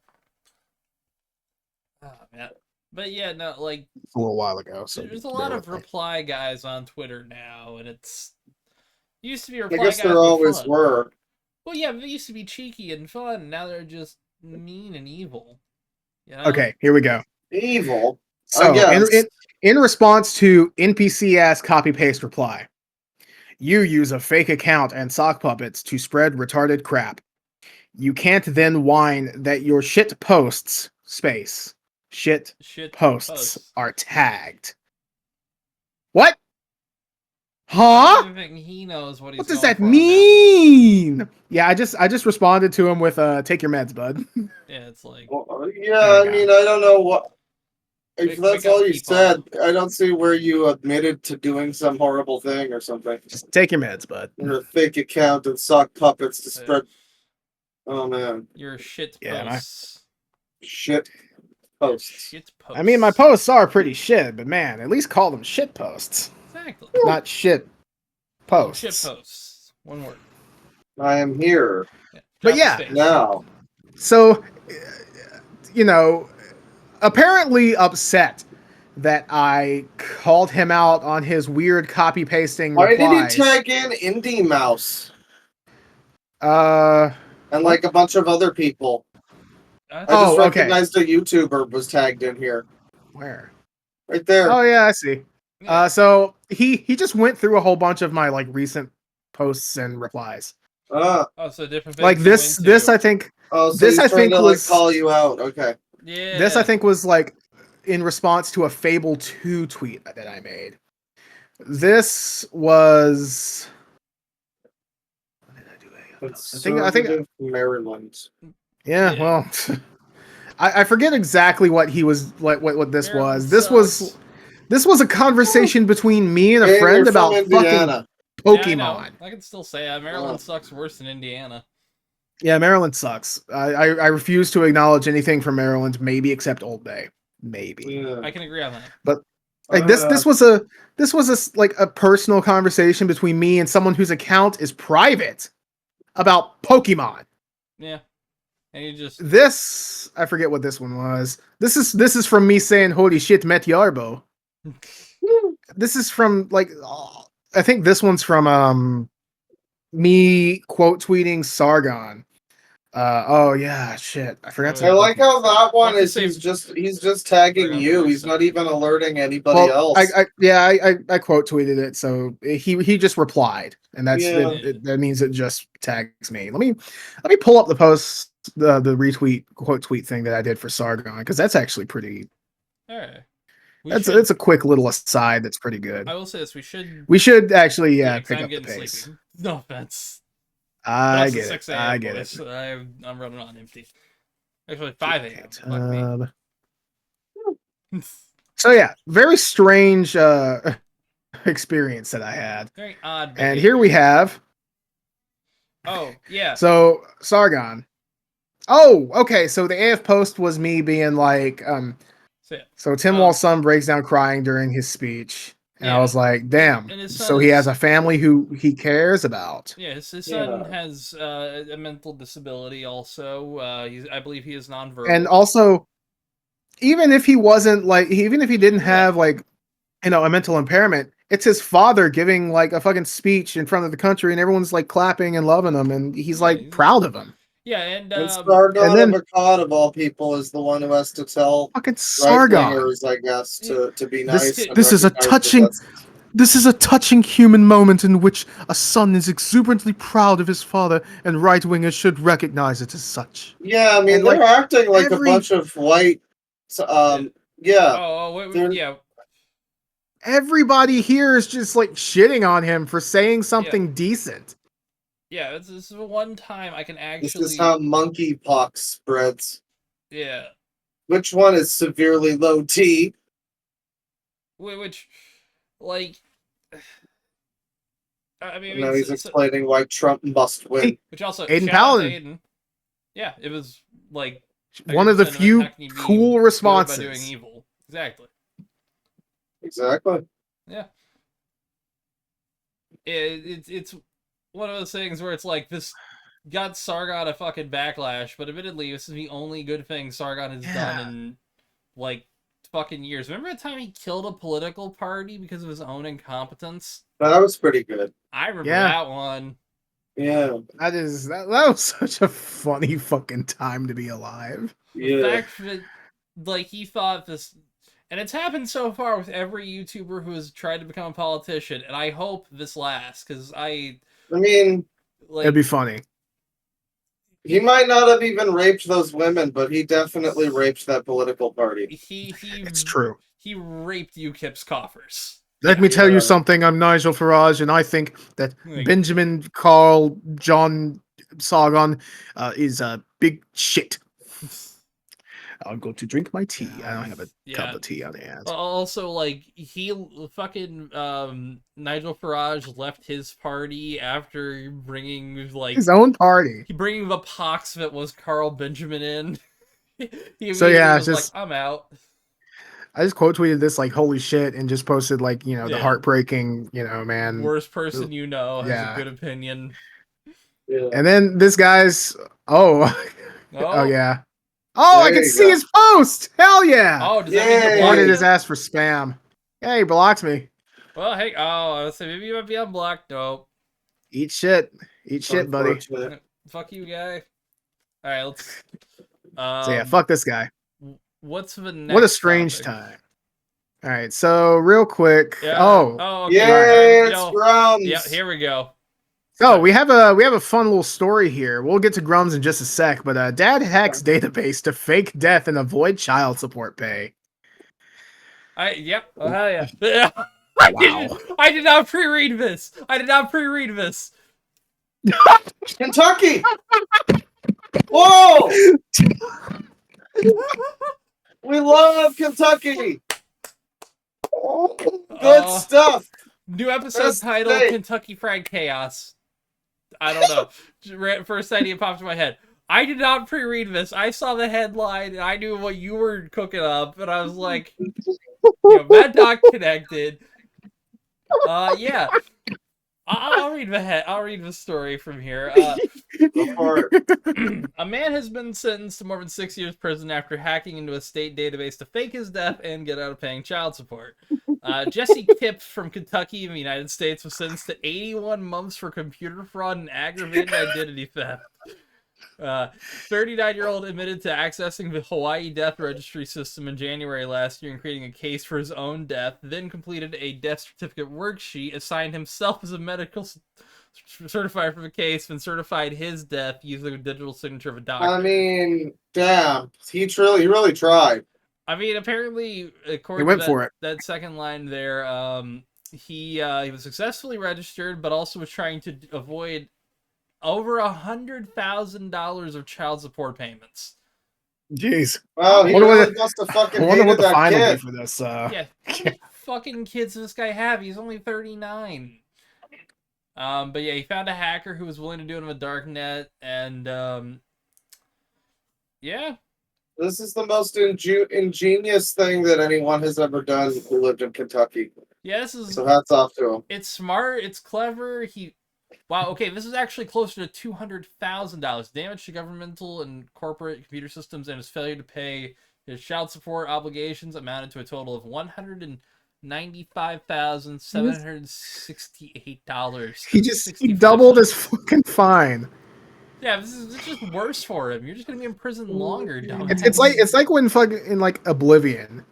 Oh man, but yeah, no, like it's a little while ago. So there's a lot of reply guys on Twitter now, and it's used to be reply guys. I guess guys there always fun. were. Well, yeah, they used to be cheeky and fun. Now they're just mean and evil. You know? Okay, here we go. Evil. So in response to NPC ass copy paste reply. You use a fake account and sock puppets to spread retarded crap. You can't then whine that your shit posts posts are tagged. What? Huh? I don't think he knows what he's What does that mean? Yeah, I just responded to him with take your meds, bud. Yeah, it's like yeah, I mean, I don't know what. If that's all you said, I don't see where you admitted to doing some horrible thing or something. Just take your meds, bud. You're a fake account and sock puppets to spread. Oh man, you're shit posts. Shit posts. Shit posts. I mean, my posts are pretty shit, but man, at least call them shit posts. Exactly. Not shit posts. Shit posts. One word. I am here. Yeah. But yeah, now. So, you know. Apparently upset that I called him out on his weird copy pasting. Why replies. did he tag in Indie Mouse? And like a bunch of other people. I just recognized a YouTuber was tagged in here. Where? Right there. Oh yeah, I see. Yeah. So he just went through a whole bunch of my like recent posts and replies. Oh, so different Like things. this I think so this he's I trying think to like was call you out. Okay. Yeah. this I think was like in response to a Fable 2 tweet that I made. This was what did I do? I think Conservative Maryland. yeah, Yeah. well I forget exactly what he was what this Maryland was. sucks. This was a conversation between me and a Hey, friend you're from about fucking Indiana. Yeah, I know. Pokemon. I can still say Maryland sucks worse than Indiana. Yeah, Maryland sucks. I refuse to acknowledge anything from Maryland, maybe except Old Bay. Maybe. Yeah. I can agree on that. But like this was like a personal conversation between me and someone whose account is private about Pokemon. Yeah. And you just This I forget what this one was. This is from me saying holy shit Met Yarbo. This is from like I think this one's from me quote tweeting Sargon. Oh yeah, shit. I forgot to I like how that one Like to is say- he's just tagging Right, you. right, He's so- not even alerting anybody else. I quote tweeted it, so he just replied, and that's Yeah. that means it just tags me. Let me pull up the post, the retweet quote tweet thing that I did for Sargon, because that's actually pretty. all right. It's a quick little aside that's pretty good. I will say this: We should actually 'cause pick I'm up the getting pace. sleepy. No offense. I Plus get it's it. 6 a.m., I get boys. it. I'm running on empty. Actually, 5 a.m. Fuck me. So yeah, very strange experience that I had. Very odd. And here we have. Oh yeah. So Sargon. Oh, okay. So the AF post was me being like, So Tim Wall's son breaks down crying during his speech, and I was like, "Damn!" And his son So he has a family who he cares about. Yeah, his son has a mental disability. Also, I believe he is nonverbal. And also, even if he wasn't like, even if he didn't have like, a mental impairment, it's his father giving like a fucking speech in front of the country, and everyone's like clapping and loving him, and he's like proud of him. Yeah, and Sargon of Akkad of all people is the one who has to tell fucking Sargon, right-wingers, I guess, to be nice. This is a touching. This is a touching human moment in which a son is exuberantly proud of his father, and right-wingers should recognize it as such. Yeah, I mean, they're acting like a bunch of white. Yeah. Yeah. Everybody here is just like shitting on him for saying something decent. Yeah, this is one time I can actually. This is how monkeypox spreads. Yeah. Which one is severely low T? Which, like, I mean, now he's explaining why Trump must win. Which also, Aiden Paladin. Aiden. Yeah, it was like one of the few cool responses. By doing evil, exactly. Exactly. Yeah. It's one of those things where it's like this got Sargon a fucking backlash, but admittedly, this is the only good thing Sargon has done in like fucking years. Remember the time he killed a political party because of his own incompetence? That was pretty good. I remember that one. Yeah. That was such a funny fucking time to be alive. The fact that like he thought this, and it's happened so far with every YouTuber who has tried to become a politician, and I hope this lasts because I mean, like, it'd be funny. He might not have even raped those women, but he definitely raped that political party. It's true. He raped UKIP's coffers. Let me tell you something. I'm Nigel Farage, and I think that Benjamin Carl John Sargon is a big shit. I'll go to drink my tea. I don't have a cup of tea on hand. Also, like, he fucking Nigel Farage left his party after bringing like his own party. He bringing the pox that was Carl Benjamin in. He so yeah, was just like, I'm out. I just quote tweeted this like holy shit and just posted like the heartbreaking man worst person has a good opinion. Yeah. And then this guy's oh yeah. Oh, I can see his post! Hell yeah! Oh, does that mean he wanted his ass for spam. Yeah, he blocks me. Well, hey, I say maybe you might be unblocked. Nope. Eat shit, buddy. Fuck you, guy. All right, let's. So yeah, fuck this guy. What's the next? What a strange time. All right, so real quick. Yeah. Oh, okay. Yay, it's Yeah, Grums. here we go. so we have a fun little story here. We'll get to Grums in just a sec, but Dad hacks database to fake death and avoid child support pay. Yep. Oh hell yeah. Wow. I did not pre-read this. Kentucky. Whoa! We love Kentucky. Good stuff. New episode Best title: state. Kentucky Fried Chaos. I don't know. First idea popped in my head. I did not pre-read this. I saw the headline and I knew what you were cooking up, and I was like, Mad Dog connected. Yeah. I'll read the story from here. A man has been sentenced to more than 6 years prison after hacking into a state database to fake his death and get out of paying child support. Jesse Kipp from Kentucky in the United States was sentenced to 81 months for computer fraud and aggravated identity theft. 39-year-old admitted to accessing the Hawaii death registry system in January last year and creating a case for his own death, then completed a death certificate worksheet, assigned himself as a medical certifier for the case, and certified his death using a digital signature of a doctor. I mean, damn. He really tried. I mean, apparently, according to that second line there, he was successfully registered, but also was trying to avoid over $100,000 of child support payments. Jeez. Well, he really must have fucking hated that kid. For this. Yeah, how many fucking kids does this guy have? He's only 39. But yeah, he found a hacker who was willing to do it in the dark net, and yeah. This is the most ingenious thing that anyone has ever done who lived in Kentucky. Yeah, so hats off to him. It's smart. It's clever. Wow. Okay, this is actually closer to $200,000. Damage to governmental and corporate computer systems, and his failure to pay his child support obligations amounted to a total of $195,768. He doubled his fucking fine. Yeah, this is just worse for him. You're just gonna be in prison longer, dumbass. It's like when fucking in like Oblivion,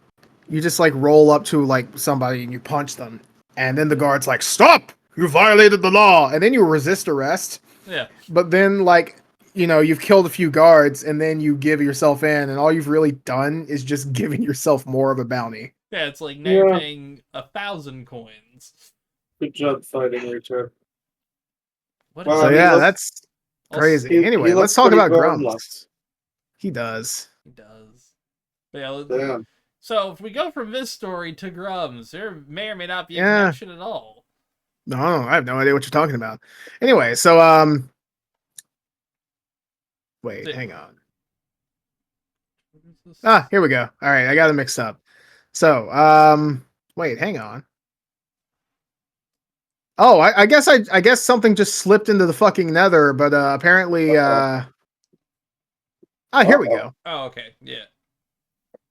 you just like roll up to like somebody and you punch them, and then the guard's like, "Stop! You violated the law," and then you resist arrest. Yeah. But then like you've killed a few guards, and then you give yourself in, and all you've really done is just giving yourself more of a bounty. Yeah, it's like now you're paying 1,000 coins. Good job fighting, Richard. So yeah, that's crazy. Anyway, let's talk about Grums. He does. But yeah, so if we go from this story to Grums, there may or may not be a connection at all. No, I have no idea what you're talking about. Anyway, so wait, hang on. Here we go. All right, I got it mixed up. So, wait, hang on. Oh, I guess something just slipped into the fucking nether, but apparently here we go. Oh, okay. Yeah.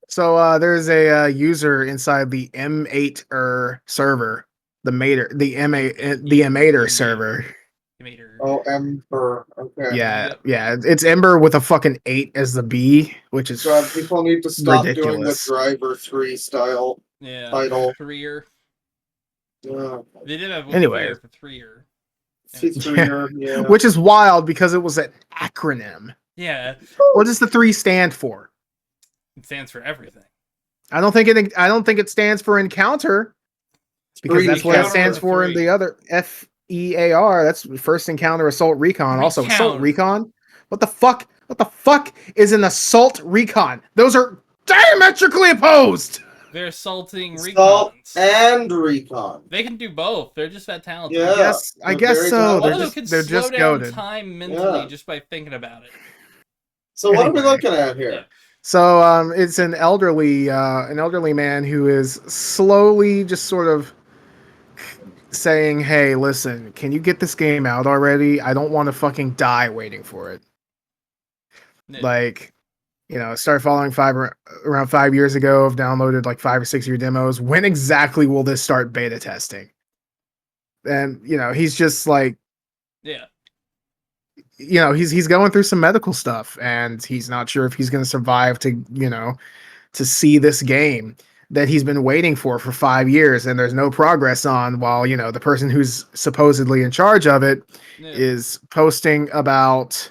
So there's a user inside the M8 server, the Emater server. Oh, Ember. Okay. Yeah, it's Ember with a fucking 8 as the B, which is God, people need to stop ridiculous. doing the Driver 3 style title. 3-year. Yeah. They did have anyway for 3-year. Yeah. Which is wild because it was an acronym. Yeah. What does the 3 stand for? It stands for everything. I don't think it stands for encounter, because that's what it stands for in the other FEAR. That's first encounter assault recon. Also assault recon. What the fuck is an assault recon? Those are diametrically opposed. They're assaulting assault and recon. They can do both. They're just that talented. Yeah, I guess so. They're just goated. Time mentally just by thinking about it. So what are we looking at here? Yeah. So it's an elderly man who is slowly just sort of saying, "Hey, listen, can you get this game out already? I don't want to fucking die waiting for it." Yeah. Like, started following around 5 years ago. I've downloaded like 5 or 6 year demos. When exactly will this start beta testing? And he's just like, he's going through some medical stuff, and he's not sure if he's going to survive to see this game. that he's been waiting for 5 years, and there's no progress on, while the person who's supposedly in charge of it is posting about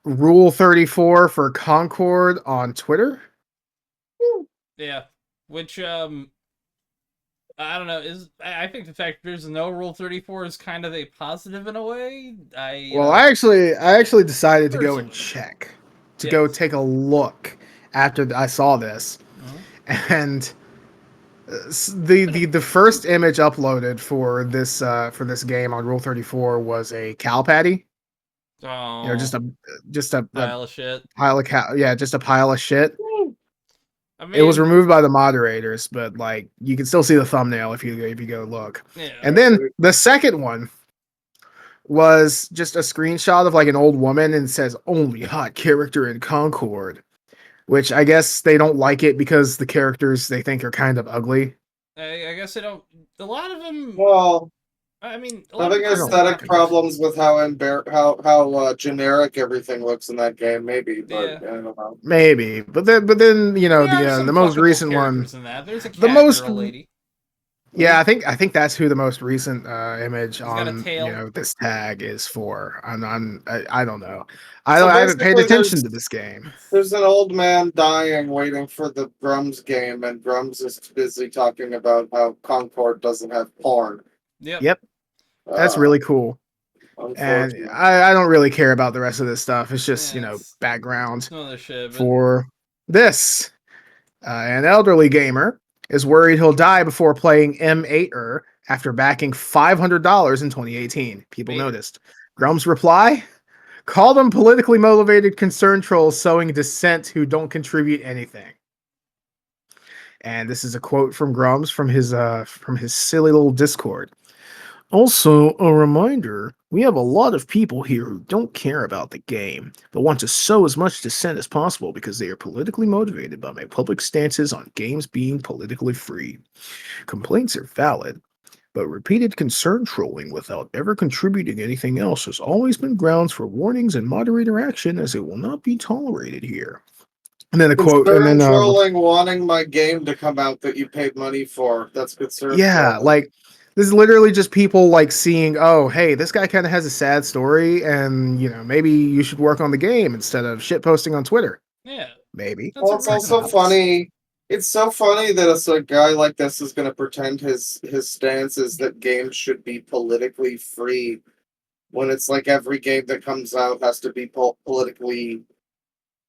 Rule 34 for Concord on Twitter. Yeah, which I don't know. I think the fact there's no Rule 34 is kind of a positive in a way. I actually decided to go and check, go take a look after I saw this, and the first image uploaded for this game on Rule 34 was a cow patty. Oh, just a pile of shit. Pile of cow, yeah, just a pile of shit. I mean, it was removed by the moderators, but like you can still see the thumbnail if you go look. Yeah. And then the second one was just a screenshot of like an old woman and says only hot character in Concord, which I guess they don't like it because the characters they think are kind of ugly. I guess they don't. A lot of them. Well, I mean, having aesthetic problems with how generic everything looks in that game, maybe. But I don't know. Maybe, but then the most recent one. There's a cat girl lady. Yeah, I think that's who the most recent image on this tag is for. I don't know. I haven't paid attention to this game. There's an old man dying waiting for the Grums game, and Grums is busy talking about how Concord doesn't have porn. Yep. That's really cool. And I don't really care about the rest of this stuff. It's just background for this. An elderly gamer is worried he'll die before playing M8er after backing $500 in 2018. People noticed. Grum's reply? Call them politically motivated concern trolls sowing dissent who don't contribute anything. And this is a quote from Grums from his silly little Discord. Also, a reminder, we have a lot of people here who don't care about the game, but want to sow as much dissent as possible because they are politically motivated by my public stances on games being politically free. Complaints are valid, but repeated concern trolling without ever contributing anything else has always been grounds for warnings and moderator action, as it will not be tolerated here. And then a quote, and then trolling wanting my game to come out that you paid money for. That's concern. Yeah, trolling. Like this is literally just people like seeing, oh, hey, this guy kind of has a sad story, and maybe you should work on the game instead of shit posting on Twitter. Yeah, maybe. Well, it's also funny. It's so funny that a guy like this is going to pretend his stance is that games should be politically free, when it's like every game that comes out has to be politically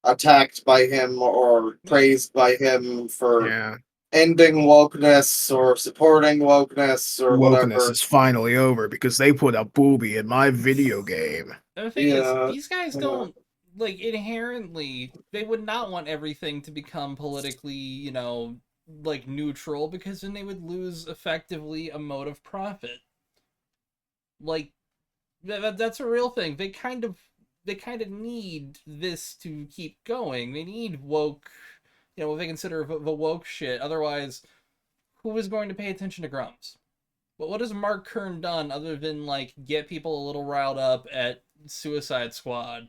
attacked by him or praised by him for ending wokeness or supporting wokeness or whatever. Wokeness is finally over because they put a booby in my video game. The thing is, these guys don't inherently. They would not want everything to become politically, neutral, because then they would lose effectively a mode of profit. Like that's a real thing. They kind of need this to keep going. They need woke. What they consider the woke shit. Otherwise, who is going to pay attention to Grums? But what has Mark Kern done other than get people a little riled up at Suicide Squad?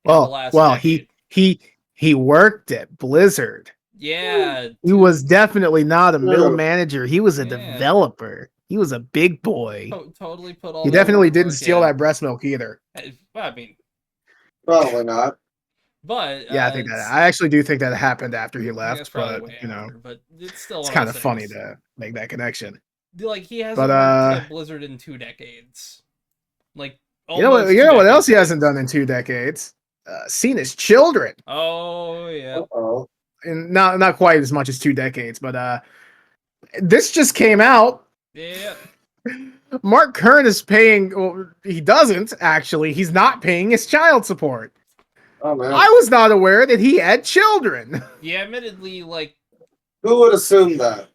Well, he worked at Blizzard. Yeah, he was definitely not a middle manager. He was a developer. He was a big boy. Totally put all. He definitely didn't steal that breast milk either. I mean, probably not. But yeah, I think that I actually do think that happened after he left. But but it's still it's kind of funny to make that connection. He hasn't worked at Blizzard in 2 decades. You know what else he hasn't done in 2 decades? Seen his children. Oh yeah. And not quite as much as 2 decades, but this just came out. Yeah. Mark Kern is paying. Well, he doesn't actually. He's not paying his child support. Oh man! I was not aware that he had children. Yeah, admittedly, who would assume that?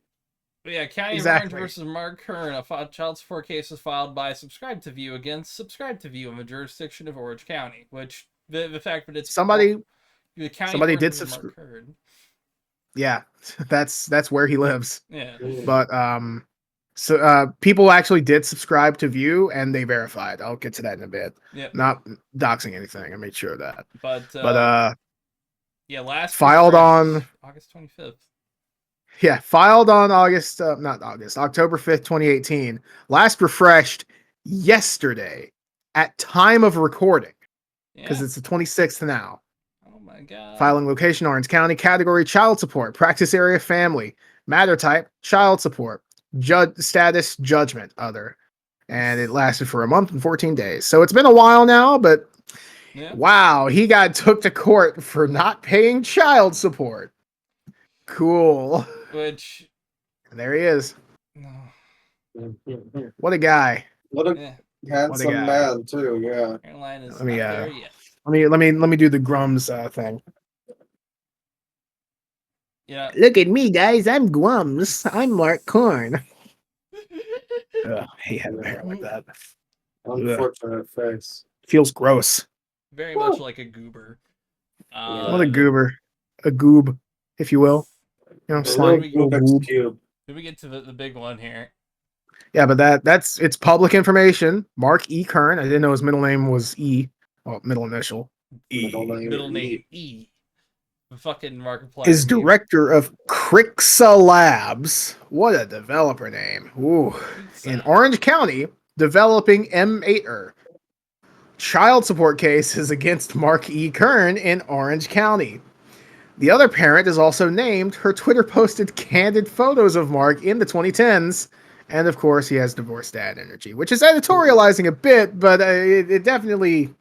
Yeah, County of Orange versus Mark Kern. A child support case was filed by Subscribe to View against Subscribe to View in the jurisdiction of Orange County. Which the fact that it's somebody did subscribe. Yeah, that's where he lives. Yeah, but so people actually did subscribe to View and they verified. I'll get to that in a bit. Yeah, not doxing anything. I made sure of that. But yeah, last filed on August 25th. Yeah, filed on October 5th, 2018. Last refreshed yesterday at time of recording because it's the 26th now. Oh my god. Filing location Orange County, category child support, practice area family, matter type child support, status judgment other. And it lasted for a month and 14 days. So it's been a while now, but wow, he got took to court for not paying child support. Cool. Which and there he is. What a guy. What a handsome man too, yeah. Airline is let me not there yet. Let me do the Grums thing. Yeah. Look at me, guys. I'm Grums. I'm Mark Korn. He had hair like that. Unfortunate face. Feels gross. Very much like a goober. What a goober. A goob, if you will. You know, slang. Goob. Did we get to the big one here? Yeah, but that's it's public information. Mark E. Kern. I didn't know his middle name was E. Well, middle initial. E. Middle name E. Fucking Markiplier. Is director of Crixa Labs. What a developer name. Ooh. In Orange County, developing M8er. Child support cases against Mark E. Kern in Orange County. The other parent is also named. Her Twitter posted candid photos of Mark in the 2010s. And of course, he has divorced dad energy, which is editorializing a bit, but it definitely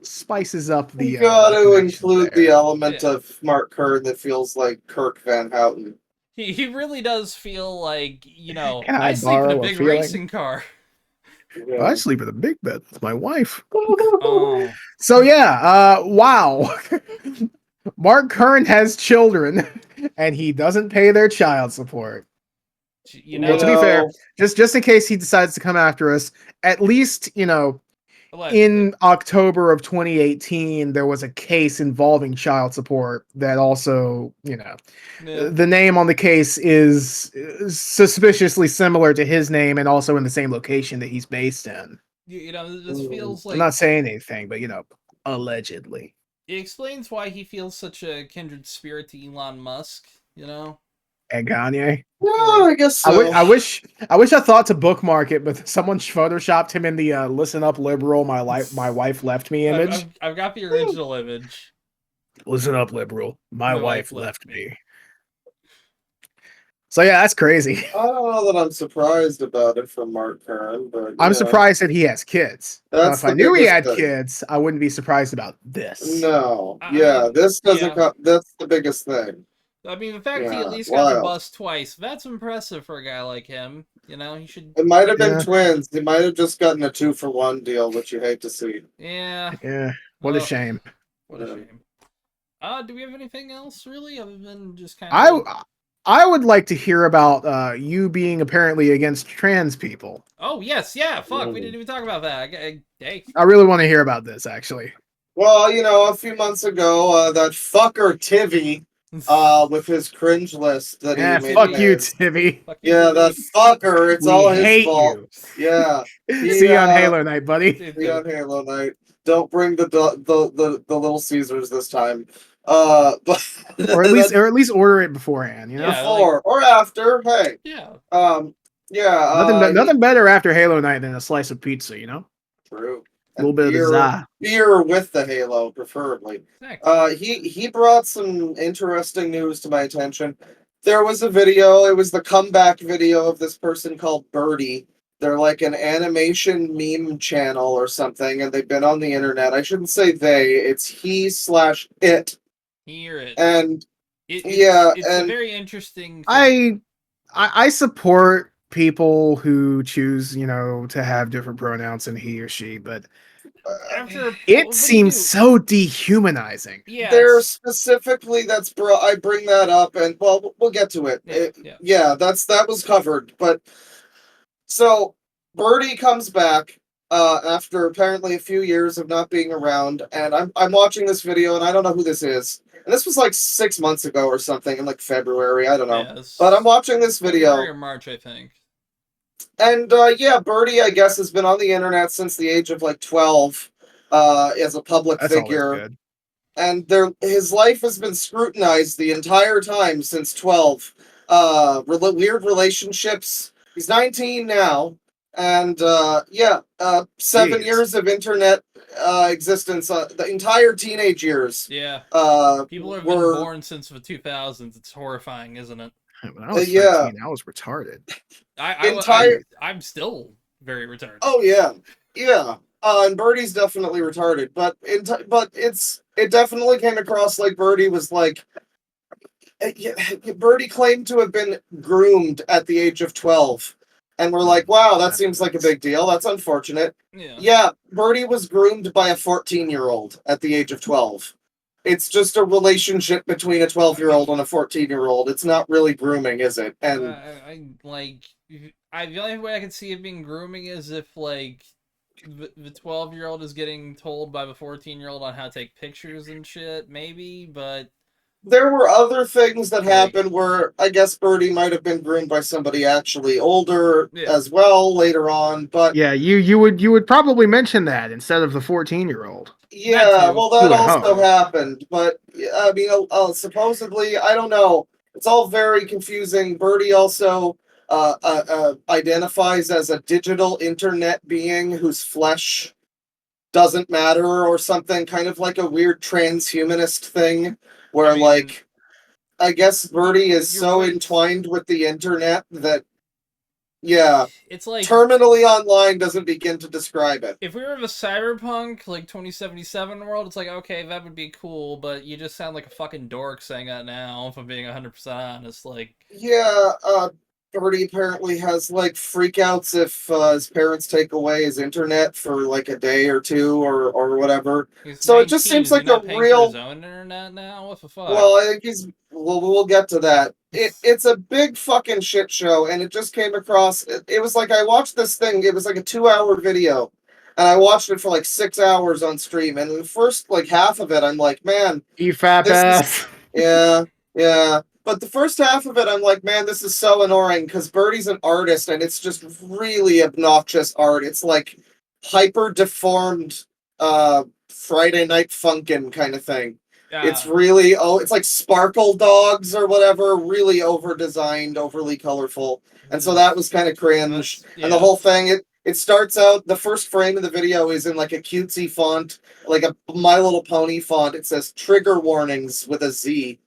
spices up the. You got to include the element of Mark Kern that feels like Kirk Van Houten. He really does feel like, you know, I sleep in a big racing car. Yeah. I sleep in a big bed with my wife. Oh. So yeah, wow. Mark Kern has children, and he doesn't pay their child support. You know, well, to be fair, just in case he decides to come after us, at least, you know, in October of 2018, there was a case involving child support that also, you know, the name on the case is suspiciously similar to his name and also in the same location that he's based in. You know, this feels like... I'm not saying anything, but, you know, allegedly. It explains why he feels such a kindred spirit to Elon Musk, you know? And Kanye. Yeah, I guess so. I wish I thought to bookmark it, but someone photoshopped him in the "Listen up, liberal, my wife left me" image. I've got the original image. Listen up, liberal, my wife left me. So yeah, that's crazy. I don't know that I'm surprised about it from Mark Kern, but I'm surprised that he has kids. Now, if I knew he had kids, I wouldn't be surprised about this. No, this doesn't. That's the biggest thing. I mean, the fact he at least got the bus twice, that's impressive for a guy like him. You know, he should... It might have been twins. He might have just gotten a 2-for-1 deal, which you hate to see. Yeah. Yeah. What a shame. What a shame. Do we have anything else, really, other than just kind of... I would like to hear about you being apparently against trans people. Oh, yes, yeah, fuck, we didn't even talk about that. I really want to hear about this, actually. Well, you know, a few months ago, that fucker Tivy... with his cringe list that he made. Fuck you, Tivy. Yeah, that fucker. It's all his fault. You. Yeah. See you on Halo Night, buddy. See you on Halo Night. Don't bring the Little Caesars this time. But or at least order it beforehand. You know, before or after. Hey. Yeah. Yeah. Nothing better after Halo Night than a slice of pizza. You know. True. A little bit of beer with the Halo, preferably. He brought some interesting news to my attention. There was a video. It was the comeback video of this person called Birdie. They're like an animation meme channel or something, and they've been on the internet. I shouldn't say they. It's he/it. He or it. And it's and a very interesting thing. I support people who choose, you know, to have different pronouns than he or she, but it seems so dehumanizing. Yeah, there specifically I bring that up, and well, we'll get to it. That was covered. But so Birdie comes back after apparently a few years of not being around, and I'm watching this video, and I don't know who this is. And this was like 6 months ago or something, in like February, I don't know. But I'm watching this video. February or March, I think. And Birdie, I guess, has been on the internet since the age of like 12 as a public figure. his life has been scrutinized the entire time since 12. Weird relationships. He's 19 now, and 7 years of internet existence. The entire teenage years. Yeah. People have were been born since the 2000s. It's horrifying, isn't it? When I was 13, I was retarded. I'm still very retarded. Oh yeah, yeah. And Birdie's definitely retarded, but it definitely came across like Birdie was like. Birdie claimed to have been groomed at the age of 12. And we're like, wow, that seems like a big deal. That's unfortunate. Yeah, Birdie was groomed by a 14-year-old at the age of 12. It's just a relationship between a 12-year-old and a 14-year-old. It's not really grooming, is it? And the only way I can see it being grooming is if like the 12-year-old is getting told by the 14-year-old on how to take pictures and shit, maybe, but there were other things that happened where I guess Birdie might have been groomed by somebody actually older as well later on, but yeah, you would probably mention that instead of the 14-year-old. Yeah, well, that also happened, but I mean, supposedly, I don't know. It's all very confusing. Birdie also identifies as a digital internet being whose flesh doesn't matter or something, kind of like a weird transhumanist thing, where, I guess Birdie is so entwined with the internet that, it's like terminally online doesn't begin to describe it. If we were in a cyberpunk, like 2077 world, it's like, okay, that would be cool, but you just sound like a fucking dork saying that now, if I'm being 100% honest. Like, yeah, Birdie apparently has like freakouts if his parents take away his internet for like a day or two or whatever. So it just seems like a real. His own internet now. What the fuck? Well, I think he's. Well, we'll get to that. It's a big fucking shit show, and it just came across. It was like I watched this thing. It was like a 2-hour video, and I watched it for like 6 hours on stream. And the first like half of it, I'm like, man, you fat ass. Yeah. But the first half of it, I'm like, man, this is so annoying because Birdie's an artist and it's just really obnoxious art. It's like hyper deformed Friday Night Funkin' kind of thing. It's really, it's like sparkle dogs or whatever, really over designed, overly colorful. And so that was kind of cringe. And the whole thing, it starts out, the first frame of the video is in like a cutesy font, like a My Little Pony font. It says trigger warnings with a Z.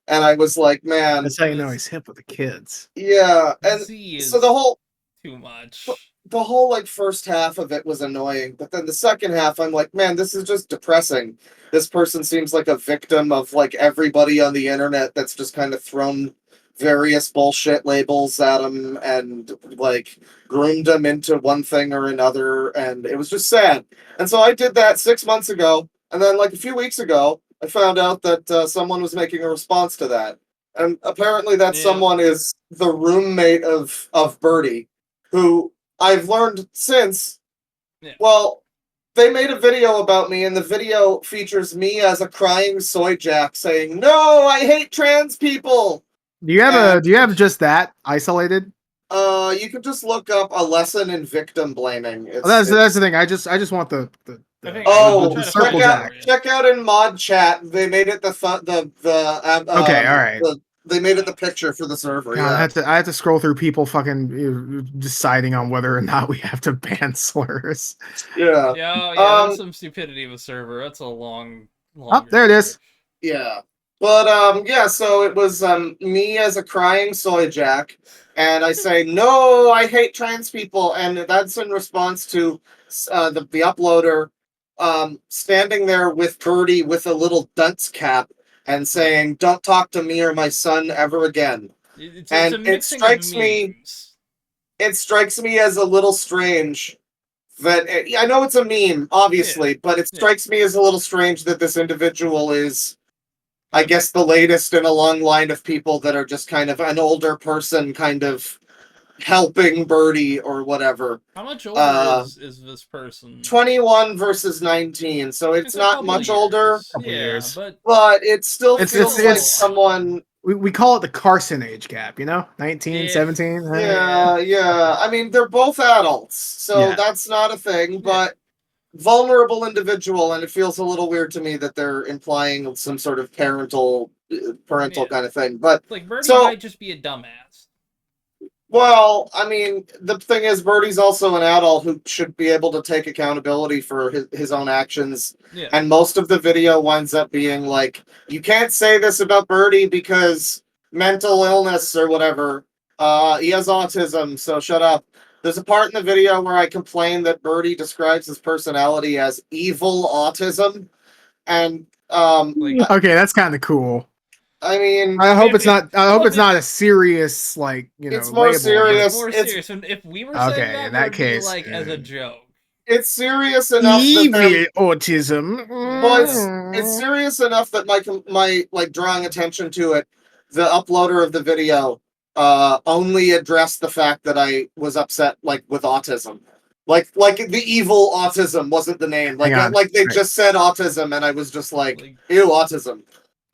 And I was like, man. That's how you know he's hip with the kids. Yeah. And so the whole. Too much. The whole like first half of it was annoying. But then the second half, I'm like, man, this is just depressing. This person seems like a victim of like everybody on the internet that's just kind of thrown various bullshit labels at him and like groomed him into one thing or another. And it was just sad. And so I did that 6 months ago. And then like a few weeks ago, I found out that someone was making a response to that. And apparently that someone is the roommate of Birdie, who I've learned since, well, they made a video about me, and the video features me as a crying soy jack saying, "No, I hate trans people." Do you have just that isolated? You can just look up a lesson in victim blaming. That's the thing. I just want the circle jack. Check out in mod chat. They made it okay, all right. They made it the picture for the server. God, I have to scroll through people fucking deciding on whether or not we have to ban slurs. Yeah. That's some stupidity of a server. That's a long. Oh, there it is. Yeah. But so it was me as a crying soy jack, and I say, "No, I hate trans people," and that's in response to the uploader standing there with Birdie with a little dunce cap and saying, "Don't talk to me or my son ever again." It strikes me as a little strange that I know it's a meme, obviously, but it strikes me as a little strange that this individual is, I guess, the latest in a long line of people that are just kind of an older person kind of helping Birdie or whatever. How much older is this person? 21 versus 19, so it's not much older. Years. But it still feels like someone... We call it the Carson age gap, 19, 17. Yeah. I mean, they're both adults, so that's not a thing, but vulnerable individual, and it feels a little weird to me that they're implying some sort of parental kind of thing. But like Birdie so might just be a dumbass. well, I mean, the thing is, Birdie's also an adult who should be able to take accountability for his own actions. Yeah. And most of the video winds up being like, you can't say this about Birdie because mental illness or whatever. He has autism, so shut up. There's a part in the video where I complain that Birdie describes his personality as evil autism. And okay, that's kind of cool. I mean, I hope it's not. I hope it's not a serious, like, it's more label. serious. It's more serious. And if we were saying okay, that, in that would case, be like as a joke. It's serious enough. Evil autism. Well, it's serious enough that my like drawing attention to it, the uploader of the video, only addressed the fact that I was upset like with autism. Like the evil autism wasn't the name. Like they just said autism, and I was just like ew, autism.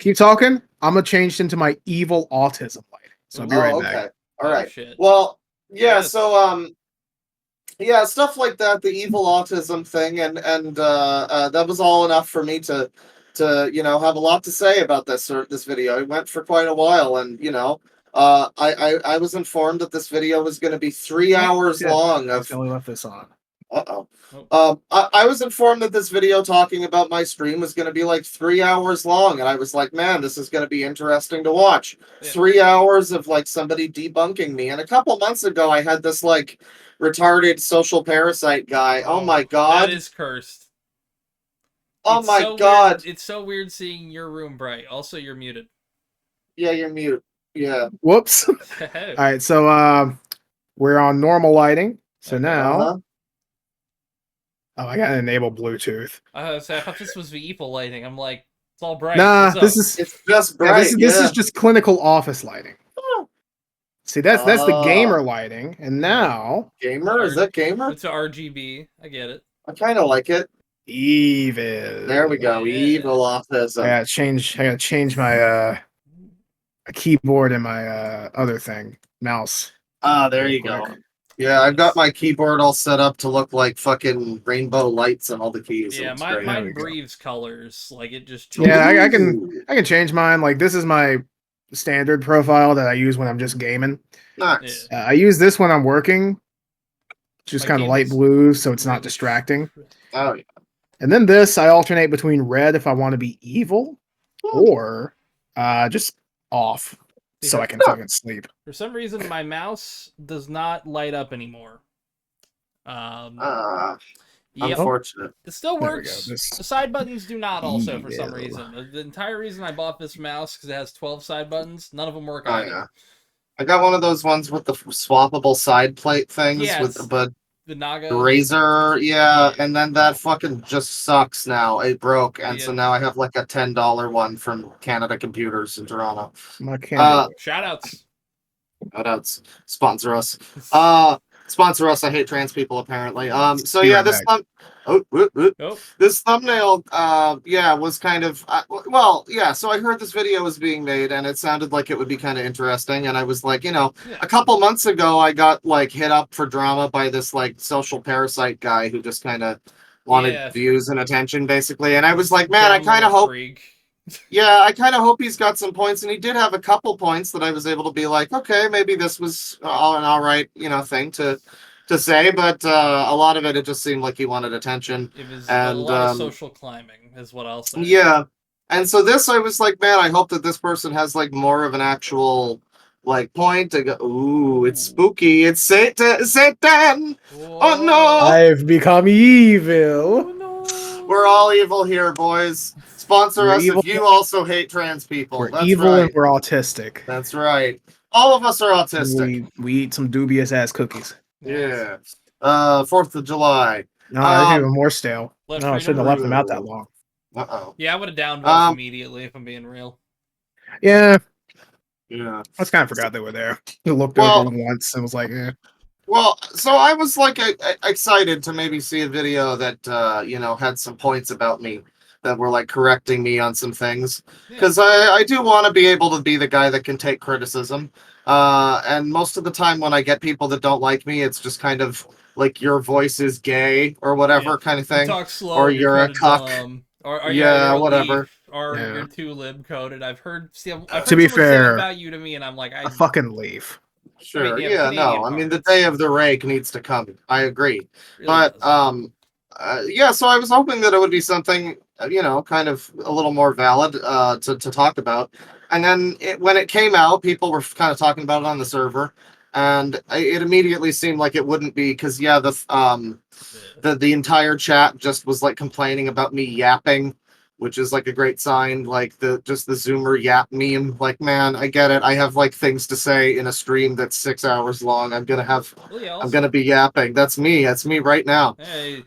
Keep talking. I'm gonna change into my evil autism light. So I'll be right back. Okay. All right. Shit. Well, yeah. Yes. So yeah, stuff like that, the evil autism thing, and that was all enough for me to have a lot to say about this video. It went for quite a while, and I was informed that this video was going to be 3 hours long. I only left this on. I was informed that this video talking about my stream was going to be like 3 hours long, and I was like, man, this is going to be interesting to watch. Yeah. 3 hours of like somebody debunking me. And a couple months ago, I had this like retarded social parasite guy. Oh my god, that is cursed. Oh my god, it's so weird seeing your room bright. Also, you're muted. Yeah, you're mute. Yeah. Whoops. All right, so we're on normal lighting. So now. Oh, I gotta enable Bluetooth. I thought this was evil lighting. I'm like, it's all bright. Nah, it's just bright. This is just clinical office lighting. See, that's the gamer lighting, and now gamer is that gamer? It's a RGB. I get it. I kind of like it. Evil. There we go. Yeah. Evil autism. I gotta change my keyboard and my other thing, mouse. There you go. Yeah, I've got my keyboard all set up to look like fucking rainbow lights on all the keys. Yeah, mine breathes colors. Like it just changes. Yeah, I can change mine. Like this is my standard profile that I use when I'm just gaming. Nice. I use this when I'm working. Just kind of light blue, so it's not distracting. Oh yeah. And then this, I alternate between red if I want to be evil, or just off. So I can fucking sleep. For some reason, my mouse does not light up anymore. Unfortunate. It still works. The side buttons do not also for some reason. The entire reason I bought this mouse because it has 12 side buttons. None of them work either. Yeah. I got one of those ones with the swappable side plate things but the Naga razor, and then that fucking just sucks now. It broke, and so now I have like a $10 one from Canada Computers in Toronto. Shoutouts. Sponsor us. Sponsor us. I hate trans people apparently. So yeah, this this thumbnail was kind of so I heard this video was being made and it sounded like it would be kind of interesting, and I was like, a couple months ago I got like hit up for drama by this like social parasite guy who just kind of wanted views and attention basically, and I was like, man, I kind of hope I kind of hope he's got some points, and he did have a couple points that I was able to be like, okay, maybe this was an all right, thing to say, but a lot of it just seemed like he wanted attention. It was a lot of social climbing, is what I'll say. Yeah, and so this, I was like, man, I hope that this person has like more of an actual like point to go. Ooh, it's spooky. It's Satan. Whoa. Oh no! I've become evil. Oh, no. We're all evil here, boys. Sponsor us if you also hate trans people. We're evil and we're autistic. That's right. All of us are autistic. We eat some dubious ass cookies. Yeah. 4th of July. No, they're even more stale. No, I shouldn't have left them out that long. Yeah, I would have downed those immediately if I'm being real. Yeah. Yeah. I just kind of forgot they were there. I looked over them once and was like, eh. Well, so I was like excited to maybe see a video that had some points about me that were like correcting me on some things, because I do want to be able to be the guy that can take criticism, and most of the time when I get people that don't like me, it's just kind of like your voice is gay or whatever kind of You thing, talk slow, or you're a cuck. dumb, or Yeah, you're a whatever. leaf, or Yeah. you're too lib coded. I've heard To someone be say fair, that about you to me, and I'm like, a fucking leaf. Sure. yeah, Yeah. Canadian No. I mean, the parlance. day of the rake needs to come. I agree. Really But does. yeah. So I was hoping that it would be something, kind of a little more valid to talk about. And then when it came out, people were kind of talking about it on the server, and it immediately seemed like it wouldn't be because the entire chat just was like complaining about me yapping, which is like a great sign. Like the Zoomer yap meme. Like, man, I get it. I have like things to say in a stream that's 6 hours long. I'm gonna be yapping. That's me. That's me right now. Hey,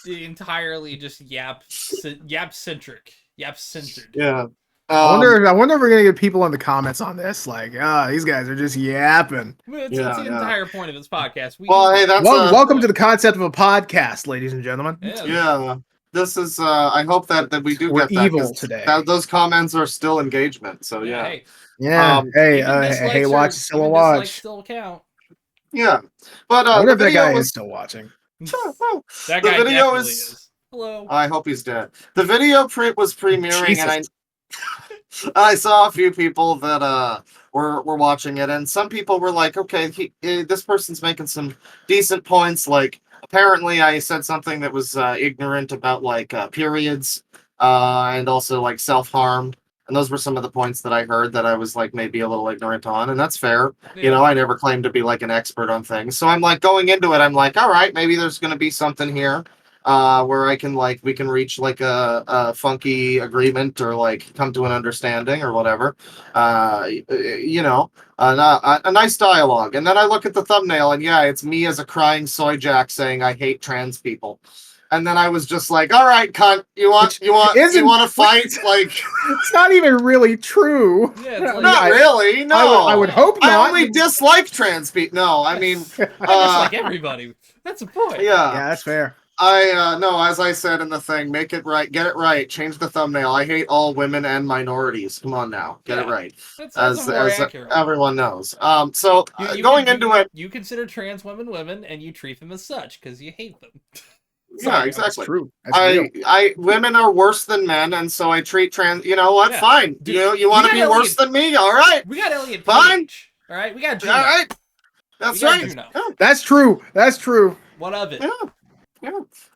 entirely just yap centric, yap centered. Yeah. I wonder if we're gonna get people in the comments on this. Like, these guys are just yapping. It's the entire point of this podcast. Hey, that's welcome to the concept of a podcast, ladies and gentlemen. Yeah. This is. I hope that we do We're get that. evil today. Those comments are still engagement. So yeah. Hey, hey, watch still a watch. Still count. Yeah, but I wonder the if that guy video is still watching. That the guy video definitely is. Hello. I hope he's dead. The video was premiering, Jesus. and I saw a few people that were watching it, and some people were like, "Okay, this person's making some decent points." Like, apparently, I said something that was ignorant about like periods, and also like self-harm, and those were some of the points that I heard that I was like maybe a little ignorant on, and that's fair. Yeah. I never claimed to be like an expert on things, so I'm like going into it. I'm like, all right, maybe there's going to be something here where we can reach like a funky agreement or like come to an understanding or whatever. A nice dialogue. And then I look at the thumbnail, and yeah, it's me as a crying soy jack saying I hate trans people. And then I was just like, all right, cunt, you want to fight? Like, it's not even really true. Yeah, not really. No, I would hope not. I only dislike trans people. No, I mean, I dislike everybody. That's a point. Yeah, that's fair. No, as I said in the thing, make it right, get it right, change the thumbnail. I hate all women and minorities. Come on now, get it right. That's as accurate. Everyone knows. Going into it, you consider trans women, and you treat them as such because you hate them. Yeah, exactly. That's true. That's women are worse than men, and so I treat trans. You know what? Yeah. Fine. Dude, you want to be worse than me? All right. We got Elliot. Fine. Page. All right. We got Juno. All right. That's right. That's true. That's true. What of it? Yeah. We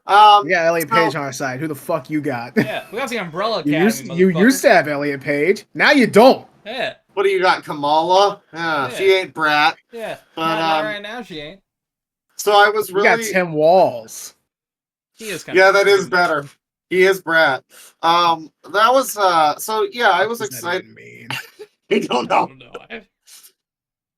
got Elliot Page on our side. Who the fuck you got? Yeah, we got the Umbrella Academy. You used to have Elliot Page. Now you don't. Yeah. What do you got, Kamala? Yeah. She ain't brat. Yeah. But not right now, she ain't. So I was really. We got Tim Walls. He is kind of that is better. He is brat. That was so yeah, I was excited. I don't know.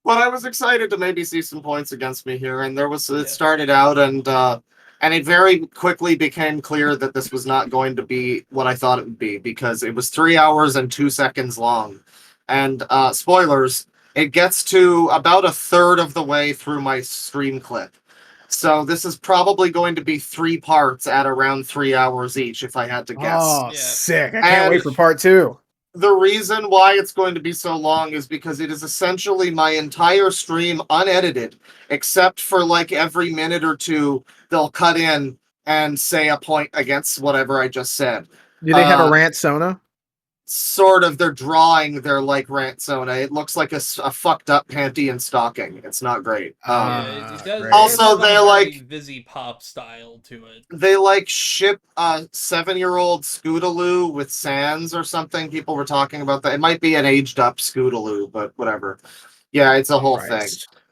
But I was excited to maybe see some points against me here, and it started out, and it very quickly became clear that this was not going to be what I thought it would be, because it was 3 hours and 2 seconds long, and spoilers, it gets to about a third of the way through my stream clip. So this is probably going to be 3 parts at around 3 hours each, if I had to guess. Oh, sick! I can't wait for part 2. The reason why it's going to be so long is because it is essentially my entire stream unedited, except for like every minute or two, they'll cut in and say a point against whatever I just said. Do they have a rant Sona? Sort of. They're drawing their like rant Sona. It looks like a fucked up panty and stocking. It's not great. It does, also, they like Vizzy Pop style to it. They like ship a 7-year-old Scootaloo with Sans or something. People were talking about that. It might be an aged up Scootaloo, but whatever. Yeah, it's a whole thing.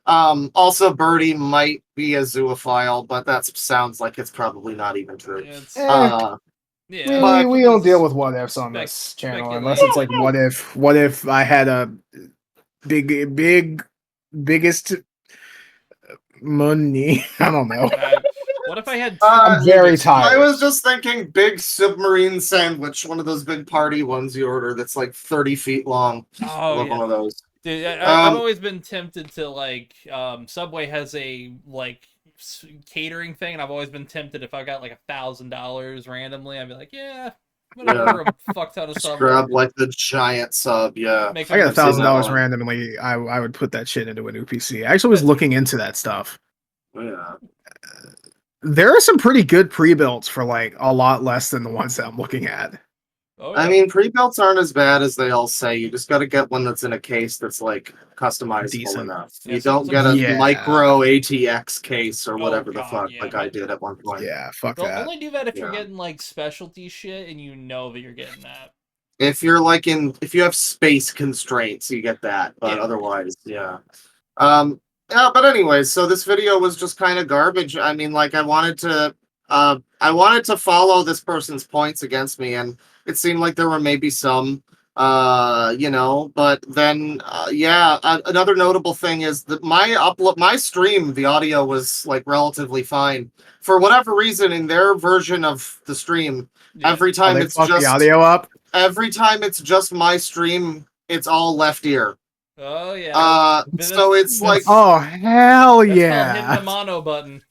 Also, Birdie might be a zoophile, but that sounds like it's probably not even true. We don't deal with what ifs on this channel unless it's like what if I had a biggest money. I don't know. What if I had? I'm very tired. I was just thinking big submarine sandwich, one of those big party ones you order that's like 30 feet long. Oh, one of those. Dude, I've always been tempted to like. Subway has a like catering thing, and I've always been tempted if I got like $1,000 randomly, I'd be like, yeah, I'm gonna order a fuck ton of Subway. Grab like the giant sub, yeah. I got $1,000 randomly. I would put that shit into a new PC. I actually was looking into that stuff. Yeah. there are some pretty good pre-builts for like a lot less than the ones that I'm looking at. Oh, yeah. I mean, pre-builts aren't as bad as they all say. You just got to get one that's in a case that's like customizable Decent. enough. Yeah, You don't get a Yeah. micro ATX case or Oh, whatever the God, fuck yeah, like I but- did at one point. Yeah, fuck They'll that. only do that if you're Yeah. getting like specialty shit and you know that you're getting that. If you're like if you have space constraints, you get that. But Yeah. otherwise, yeah. Yeah, but anyways, so this video was just kind of garbage. I mean, like I wanted to follow this person's points against me, and it seemed like there were maybe some but then another notable thing is that my stream, the audio was like relatively fine. For whatever reason, in their version of the stream, every time they it's fuck just the audio up. every time it's just my stream, it's all left ear. Oh yeah. So it's like, oh hell That's called hitting yeah. the mono button.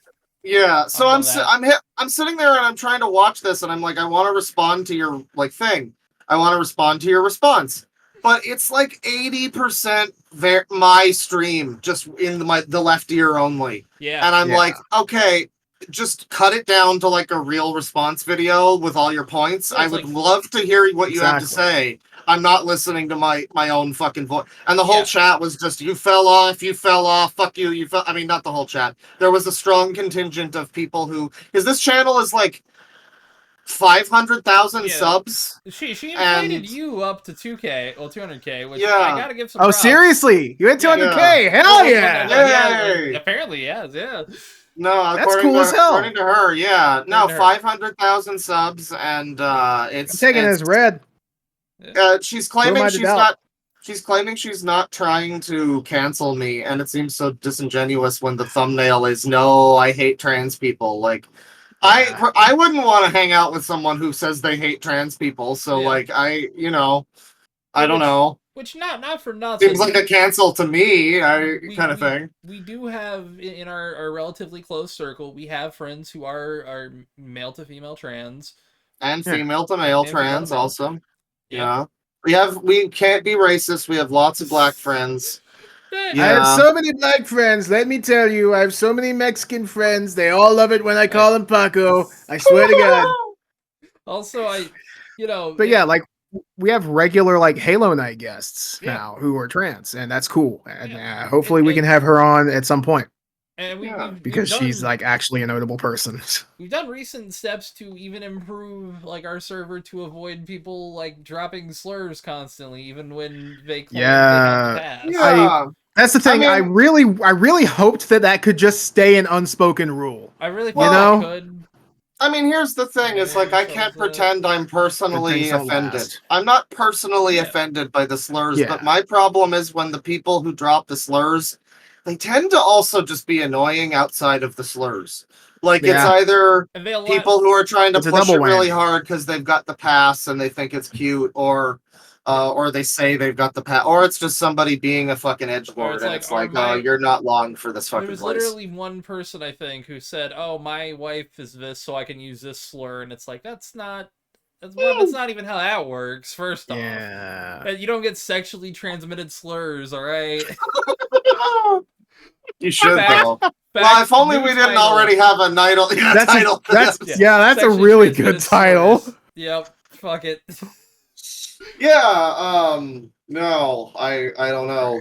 yeah. So I've done I'm sitting there and I'm trying to watch this, and I'm like, I want to respond to your like thing. I want to respond to your response, but it's like 80% my stream, just in the left ear only. Yeah. And I'm Yeah. like, okay, just cut it down to like a real response video with all your points. Yeah, I it's would like- love to hear what you have to Exactly. say. I'm not listening to my own fucking voice. And the whole Yeah. chat was just, you fell off, fuck you, you fell. I mean, not the whole chat. There was a strong contingent of people because this channel is like 500,000 Yeah. subs. She invited And- you up to 2K, well 200K, which Yeah. I gotta give some Oh props. seriously? You hit 200K? Hell Oh, yeah. Yay! Apparently, yes, yeah. No, That's cool as hell. According to her, yeah. No, According to her. 500,000 subs, and I'm it's taking it as read. she's Who am claiming I to she's doubt? not. She's claiming she's not trying to cancel me, and it seems so disingenuous when the thumbnail is "No, I hate trans people." Like, Yeah. I wouldn't want to hang out with someone who says they hate trans people. So, Yeah. like, I don't know. Which not for nothing. Seems like a cancel to me, kind of thing. We do have in our relatively close circle, we have friends who are male to female trans. And Yeah. female to male And female to trans male. also. Yeah. Yeah. We can't be racist. We have lots of black friends. Yeah. Yeah. I have so many black friends. Let me tell you, I have so many Mexican friends. They all love it when I call them Paco. I swear to God. Also, But yeah, like we have regular like Halo Night guests Yeah. now who are trans, and that's cool. And Yeah. hopefully we can have her on at some point and Yeah. because she's like actually a notable person. we've done recent steps to even improve like our server to avoid people like dropping slurs constantly, even when they claim they have the pass. Yeah. That's the thing. I mean- really hoped that could just stay an unspoken rule. I really Well, thought I could. I mean, here's the thing: is like I can't pretend I'm personally Good things don't offended. last. I'm not personally Yeah. offended by the slurs, Yeah. but my problem is when the people who drop the slurs, they tend to also just be annoying outside of the slurs. Like it's Yeah. either And they allow people who are trying to It's a push it double really whammy. hard because they've got the pass and they think it's cute, or they say they've got the pass, or it's just somebody being a fucking Or edgelord, it's and like, it's or like, my- oh, you're not long for this there fucking was place. literally one person I think who said, "Oh, my wife is this, so I can use this slur," and it's like that's not even how that works. First off, Yeah. you don't get sexually transmitted slurs, all right? You should Fact. though. Fact, Well, if only new we didn't title. already have a title. That's title. that's Yeah. yeah, that's a Sexually really transmitted good title. slurs. Yep. Fuck it. Yeah. No, I don't know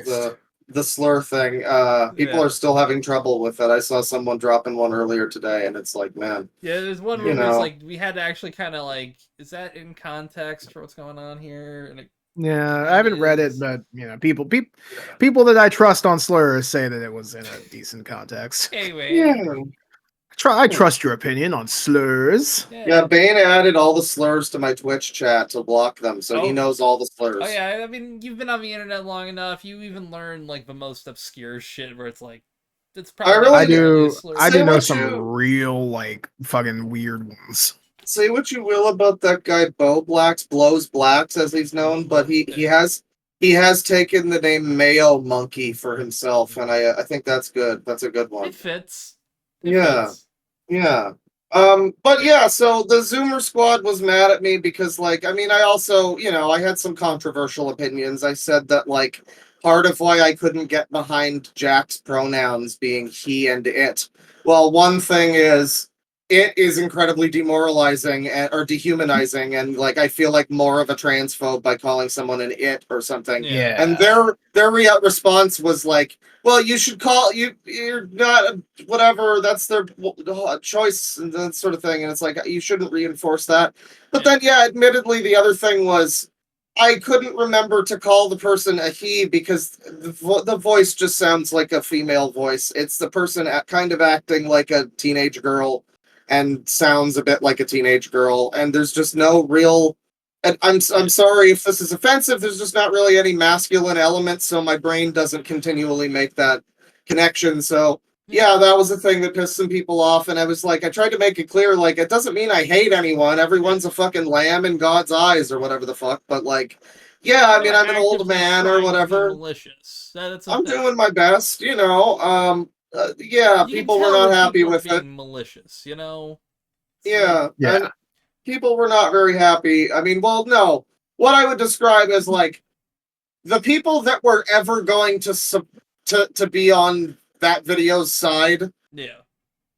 the slur thing. People Yeah. are still having trouble with it. I saw someone dropping one earlier today, and it's like, man. Yeah, there's one You where it's know. like we had to actually kind of like, is that in context for what's going on here? And Yeah, I haven't read it, but people that I trust on slurs say that it was in a decent context. anyway, I trust your opinion on slurs. Yeah, Bane added all the slurs to my Twitch chat to block them, so he Oh. knows all the slurs. Oh yeah, I mean, you've been on the internet long enough. You even learn like the most obscure shit where it's like, it's probably really- not I really do. a slur. I Say do know what some you- real like fucking weird ones. Say what you will about that guy Bo Blacks, Blows Blacks as he's known, but he has taken the name Mayo Monkey for himself, and I think that's good. That's a good one. It fits. It Yeah. fits. Yeah. But yeah, so the Zoomer squad was mad at me because, like, I mean, I also, I had some controversial opinions. I said that, like, part of why I couldn't get behind Jack's pronouns being he and it. Well, one thing is, it is incredibly demoralizing or dehumanizing, and like I feel like more of a transphobe by calling someone an it or something. Yeah. And their response was like, "Well, you should call you're not whatever. That's their choice and that sort of thing." And it's like you shouldn't reinforce that. But then, yeah, admittedly, the other thing was I couldn't remember to call the person a he because the voice just sounds like a female voice. It's the person kind of acting like a teenage girl and sounds a bit like a teenage girl, and there's just no real. And I'm sorry if this is offensive. There's just not really any masculine element, so my brain doesn't continually make that connection. So yeah, that was the thing that pissed some people off, and I was like, I tried to make it clear, like, it doesn't mean I hate anyone. Everyone's a fucking lamb in God's eyes, or whatever the fuck. But like, yeah, I mean, I'm an old man or whatever. Malicious. I'm doing my best, you know. Yeah, people were not happy with it. Malicious, you know. Yeah, yeah. and people were not very happy. I mean, well, no, what I would describe as like the people that were ever going to be on that video's side, yeah,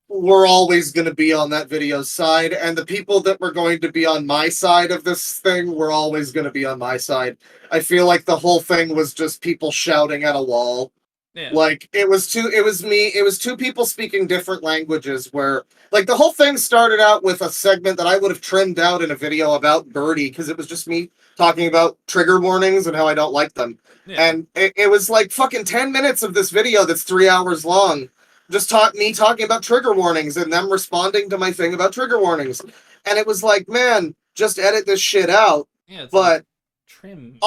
were always going to be on that video's side, and the people that were going to be on my side of this thing were always going to be on my side. I feel like the whole thing was just people shouting at a wall. Yeah. Like it was two people speaking different languages where like the whole thing started out with a segment that I would have trimmed out in a video about Birdie because it was just me talking about trigger warnings and how I don't like them. Yeah. And it was like fucking 10 minutes of this video that's 3 hours long. Just me talking about trigger warnings and them responding to my thing about trigger warnings. And it was like, man, just edit this shit out. Yeah, but like trim.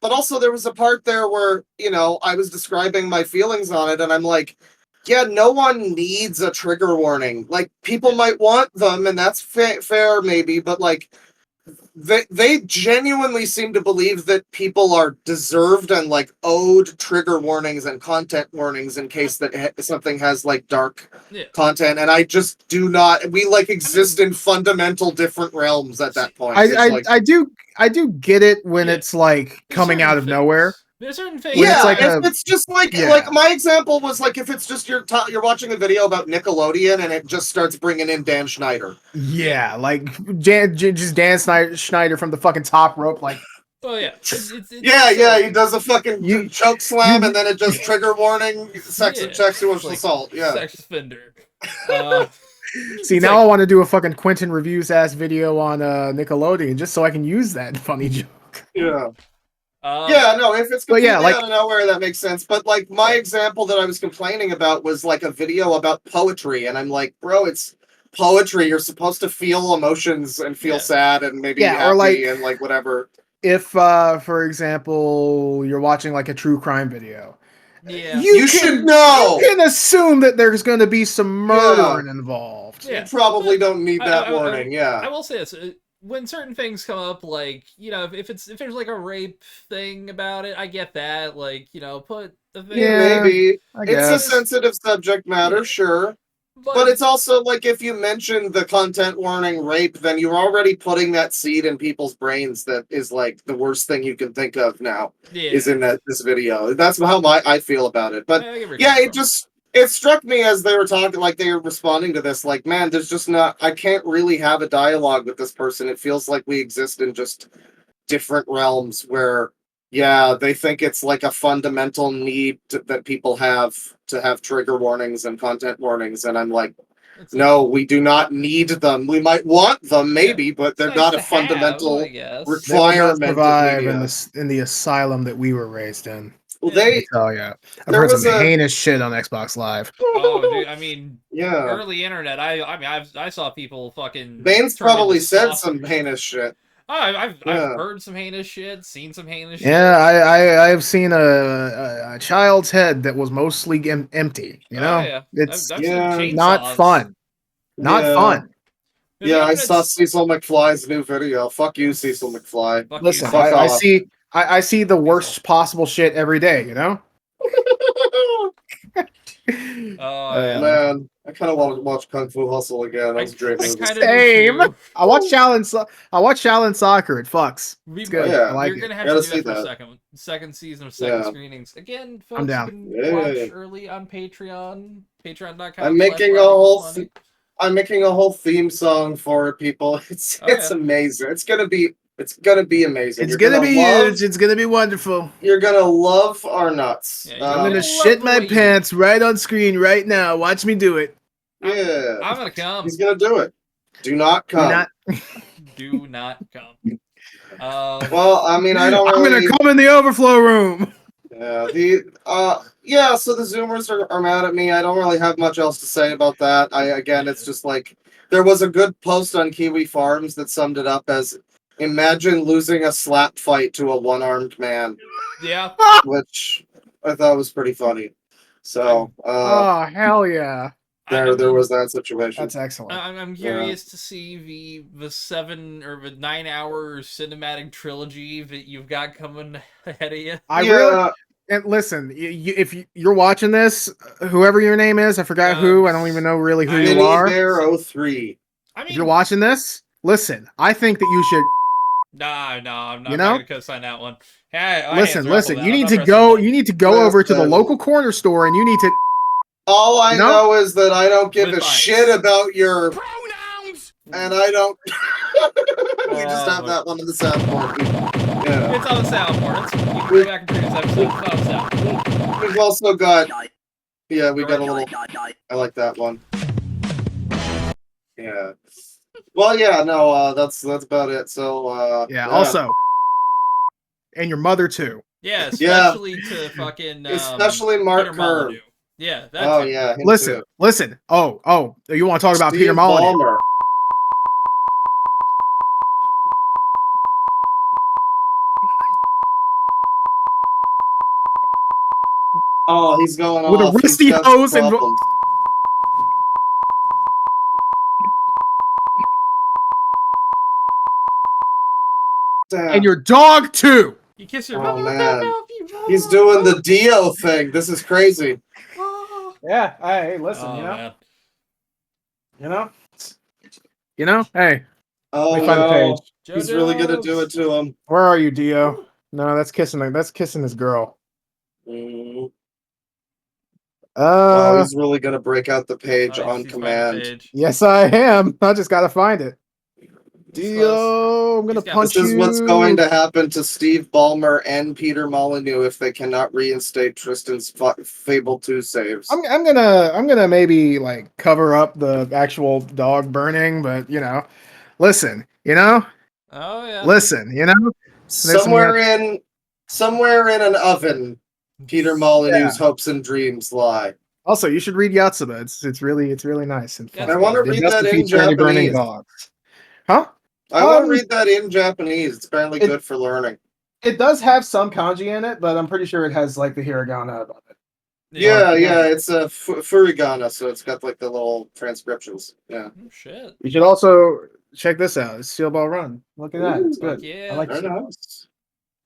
But also there was a part there where, you know, I was describing my feelings on it and I'm like, yeah, no one needs a trigger warning. Like people might want them and that's fair maybe, but like they genuinely seem to believe that people are deserved and like owed trigger warnings and content warnings in case that something has like dark content, and I just do not. We like exist in fundamental different realms at that point. I do get it when it's like coming out of nowhere. There's certain things. Yeah, it's like if it's just like my example was like if it's just you're watching a video about Nickelodeon and it just starts bringing in Dan Schneider. Yeah, like just Dan Schneider from the fucking top rope, like. Oh yeah, yeah, he does a fucking choke slam and then it just trigger warning, sexual assault. Yeah, sex offender. See, now I want to do a fucking Quentin Reviews ass video on Nickelodeon just so I can use that funny joke. Yeah. Yeah, no, if it's completely like, out of nowhere, that makes sense. But like my example that I was complaining about was like a video about poetry, and I'm like, bro, it's poetry. You're supposed to feel emotions and feel sad and maybe happy or like, and like whatever. If, for example, you're watching like a true crime video, you should know. You can assume that there's going to be some murdering involved. Yeah. You probably don't need that warning. I will say this. When certain things come up, like, you know, if there's like a rape thing about it, I get that. Like, you know, put the thing. Yeah, maybe. It's a sensitive subject matter, sure. But it's also like if you mention the content warning rape, then you're already putting that seed in people's brains that is like the worst thing you can think of now is in this video. That's how I feel about it. But yeah, it struck me as they were talking, like they were responding to this, like, man, there's just not, I can't really have a dialogue with this person. It feels like we exist in just different realms where, yeah, they think it's like a fundamental need that people have to have trigger warnings and content warnings. And I'm like, no, we do not need them. We might want them, maybe, but they're not a fundamental requirement. They will not survive in the asylum that we were raised in. Well, I've heard some heinous shit on Xbox Live. Oh, dude, I mean, early internet. I saw people fucking. Bane's probably said some heinous shit. Oh, I've heard some heinous shit, seen some heinous shit. Yeah, I've seen a child's head that was mostly empty. You know, it's not fun. Not fun. Yeah, I saw Cecil McFly's new video. Fuck you, Cecil McFly. Listen, I see the worst possible shit every day, you know? Oh, yeah. Man, I kind of want to watch Kung Fu Hustle again. That was a great movie. kinda Same. do too. I watch Shaolin Soccer. It fucks. It's good. yeah. I like You're it. gonna have Gotta to do see that for that. second season of second Yeah. screenings. Again, folks, I'm down. you can watch Yeah. early on Patreon. Patreon.com. I'm making a whole theme song for it, people. It's amazing. It's gonna be amazing. It's gonna be huge. It's gonna be wonderful. You're gonna love our nuts. Yeah, I'm gonna love shit the my way you- pants right on screen right now. Watch me do it. Yeah. I'm gonna come. He's gonna do it. Do not Do come. not. Do not come. Well, I mean, I don't I'm really. gonna come in the overflow room. Yeah, so the Zoomers are mad at me. I don't really have much else to say about that. It's just like there was a good post on Kiwi Farms that summed it up as imagine losing a slap fight to a one-armed man. Yeah. Which I thought was pretty funny. So Oh hell yeah. there was that situation. That's excellent. I'm curious to see the 7 or the 9 hour cinematic trilogy that you've got coming ahead of you. And listen, if you're watching this, whoever your name is, I forgot who. I don't even know really who you are. Synnibear03. I mean, if you're watching this, listen. I think that you should. No, I'm not gonna co-sign that one. Hey, listen. You need to go. You need to go over to the local corner store, and you need to. All I know is that I don't give a With shit ice. about your Pronouns! and I don't. We just have that one in the soundboard. Yeah. It's on the soundboard. You can go back and previous episodes. It's on the soundboard. We've also got. Yeah, we got a little. I like that one. Yeah. Well, yeah, no, that's about it. So. Yeah. Also. And your mother too. Yeah, especially to fucking. Especially Mark Peter Kern. Molyneux. Yeah. That's yeah. Listen. Oh. You want to talk about Steve Peter Molyneux? Ballmer. Oh, he's going With off. a wristy He's got some hose and. problems. And your dog too. You kiss your Oh man, he's doing the Dio thing. This is crazy. Yeah. Hey, listen. Oh, man. You know. Hey. Oh Let me find the no, page. he's really gonna do it to him. Where are you, Dio? No, that's kissing. That's kissing his girl. Mm. Oh, he's really gonna break out the page Oh, on he's command. finding the page. Yes, I am. I just gotta find it. He's Dio, I'm gonna He's got- punch This is you. what's going to happen to Steve Ballmer and Peter Molyneux if they cannot reinstate Tristan's Fable 2 saves. I'm gonna maybe like cover up the actual dog burning, but listen, Oh yeah. listen, Somewhere in an oven, Peter Molyneux's hopes and dreams lie. Also, you should read Yotsuba. It's really nice and fun. Yeah, I want to It read does that in feature any burning Japanese. dogs. Huh? I want to read that in Japanese. It's apparently good for learning. It does have some kanji in it, but I'm pretty sure it has like the hiragana above it. Yeah, it's a furigana, so it's got like the little transcriptions. Yeah. Oh, shit. You should also check this out. It's Steel Ball Run. Look at that. It's good. Yeah. I like Very it. nice.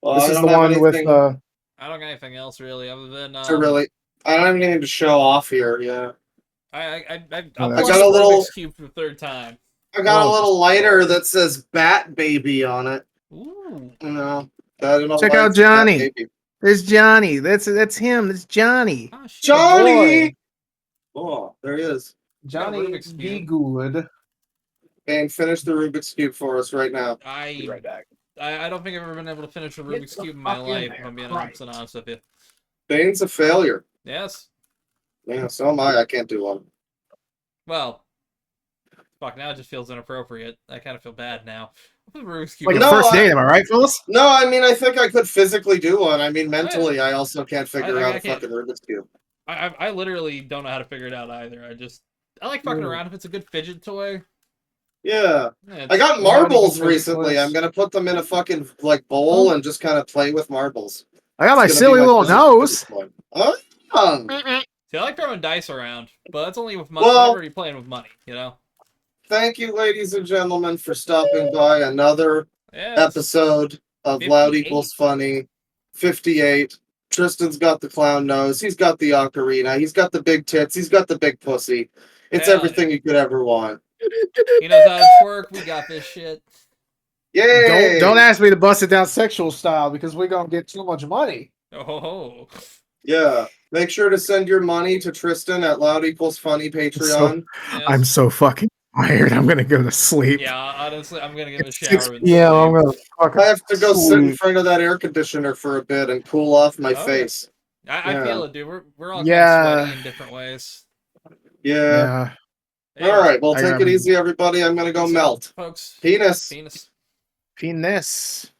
Well, This I is don't the have one with anything I don't got anything else really other than I don't have anything to show off here. Yeah. I got a little- Rubik's Cube for the third time. I got a little lighter that says Bat Baby on it. Ooh. You know. I don't know Check why out it's Bat Johnny. Baby. There's Johnny. That's him. That's Johnny. Oh, shit. Johnny! Oh, there he is. Johnny Rubik's be Cube. good. And finish the Rubik's Cube for us right now. Be right back. I don't think I've ever been able to finish a Rubik's the Cube in my fuck in life, there, if I'm being Christ. honest with you. Bane's a failure. Yes. Yeah, so am I. I can't do one. Well, fuck, now it just feels inappropriate. I kind of feel bad now. What the Rubik's Cube? Like No, a first I- date, am I right, Phyllis? No, I mean, I think I could physically do one. I mean, mentally, I also can't figure out I a can't. fucking Rubik's Cube. I literally don't know how to figure it out either. I like fucking around if it's a good fidget toy. Yeah. Yeah, I got Yeah, marbles I think recently. it's- I'm gonna put them in a fucking like bowl and just kind of play with marbles. I got my It's gonna silly be little fidget nose. toy. Oh, See, I like throwing dice around, but that's only with money. Well- I'm already playing with money, you know? thank you, ladies and gentlemen, for stopping by another Yeah. episode of Loud 58. Equals Funny 58. Tristan's got the clown nose. He's got the ocarina. He's got the big tits. He's got the big pussy. It's Hell everything yeah. you could ever want. He knows how to twerk. We got this shit. Yay! Don't ask me to bust it down sexual style because we're gonna get too much money. Oh. Yeah. Make sure to send your money to Tristan at Loud Equals Funny Patreon. Yes. I'm so fucking tired. I'm gonna go to sleep. Yeah, honestly, I'm gonna give a It's shower 6 and p.m. I'm sleep. gonna fucking I have to go sit in sleep. front of that air conditioner for a bit and cool off my Oh, face. I feel it, dude. We're all kind of Yeah. sweaty in different ways. Yeah. Anyways, All right. Well, I take it easy, everybody. I'm gonna go peace out, melt. folks. Penis. Penis. Penis.